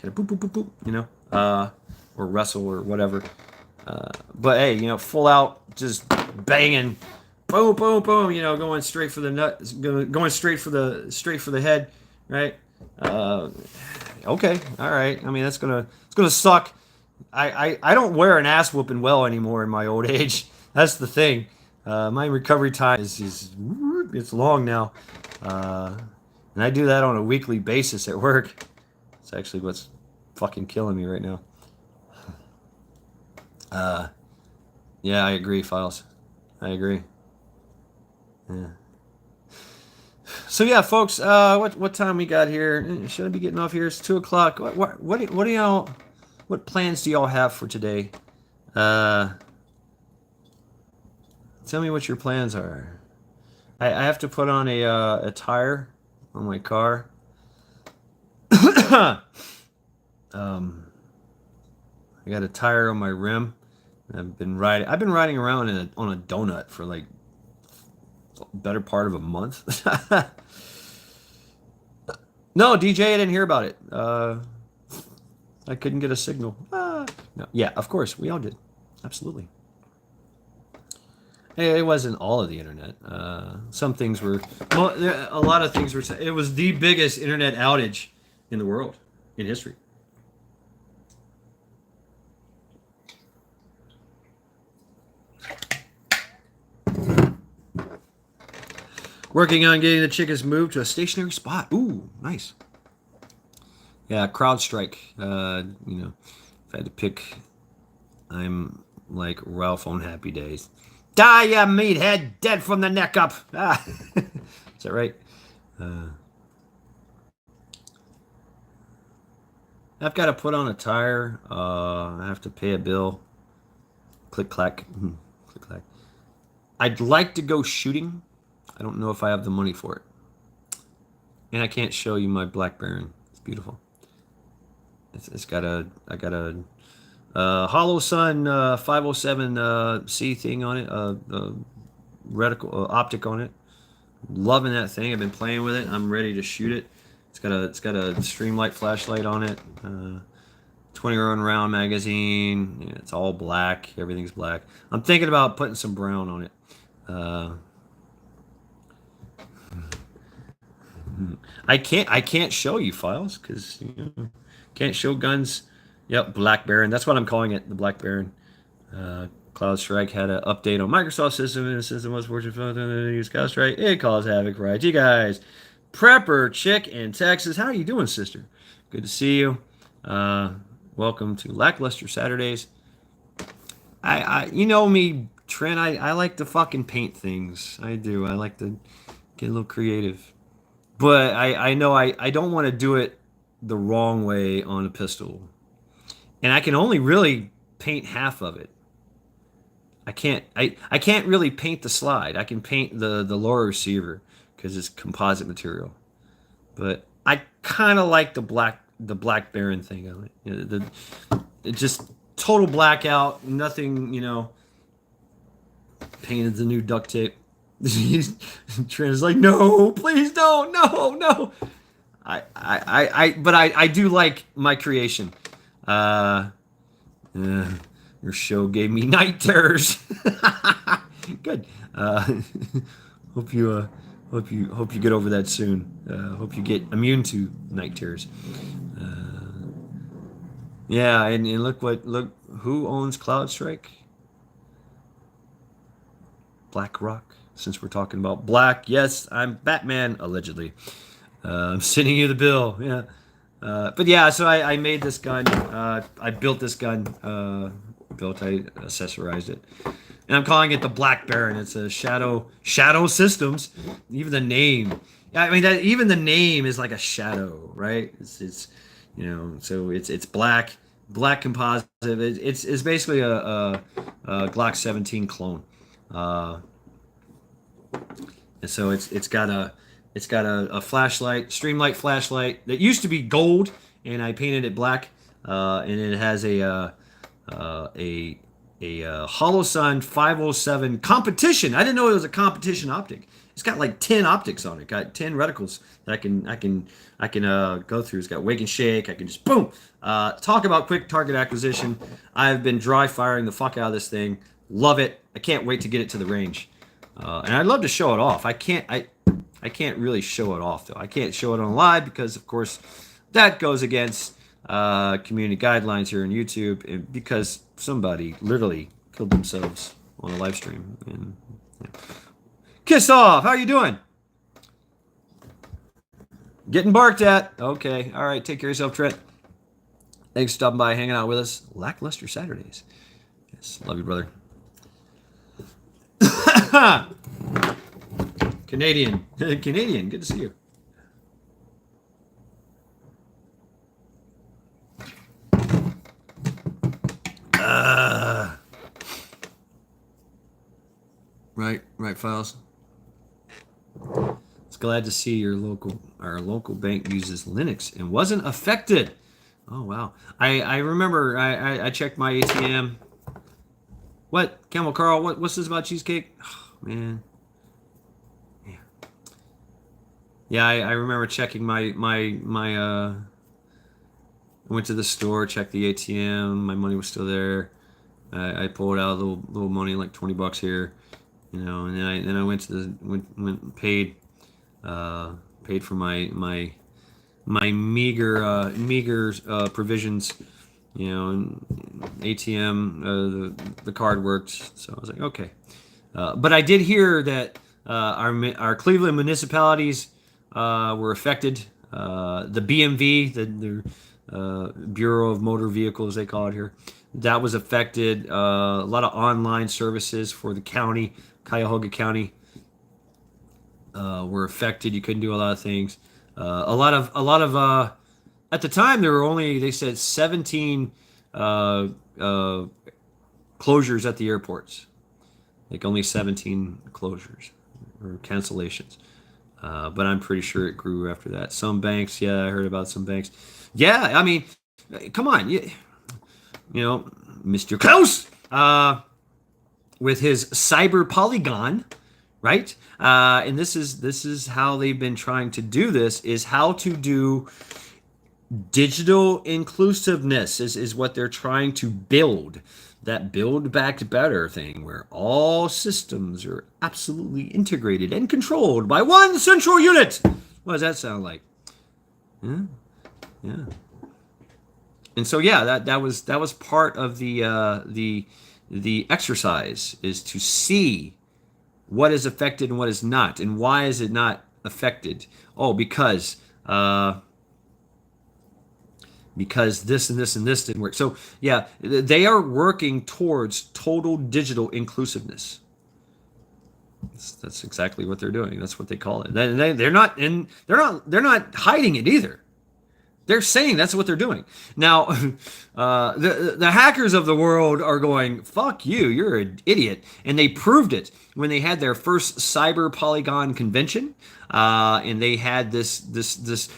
boop boop boop boop. You know, or wrestle or whatever. But hey, you know, full out, just banging, boom boom boom. You know, going straight for the nut, going straight for the head, right? Okay, all right. I mean, it's gonna suck. I don't wear an ass whooping well anymore in my old age. That's the thing. My recovery time is it's long now, and I do that on a weekly basis at work. It's actually what's fucking killing me right now. Yeah, I agree, Files. I agree. Yeah. So yeah, folks. What time we got here? Should I be getting off here? It's 2:00. What do y'all? What plans do y'all have for today? Tell me what your plans are. I have to put on a tire on my car. um, I got a tire on my rim. I've been riding around on a donut for like better part of a month. No, DJ, I didn't hear about it. I couldn't get a signal. No, yeah, of course, we all did. Absolutely. It wasn't all of the internet. Some things were, well, a lot of things were. It was the biggest internet outage in the world, in history. Working on getting the chickens moved to a stationary spot. Ooh, nice. Yeah, CrowdStrike. If I had to pick, I'm like Ralph on Happy Days. Die, you meathead, dead from the neck up. Ah. Is that right? I've got to put on a tire. I have to pay a bill. Click clack. Click clack. I'd like to go shooting. I don't know if I have the money for it. And I can't show you my Black Baron. It's beautiful. It's got I got a Holosun 507 C thing on it, reticle optic on it. Loving that thing. I've been playing with it. I'm ready to shoot it. It's got a Streamlight flashlight on it. 21 round magazine. Yeah, it's all black. Everything's black. I'm thinking about putting some brown on it. I can't show you files because can't show guns. Yep, Black Baron. That's what I'm calling it, the Black Baron. CloudStrike had an update on Microsoft system, and the system was fortunate to use CloudStrike. It caused havoc for IT guys. Prepper Chick in Texas. How are you doing, sister? Good to see you. Welcome to Lackluster Saturdays. You know me, Trent. I like to fucking paint things. I do. I like to get a little creative. But I know I don't want to do it the wrong way on a pistol. And I can only really paint half of it. I can't really paint the slide. I can paint the lower receiver because it's composite material. But I kind of like the Black Baron thing on it. It just total blackout, nothing, painted the new duct tape. Trent is like, no, please don't, no. But I do like my creation. Your show gave me night terrors. Good. Hope you get over that soon. Hope you get immune to night terrors. Yeah, and look who owns CloudStrike? BlackRock. Since we're talking about black, yes, I'm Batman allegedly. I'm sending you the bill. Yeah. But yeah, so I made this gun. I built this gun. I accessorized it, and I'm calling it the Black Baron. It's a Shadow Systems. Even the name, I mean, even the name is like a shadow, right? It's so it's black composite. It's basically a Glock 17 clone, and so it's got a flashlight, Streamlight flashlight that used to be gold, and I painted it black, and it has a Holosun 507 competition. I didn't know it was a competition optic. It's got like 10 optics on it. Got 10 reticles that I can go through. It's got wake and shake. I can just boom. Talk about quick target acquisition. I've been dry firing the fuck out of this thing. Love it. I can't wait to get it to the range. And I'd love to show it off. I can't really show it off though. I can't show it on live because of course that goes against community guidelines here on YouTube, and because somebody literally killed themselves on a live stream. And yeah. Kiss off. How you doing? Getting barked at. Okay. All right. Take care of yourself, Trent. Thanks for stopping by, hanging out with us. Lackluster Saturdays. Yes. Love you, brother. Canadian. Canadian. Good to see you. Right, files. It's glad to see our local bank uses Linux and wasn't affected. Oh wow! I remember I checked my ATM. What, Camel Carl? What's this about cheesecake? Oh, man. Yeah, I remember checking my I went to the store, checked the ATM, my money was still there. I pulled out a little money, like $20 here, and then I went to went paid for my meager provisions, and ATM, the card worked, so I was like, okay. But I did hear that our Cleveland municipalities were affected. The BMV, the Bureau of Motor Vehicles, they call it here, that was affected. A lot of online services for the county, Cuyahoga County, were affected. You couldn't do a lot of things. A lot of at the time there were only, they said, 17 closures at the airports. Like only 17 closures or cancellations. But I'm pretty sure it grew after that. Some banks, yeah, I heard about some banks. Yeah, I mean, come on, Mr. Klaus, with his cyber polygon, right? And this is how they've been trying to do this, is how to do digital inclusiveness is what they're trying to build. That Build Back Better thing, where all systems are absolutely integrated and controlled by one central unit. What does that sound like? Yeah. And so yeah, that was part of the exercise, is to see what is affected and what is not, and why is it not affected? Oh, because this and this and this didn't work. So yeah, they are working towards total digital inclusiveness. That's exactly what they're doing. That's what they call it. They're not hiding it either. They're saying that's what they're doing. Now, the hackers of the world are going, fuck you, you're an idiot. And they proved it when they had their first Cyber Polygon convention. And they had this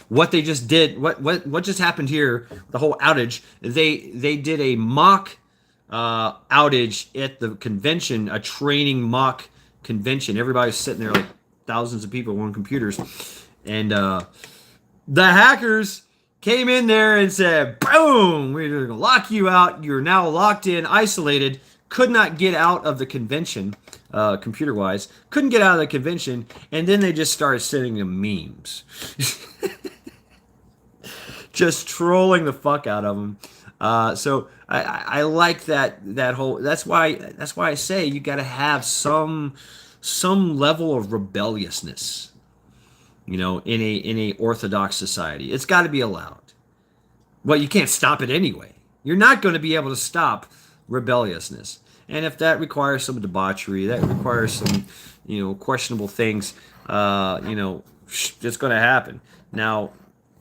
what they just did, what just happened here, the whole outage. They did a mock outage at the convention, a training mock convention. Everybody's sitting there, like thousands of people on computers. And the hackers came in there and said, boom, we're going to lock you out. You're now locked in, isolated, could not get out of the convention, computer-wise, couldn't get out of the convention, and then they just started sending them memes. Just trolling the fuck out of them. So I like that whole, that's why I say you got to have some level of rebelliousness. In a orthodox society, it's got to be allowed. Well, you can't stop it anyway. You're not going to be able to stop rebelliousness, and if that requires some debauchery, that requires some, questionable things, it's going to happen. Now,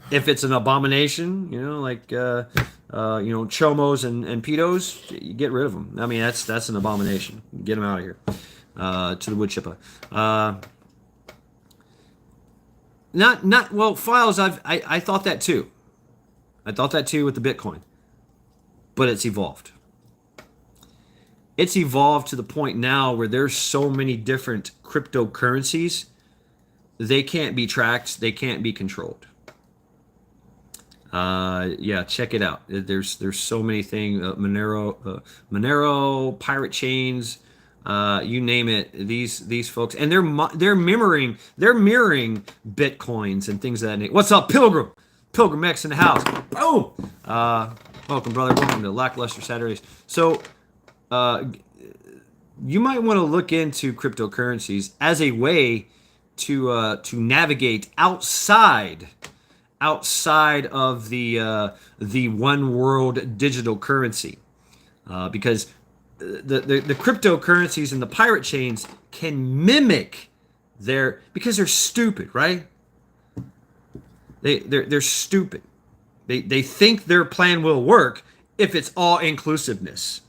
if it's an abomination, like chomos and pedos, you get rid of them. I mean, that's an abomination. Get them out of here, to the wood chipper. Not well, files. I thought that too. I thought that too with the Bitcoin, but it's evolved. It's evolved to the point now where there's so many different cryptocurrencies, they can't be tracked, they can't be controlled. Yeah, check it out. There's so many things. Monero, Pirate Chains. You name it, these folks, and they're mirroring Bitcoins and things of that nature. What's up, Pilgrim X in the house? Boom. Welcome, brother. Welcome to Lackluster Saturdays. So, you might want to look into cryptocurrencies as a way to navigate outside of the one world digital currency, because the cryptocurrencies and the pirate chains can mimic because they're stupid, right? They're stupid. They think their plan will work if it's all inclusiveness.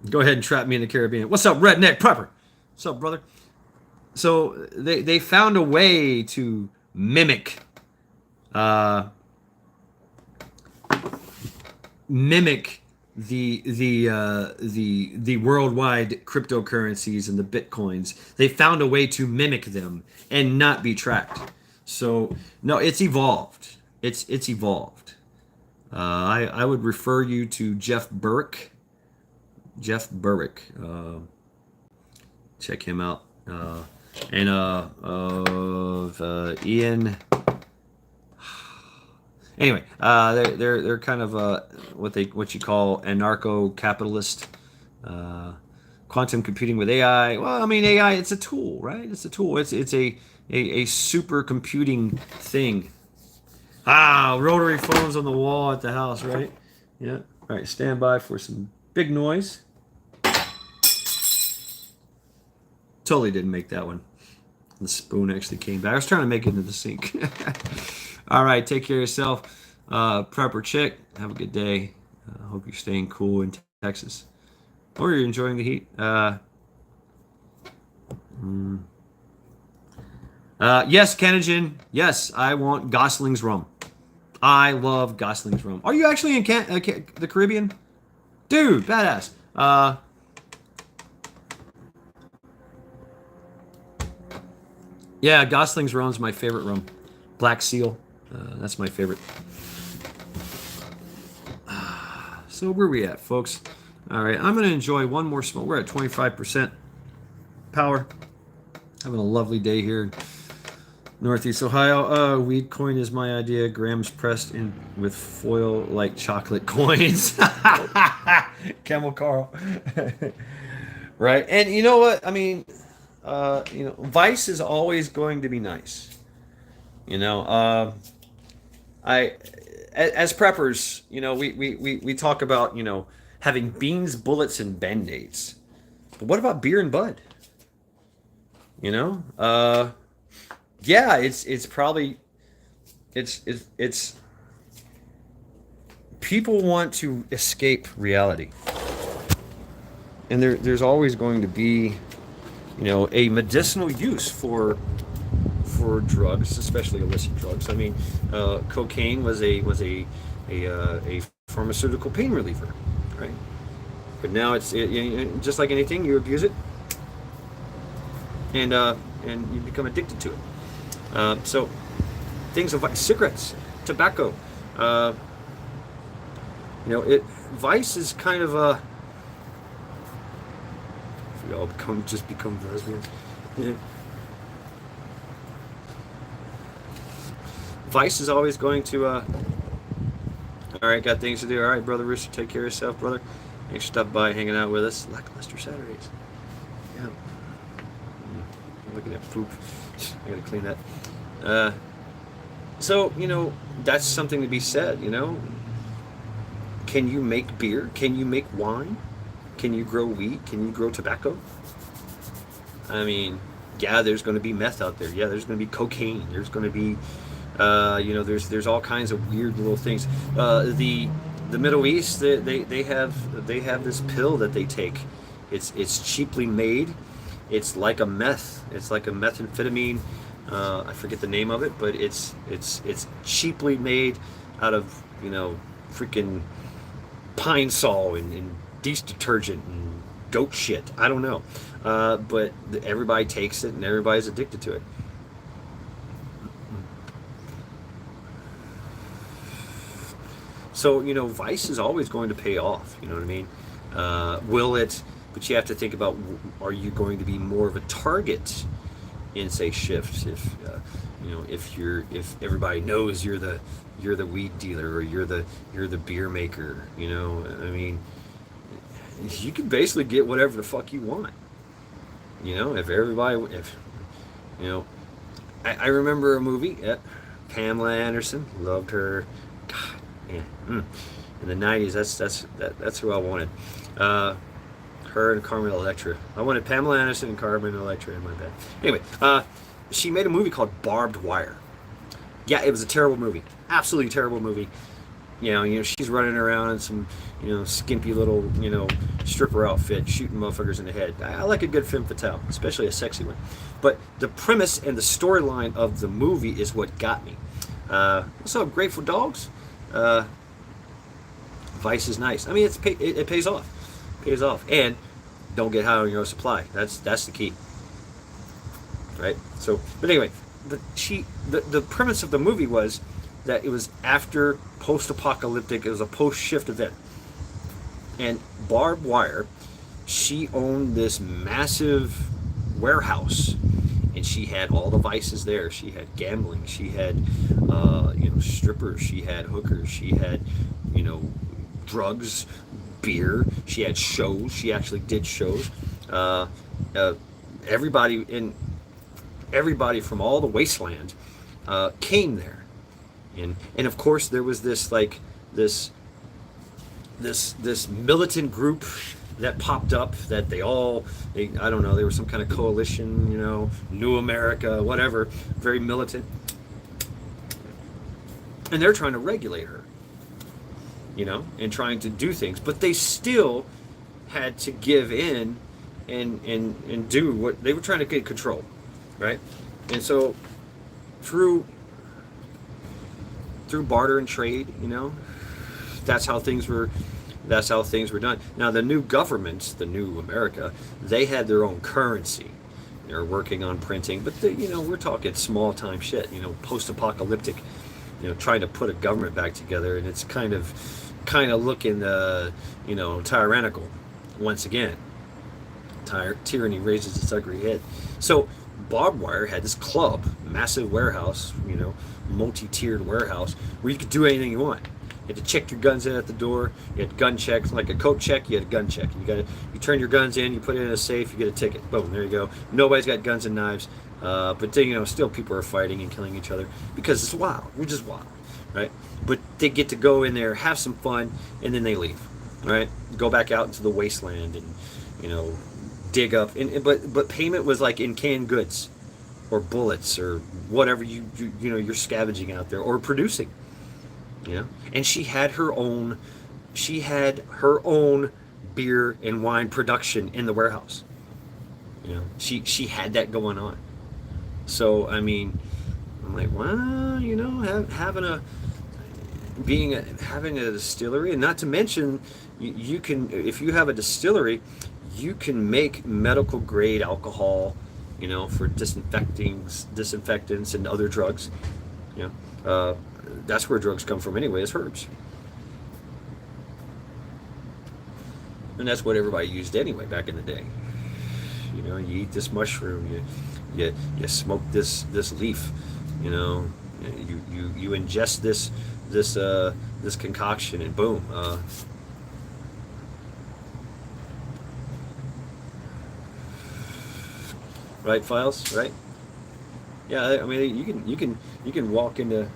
Go ahead and trap me in the Caribbean. What's up, redneck prepper? What's up, brother? So they found a way to mimic uh, mimic the worldwide cryptocurrencies and the bitcoins. They found a way to mimic them and not be tracked. So no, it's evolved. It's evolved. I would refer you to Jeff Burke. Jeff Burke. Check him out. And Ian. Anyway, they're kind of what you call anarcho-capitalist, quantum computing with AI. Well, I mean AI, it's a tool, right? It's a tool. It's a super computing thing. Rotary phones on the wall at the house, right? Yeah. All right, stand by for some big noise. Totally didn't make that one. The spoon actually came back. I was trying to make it into the sink. All right, take care of yourself. Prepper chick, have a good day. Hope you're staying cool in Texas. Or you're enjoying the heat. Yes, Kenogen. Yes, I want Gosling's rum. I love Gosling's rum. Are you actually in the Caribbean? Dude, badass. Yeah, Gosling's rum's my favorite rum. Black Seal. That's my favorite. So where are we at, folks? All right, I'm going to enjoy one more smoke. We're at 25% power. Having a lovely day here in Northeast Ohio. Weed coin is my idea. Grams pressed in with foil like chocolate coins. Camel Carl. Right, and you know what? I mean, Vice is always going to be nice. As preppers, we talk about, having beans, bullets, and band-aids. But what about beer and bud? Yeah, it's probably, it's people want to escape reality. And there's always going to be, a medicinal use for drugs, especially illicit drugs. I mean, cocaine was a pharmaceutical pain reliever, right? But now it's just like anything, you abuse it, and you become addicted to it. So things like cigarettes, tobacco, vice is kind of a. We all become lesbians. Yeah. Vice is always going to, all right, got things to do. All right, Brother Rooster, take care of yourself, brother. Thanks for stopping by, hanging out with us. Lackluster Saturdays. Yeah. I'm looking at poop. I gotta clean that. So, that's something to be said, Can you make beer? Can you make wine? Can you grow weed? Can you grow tobacco? I mean, yeah, there's going to be meth out there. Yeah, there's going to be cocaine. There's going to be, there's all kinds of weird little things. The Middle East, they have this pill that they take. It's cheaply made. It's like a meth. It's like a methamphetamine. I forget the name of it, but it's cheaply made out of freaking pine sol and dish detergent and goat shit. I don't know, but everybody takes it and everybody's addicted to it. So vice is always going to pay off. You know what I mean? Will it? But you have to think about: are you going to be more of a target in, say, shifts? If everybody knows you're the weed dealer or you're the beer maker. I mean, you can basically get whatever the fuck you want. I remember a movie. Pamela Anderson, loved her. God, man. In the 90s, that's who I wanted. Her and Carmen Electra. I wanted Pamela Anderson and Carmen Electra in my bed. Anyway, she made a movie called Barbed Wire. Yeah, it was a terrible movie. Absolutely terrible movie. she's running around in some, skimpy little, stripper outfit, shooting motherfuckers in the head. I like a good femme fatale, especially a sexy one. But the premise and the storyline of the movie is what got me. What's up, Grateful Dogs? Vice is nice. I mean, it pays off. Pays off. And don't get high on your own supply. That's the key. Right? So, but anyway, the premise of the movie was that it was after post-apocalyptic, it was a post-shift event. And Barb Wire, she owned this massive warehouse, and she had all the vices there. She had gambling, she had strippers, she had hookers, she had drugs, beer, she had shows. She actually did shows. Everybody from all the wasteland came there, and of course there was this militant group that popped up, that I don't know, they were some kind of coalition, New America, whatever, very militant, and they're trying to regulate her, and trying to do things, but they still had to give in and do what they were trying to get control, right? And so through barter and trade, that's how things were done. Now the new governments, the new America, they had their own currency. They're working on printing, but we're talking small time shit, post-apocalyptic, trying to put a government back together, and it's kind of looking tyrannical once again. Tyranny raises its ugly head. So Barbed Wire had this club, massive warehouse, multi-tiered warehouse, where you could do anything you want. You had to check your guns in at the door. You had gun checks, like a coat check. You had a gun check. You turn your guns in. You put it in a safe. You get a ticket. Boom, there you go. Nobody's got guns and knives, but then, still people are fighting and killing each other because it's wild. We're just wild, right? But they get to go in there, have some fun, and then they leave, right? Go back out into the wasteland and dig up. But payment was like in canned goods, or bullets, or whatever you're scavenging out there or producing. And she had her own beer and wine production in the warehouse. She had that going on. So I mean, I'm like, well, having a distillery, and not to mention, you can, if you have a distillery, you can make medical grade alcohol, for disinfectants and other drugs. That's where drugs come from anyway, is herbs. And that's what everybody used anyway back in the day. You eat this mushroom, you smoke this leaf, you ingest this concoction, and boom. Right, Files, right? Yeah, I mean, you can walk into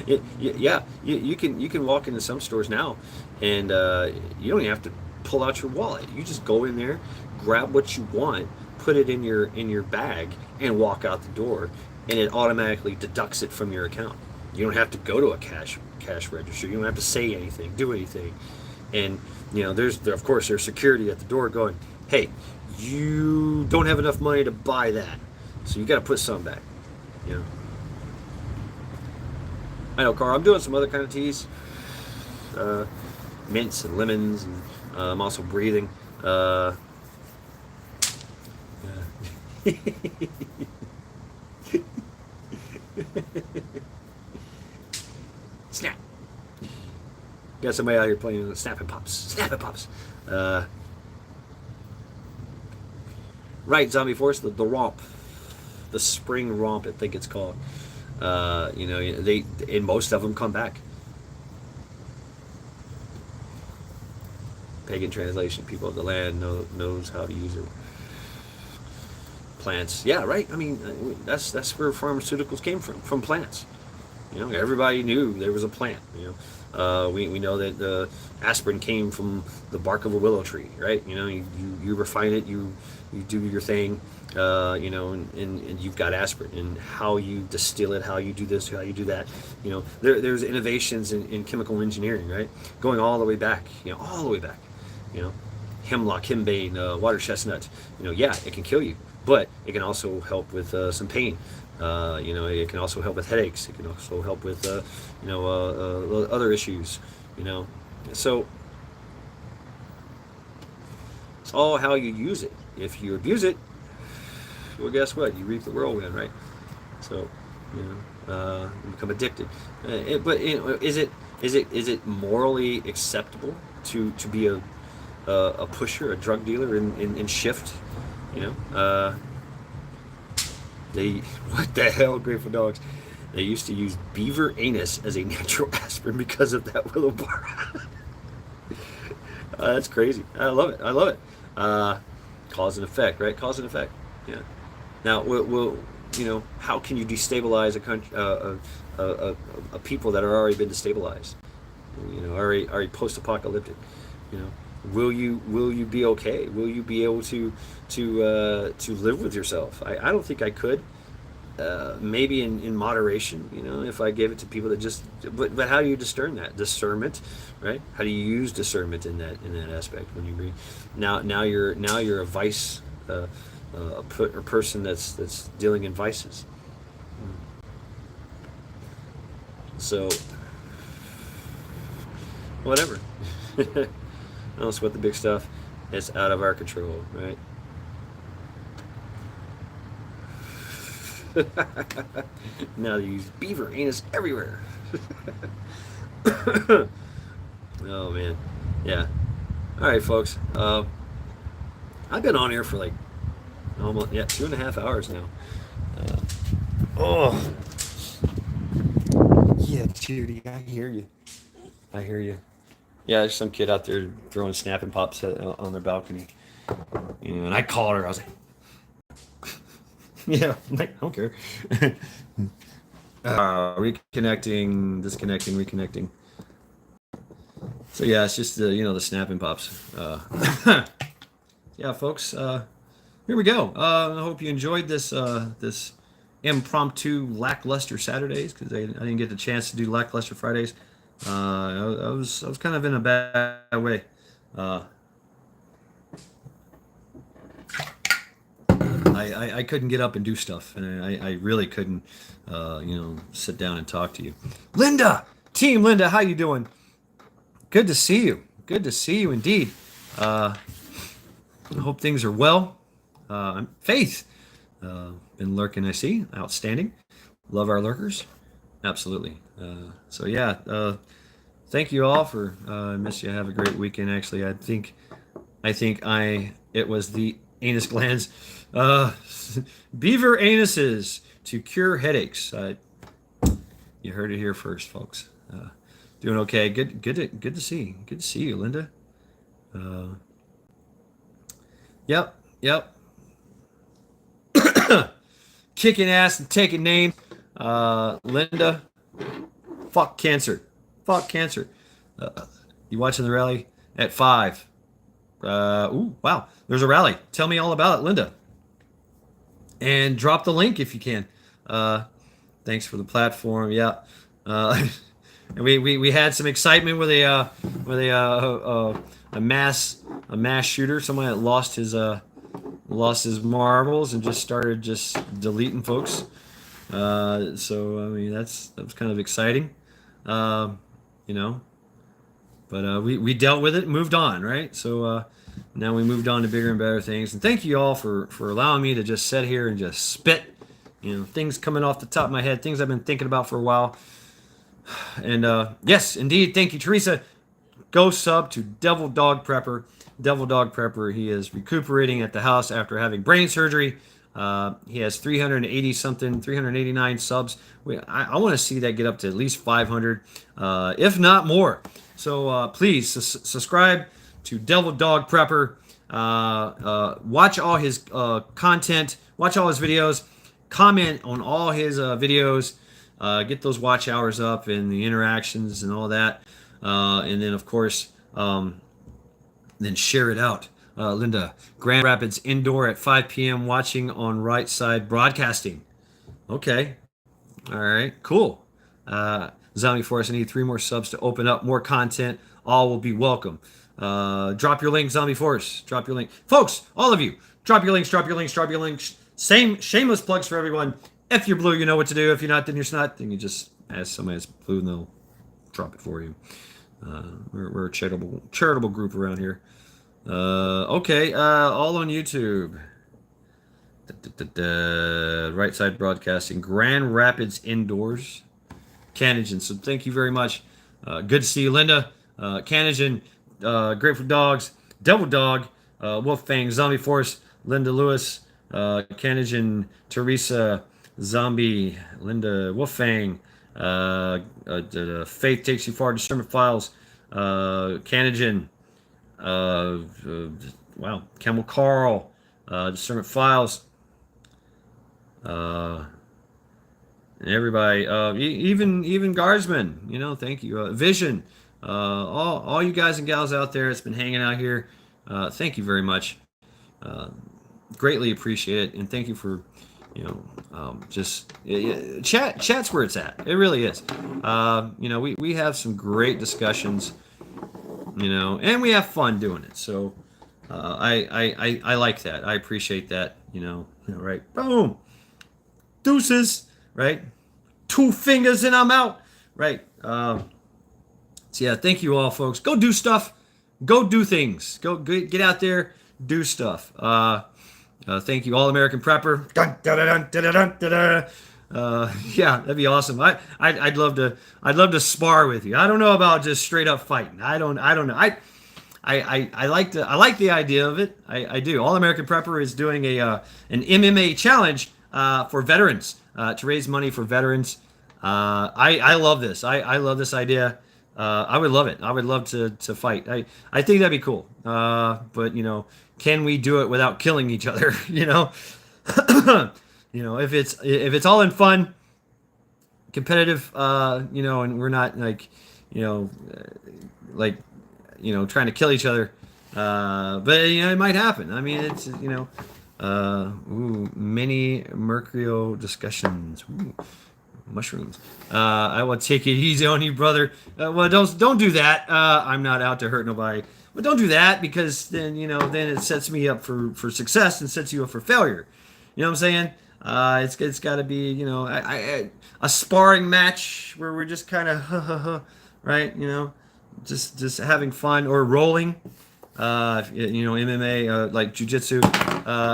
you can walk into some stores now, and you don't even have to pull out your wallet. You just go in there, grab what you want, put it in your bag, and walk out the door, and it automatically deducts it from your account. You don't have to go to a cash register. You don't have to say anything, do anything, and there's security at the door going, hey, you don't have enough money to buy that, so you got to put some back. I know, Carl. I'm doing some other kind of teas, mints and lemons, and I'm also breathing. Snap. Got somebody out here playing Snap and Pops. Snap and Pops. Right, Zombie Force, the romp, the spring romp, I think it's called. They, and most of them come back. Pagan translation, people of the land knows how to use it. Plants, yeah, right. I mean, that's where pharmaceuticals came from plants. Everybody knew there was a plant. We know that aspirin came from the bark of a willow tree, right? You refine it, you do your thing, and you've got aspirin, and how you distill it, how you do this, how you do that. There's innovations in chemical engineering, right? Going all the way back, all the way back. You know, hemlock, henbane, water chestnut. Yeah, it can kill you, but it can also help with some pain. It can also help with headaches. It can also help with other issues. So it's all how you use it. If you abuse it, well, guess what? You reap the whirlwind, right? So, you become addicted. But is it morally acceptable to be a pusher, a drug dealer in shift? They what the hell, Grateful Dogs? They used to use beaver anus as a natural aspirin because of that willow bar. That's crazy. I love it. I love it. Cause and effect, right? Cause and effect. Yeah. Now, how can you destabilize a country, a people that are already been destabilized? Already post-apocalyptic. You know, will you be okay? Will you be able to live with yourself? I don't think I could. Maybe in moderation, if I gave it to people that just, but how do you discern that discernment, right? How do you use discernment in that aspect when you read? Now you're a vice, a person that's dealing in vices. So whatever. Don't sweat the big stuff. It's out of our control, right? Now they use beaver anus everywhere. Oh man, yeah. All right, folks. I've been on here for like almost 2.5 hours now. Oh yeah, Judy, I hear you. I hear you. Yeah, there's some kid out there throwing snapping pops on their balcony. And I called her. I was like, yeah, I'm like, I don't care. Reconnecting, disconnecting, reconnecting. So yeah, it's just the snapping pops. Yeah, folks. Here we go. I hope you enjoyed this impromptu lackluster Saturdays, because I didn't get the chance to do lackluster Fridays. I was kind of in a bad way. I couldn't get up and do stuff, and I really couldn't, sit down and talk to you. Linda, Team Linda, how you doing? Good to see you. Good to see you indeed. I hope things are well. Faith, been lurking, I see. Outstanding. Love our lurkers. Absolutely. So yeah, thank you all for. I miss you. Have a great weekend. Actually, I think it was the anus glands, beaver anuses to cure headaches. You heard it here first, folks. Doing okay. Good to see. Good to see you, Linda. Yep. Kicking ass and taking names. Linda, fuck cancer. Fuck cancer. You watching the rally at 5? Ooh, wow. There's a rally. Tell me all about it, Linda. And drop the link if you can. Thanks for the platform. Yeah. And we had some excitement with a mass shooter. Someone that lost his marbles and just started deleting folks. So I mean that was kind of exciting, But we dealt with it, and moved on, right? So now we moved on to bigger and better things. And thank you all for allowing me to just sit here and just spit, things coming off the top of my head, things I've been thinking about for a while. And yes, indeed, thank you, Teresa. Go sub to Devil Dog Prepper. Devil Dog Prepper. He is recuperating at the house after having brain surgery. He has 389 subs. I want to see that get up to at least 500, if not more. So please subscribe to Devil Dog Prepper. Watch all his content. Watch all his videos. Comment on all his videos. Get those watch hours up and the interactions and all that. And then, of course, then share it out. Linda, Grand Rapids Indoor at 5 p.m. watching on Right Side Broadcasting. Okay. All right. Cool. Zombie Force, I need 3 more subs to open up more content. All will be welcome. Drop your link, Zombie Force. Drop your link. Folks, all of you, drop your links, drop your links, drop your links. Same shameless plugs for everyone. If you're blue, you know what to do. If you're not, then you're not. Then you just ask somebody that's blue and they'll drop it for you. We're a charitable group around here. Okay, all on YouTube. Right Side Broadcasting, Grand Rapids Indoors, Canagan. So thank you very much. Good to see you, Linda. Canagan, Grateful Dogs, Devil Dog, Wolfang, Zombie Force, Linda Lewis, Canagan, Teresa, Zombie, Linda, Wolfang, Faith Takes You Far, Discernment Files, Canagan, wow, Camel Carl, Discernment Files, everybody, even Guardsman, thank you, Vision, all you guys and gals out there that's been hanging out here, thank you very much, greatly appreciate it, and thank you for just chat's where it's at. It really is. We have some great discussions, and we have fun doing it. So I like that. I appreciate that. Right? Boom, deuces. Right? 2 fingers and I'm out. Right? So yeah, thank you all, folks. Go do stuff. Go do things. Go get out there. Do stuff. Thank you, All American Prepper. Dun, dun, dun, dun, dun, dun, dun. Yeah, that'd be awesome. I'd love to spar with you. I don't know about just straight up fighting. I don't know. I like the idea of it. I do. All American Prepper is doing an MMA challenge for veterans to raise money for veterans. I love this. I love this idea. I would love it. I would love to fight. I think that'd be cool. But can we do it without killing each other? If it's all in fun, competitive, and we're not trying to kill each other. But it might happen. I mean, it's mini Mercurio discussions. Ooh, mushrooms. I will take it easy on you, brother. Well, don't do that. I'm not out to hurt nobody. But don't do that, because then then it sets me up for success and sets you up for failure. You know what I'm saying? It's got to be a sparring match where we're just kind of right, just having fun, or rolling. MMA, like jujitsu,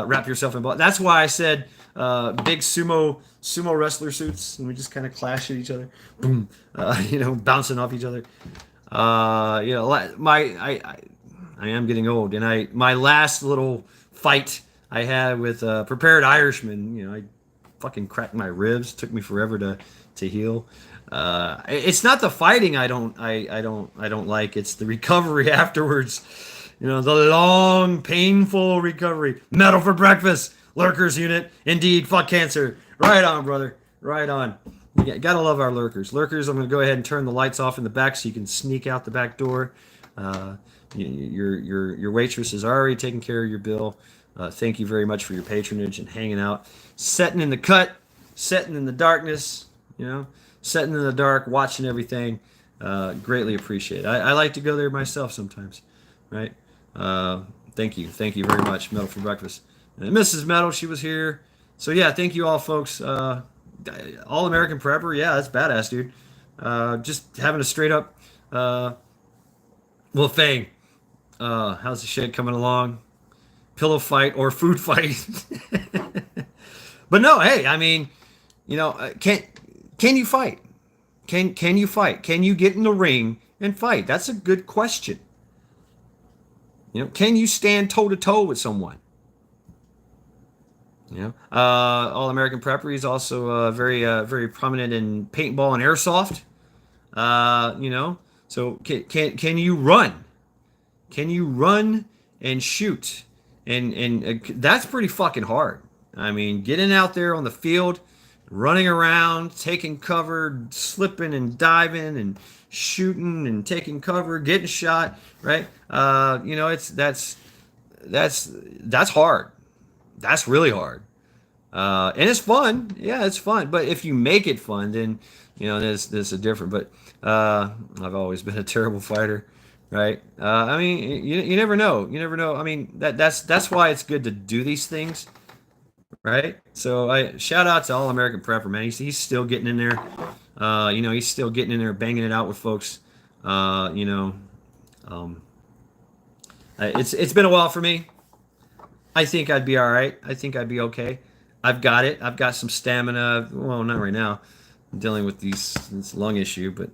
wrap yourself in ball. That's why I said big sumo wrestler suits, and we just kind of clash at each other, boom, bouncing off each other. I am getting old, and my last little fight I had with Prepared Irishman, I fucking cracked my ribs. Took me forever to heal. It's not the fighting I don't like. It's the recovery afterwards. The long, painful recovery. Metal for breakfast. Lurkers unit. Indeed, fuck cancer. Right on, brother. Right on. Gotta love our lurkers. Lurkers, I'm gonna go ahead and turn the lights off in the back so you can sneak out the back door. Your waitress has already taken care of your bill. Thank you very much for your patronage and hanging out, setting in the cut, setting in the darkness. Setting in the dark, watching everything. Greatly appreciate it. I like to go there myself sometimes. Right? Thank you very much, Metal for breakfast. And Mrs. Metal, she was here. So yeah, thank you all, folks. All American Prepper, yeah, that's badass, dude. Just having a straight up, Fang, how's the shit coming along? Pillow fight or food fight? But no, hey, I mean, can you fight? Can you fight? Can you get in the ring and fight? That's a good question. Can you stand toe to toe with someone? All American Prepper is also very prominent in paintball and airsoft. So can you run? Can you run and shoot? And that's pretty fucking hard. I mean, getting out there on the field, running around, taking cover, slipping and diving and shooting and taking cover, getting shot, right? That's that's hard. That's really hard. And it's fun. Yeah, it's fun. But if you make it fun, then there's a different. But I've always been a terrible fighter, right? I mean, you never know. You never know. I mean, that's why it's good to do these things, right? So I shout out to All American Prepper, man. He's still getting in there. He's still getting in there, banging it out with folks. Um, it's been a while for me. I think I'd be all right. I think I'd be okay. I've got it. I've got some stamina. Well, not right now. I'm dealing with this lung issue, but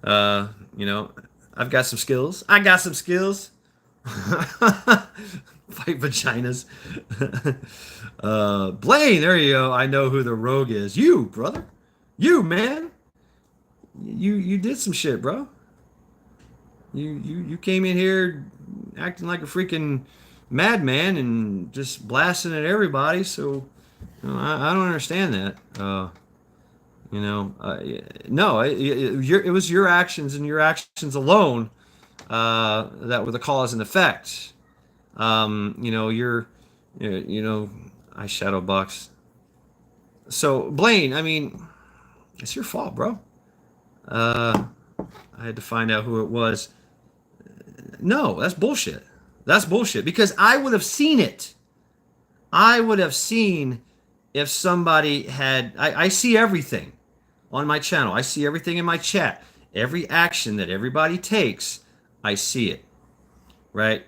I've got some skills. I got some skills. Fight vaginas. Blaine, there you go. I know who the rogue is. You, brother. You, man. You did some shit, bro. You came in here acting like a freaking madman and just blasting at everybody. So I don't understand that. No, it was your actions and your actions alone that were the cause and effect. I shadow box. So Blaine, I mean, it's your fault, bro. I had to find out who it was. No, that's bullshit. That's bullshit because I would have seen it. I would have seen if somebody had. I see everything on my channel. I see everything in my chat. Every action that everybody takes, I see it. Right?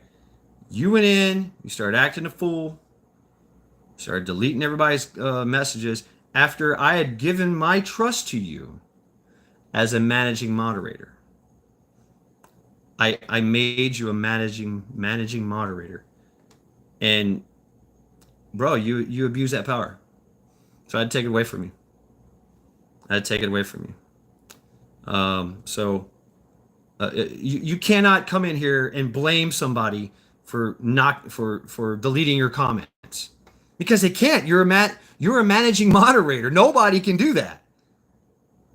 You went in, you started acting a fool, started deleting everybody's messages after I had given my trust to you as a managing moderator. I made you a managing moderator, and bro, you abuse that power, so I'd take it away from you. I'd take it away from you. You cannot come in here and blame somebody for deleting your comments because they can't. You're a managing moderator. Nobody can do that.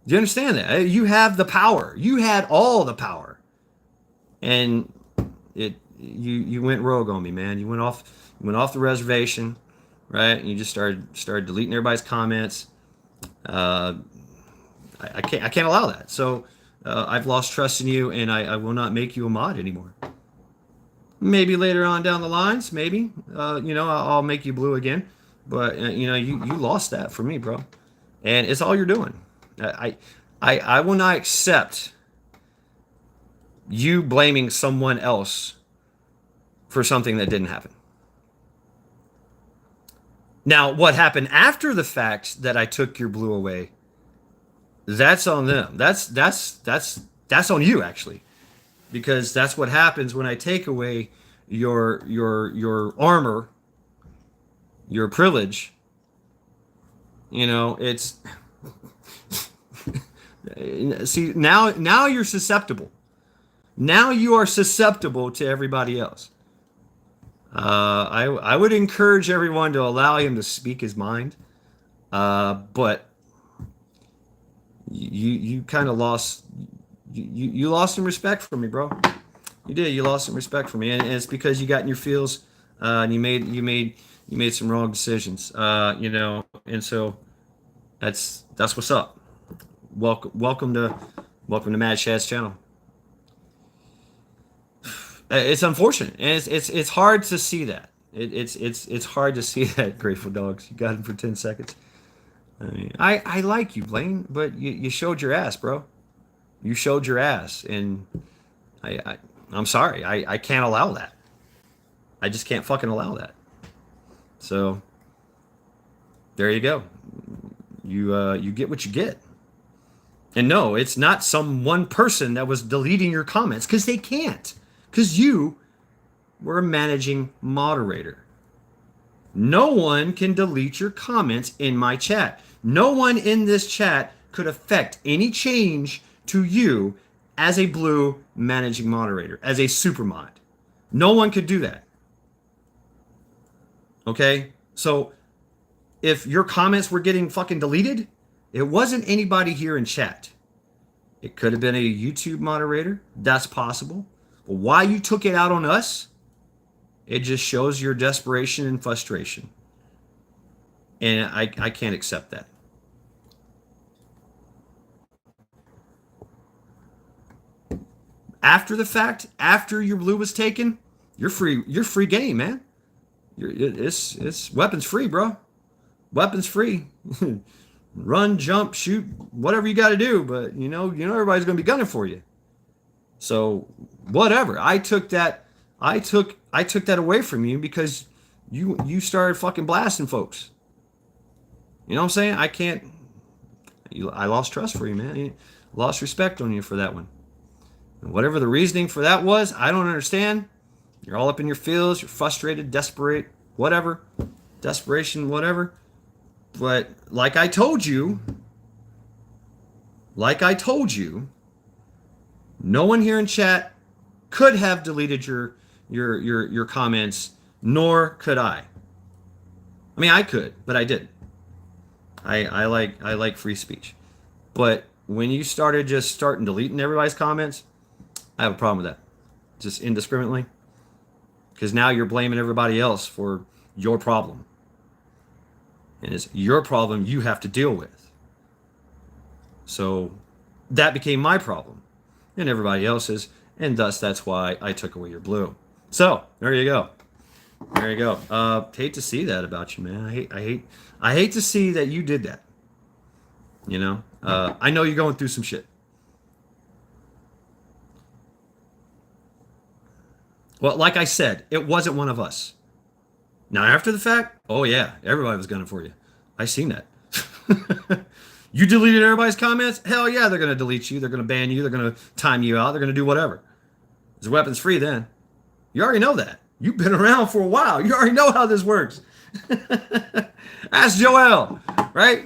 Do you understand that? You have the power. You had all the power. And you went rogue on me, man. You went off the reservation, right? And you just started deleting everybody's comments. I can't allow that. So I've lost trust in you, and I will not make you a mod anymore. Maybe later on down the lines, maybe I'll make you blue again. But you lost that for me, bro. And it's all you're doing. I will not accept you blaming someone else for something that didn't happen. Now, what happened after the fact that I took your blue away, that's on them. That's on you, actually, because that's what happens when I take away your armor, your privilege. It's see now you're susceptible. Now you are susceptible to everybody else. I would encourage everyone to allow him to speak his mind, but you kind of lost you lost some respect for me, bro. You did. You lost some respect for me, and it's because you got in your feels, and you made some wrong decisions. And so that's what's up. Welcome to Mad Shad's channel. It's unfortunate, and it's hard to see that. It's hard to see that, Grateful Dogs. You got him for 10 seconds. I mean, I like you, Blaine, but you showed your ass, bro. You showed your ass, and I'm sorry. I can't allow that. I just can't fucking allow that. So there you go. You get what you get. And no, it's not some one person that was deleting your comments, because they can't. Because you were a managing moderator. No one can delete your comments in my chat. No one in this chat could affect any change to you as a blue managing moderator, as a super mod. No one could do that. Okay? So if your comments were getting fucking deleted, it wasn't anybody here in chat. It could have been a YouTube moderator. That's possible. But why you took it out on us, It just shows your desperation and frustration. And I can't accept that. After the fact, after your blue was taken, you're free. You're free game, man. It's weapons free, bro. Weapons free. Run, jump, shoot, whatever you got to do. But everybody's gonna be gunning for you. So whatever. I took that. I took that away from you because you started fucking blasting folks. You know what I'm saying? I can't. I lost trust for you, man. I lost respect on you for that one. And whatever the reasoning for that was, I don't understand. You're all up in your feels. You're frustrated, desperate, whatever. Desperation, whatever. But like I told you, no one here in chat could have deleted your comments, nor could I. I mean, I could, but I didn't. I like free speech. But when you started deleting everybody's comments, I have a problem with that. Just indiscriminately. Because now you're blaming everybody else for your problem. And it's your problem you have to deal with. So that became my problem. And everybody else's. And thus that's why I took away your blue. So there you go. There you go. Hate to see that about you, man. I hate to see that you did that. I know you're going through some shit. Well, like I said, it wasn't one of us. Now, after the fact, oh yeah, everybody was gunning for you. I seen that. You deleted everybody's comments? Hell yeah, they're going to delete you. They're going to ban you. They're going to time you out. They're going to do whatever. It's weapons free then. You already know that. You've been around for a while. You already know how this works. Ask Joel, right?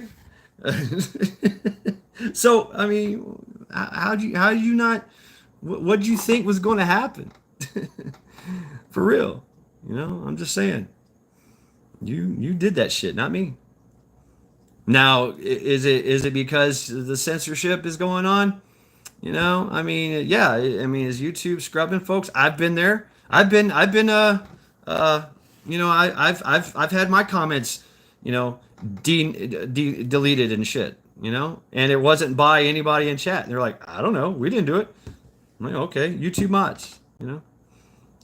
So, I mean, how do you not, what did you think was going to happen? For real. I'm just saying. You did that shit, not me. Now, is it because the censorship is going on? I mean, yeah. I mean, is YouTube scrubbing folks? I've been there. I've been I've had my comments, deleted and shit, and it wasn't by anybody in chat. And they're like, I don't know, we didn't do it. I'm like, okay, YouTube mods,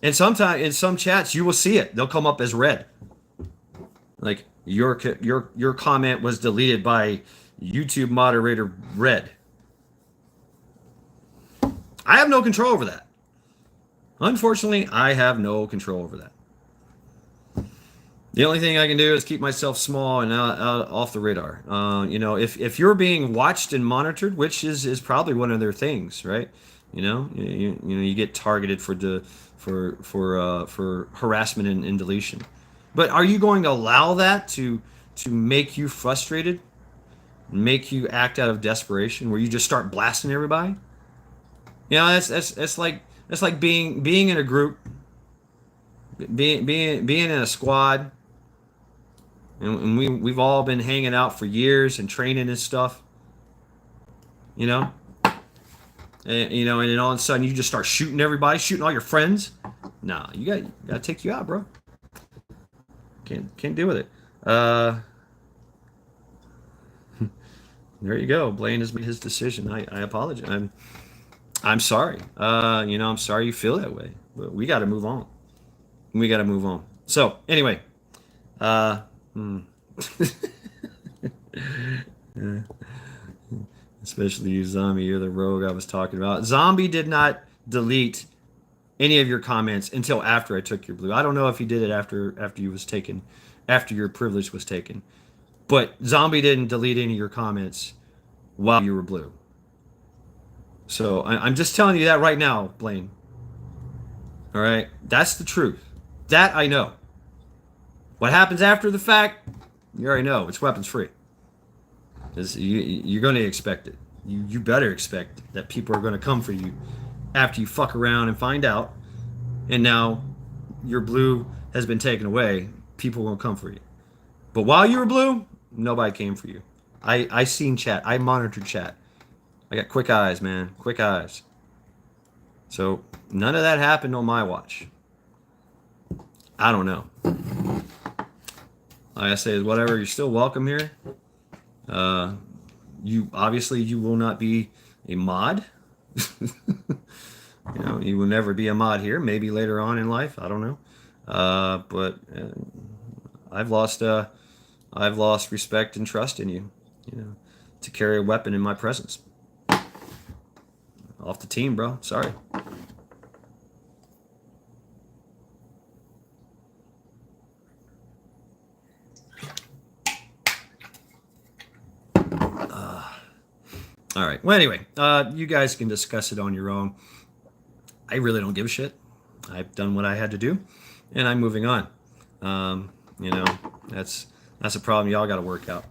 And sometimes in some chats you will see it. They'll come up as red. Like your comment was deleted by YouTube moderator red. I have no control over that. Unfortunately, I have no control over that. The only thing I can do is keep myself small and out off the radar. If you're being watched and monitored, which is probably one of their things, right? You get targeted for harassment and deletion. But are you going to allow that to make you frustrated, make you act out of desperation, where you just start blasting everybody? That's like being in a group, being in a squad, and we've all been hanging out for years and training and stuff. And then all of a sudden you just start shooting everybody, shooting all your friends. Nah, you gotta take you out, bro. Can't deal with it. There you go. Blaine has made his decision. I apologize. I'm sorry. I'm sorry you feel that way. But we got to move on. So anyway, especially you, Zombie. You're the rogue I was talking about. Zombie did not delete any of your comments until after I took your blue. I don't know if he did it after you was taken, after your privilege was taken. But Zombie didn't delete any of your comments while you were blue. So I'm just telling you that right now, Blaine. All right? That's the truth. That I know. What happens after the fact, you already know. It's weapons free. You're going to expect it. You better expect that people are going to come for you after you fuck around and find out. And now your blue has been taken away. People won't come for you. But while you were blue, nobody came for you. I seen chat. I monitored chat. I got quick eyes, man. Quick eyes. So none of that happened on my watch. I don't know. Like I say, whatever. You're still welcome here. You obviously you will not be a mod. You know, you will never be a mod here. Maybe later on in life, I don't know. But I've lost respect and trust in you. You know, to carry a weapon in my presence. Off the team, bro. Sorry. All right. Well, anyway, you guys can discuss it on your own. I really don't give a shit. I've done what I had to do, and I'm moving on. You know, that's a problem y'all got to work out.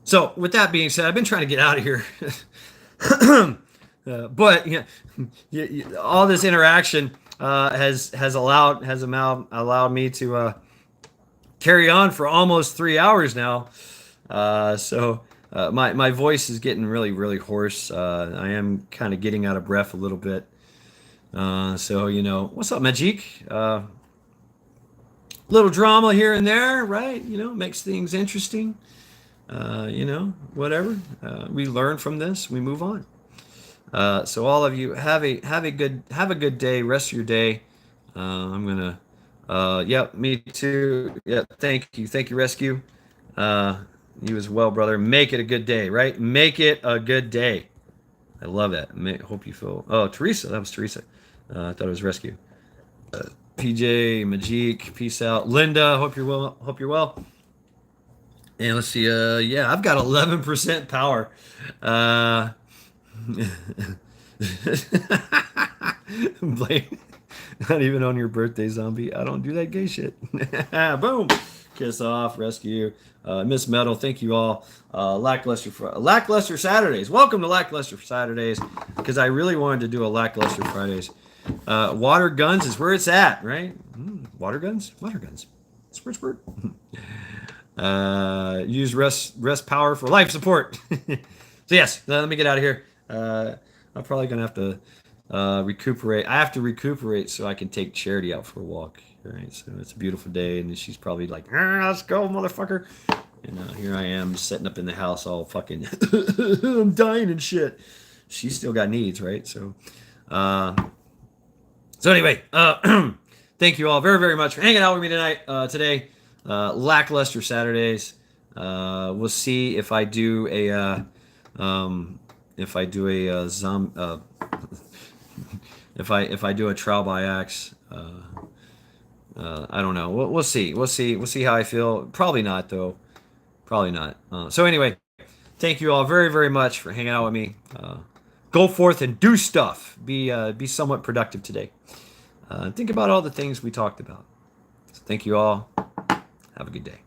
So, with that being said, I've been trying to get out of here, but all this interaction has allowed me to carry on for almost 3 hours now. So. My voice is getting really hoarse. I am kind of getting out of breath a little bit. So, you know, what's up, Magic? Little drama here and there, right? You know, makes things interesting. You know, whatever. We learn from this. We move on. So all of you have a good day. Rest of your day. I'm gonna. Yep, me too. Yeah, thank you, Rescue. You as well, brother. Make it a good day, right? Make it a good day. I love that. Hope you feel. Oh, Teresa. That was Teresa. I thought it was Rescue. PJ, Majik, peace out. Linda, hope you're well. Hope you're well. And let's see. Yeah, I've got 11% power. Blame. Not even on your birthday, zombie. I don't do that gay shit. Boom. Kiss off. Rescue. Miss Metal, thank you all. Lackluster Saturdays. Welcome to Lackluster Saturdays, because I really wanted to do a Lackluster Fridays. Water guns is where it's at, right? Water guns. Spurt. Use rest power for life support. So yes, let me get out of here. I'm probably gonna have to recuperate. I have to recuperate so I can take Charity out for a walk. Right, so it's a beautiful day, and she's probably like, "Let's go, motherfucker!" And here I am, sitting up in the house, all fucking, I'm dying and shit. She's still got needs, right? So, anyway, thank you all very much for hanging out with me tonight. Today, Lackluster Saturdays. We'll see if I do a if I do a trial by axe. I don't know. We'll see. We'll see how I feel. Probably not, though. Probably not. So anyway, thank you all very much for hanging out with me. Go forth and do stuff. Be somewhat productive today. Think about all the things we talked about. So thank you all. Have a good day.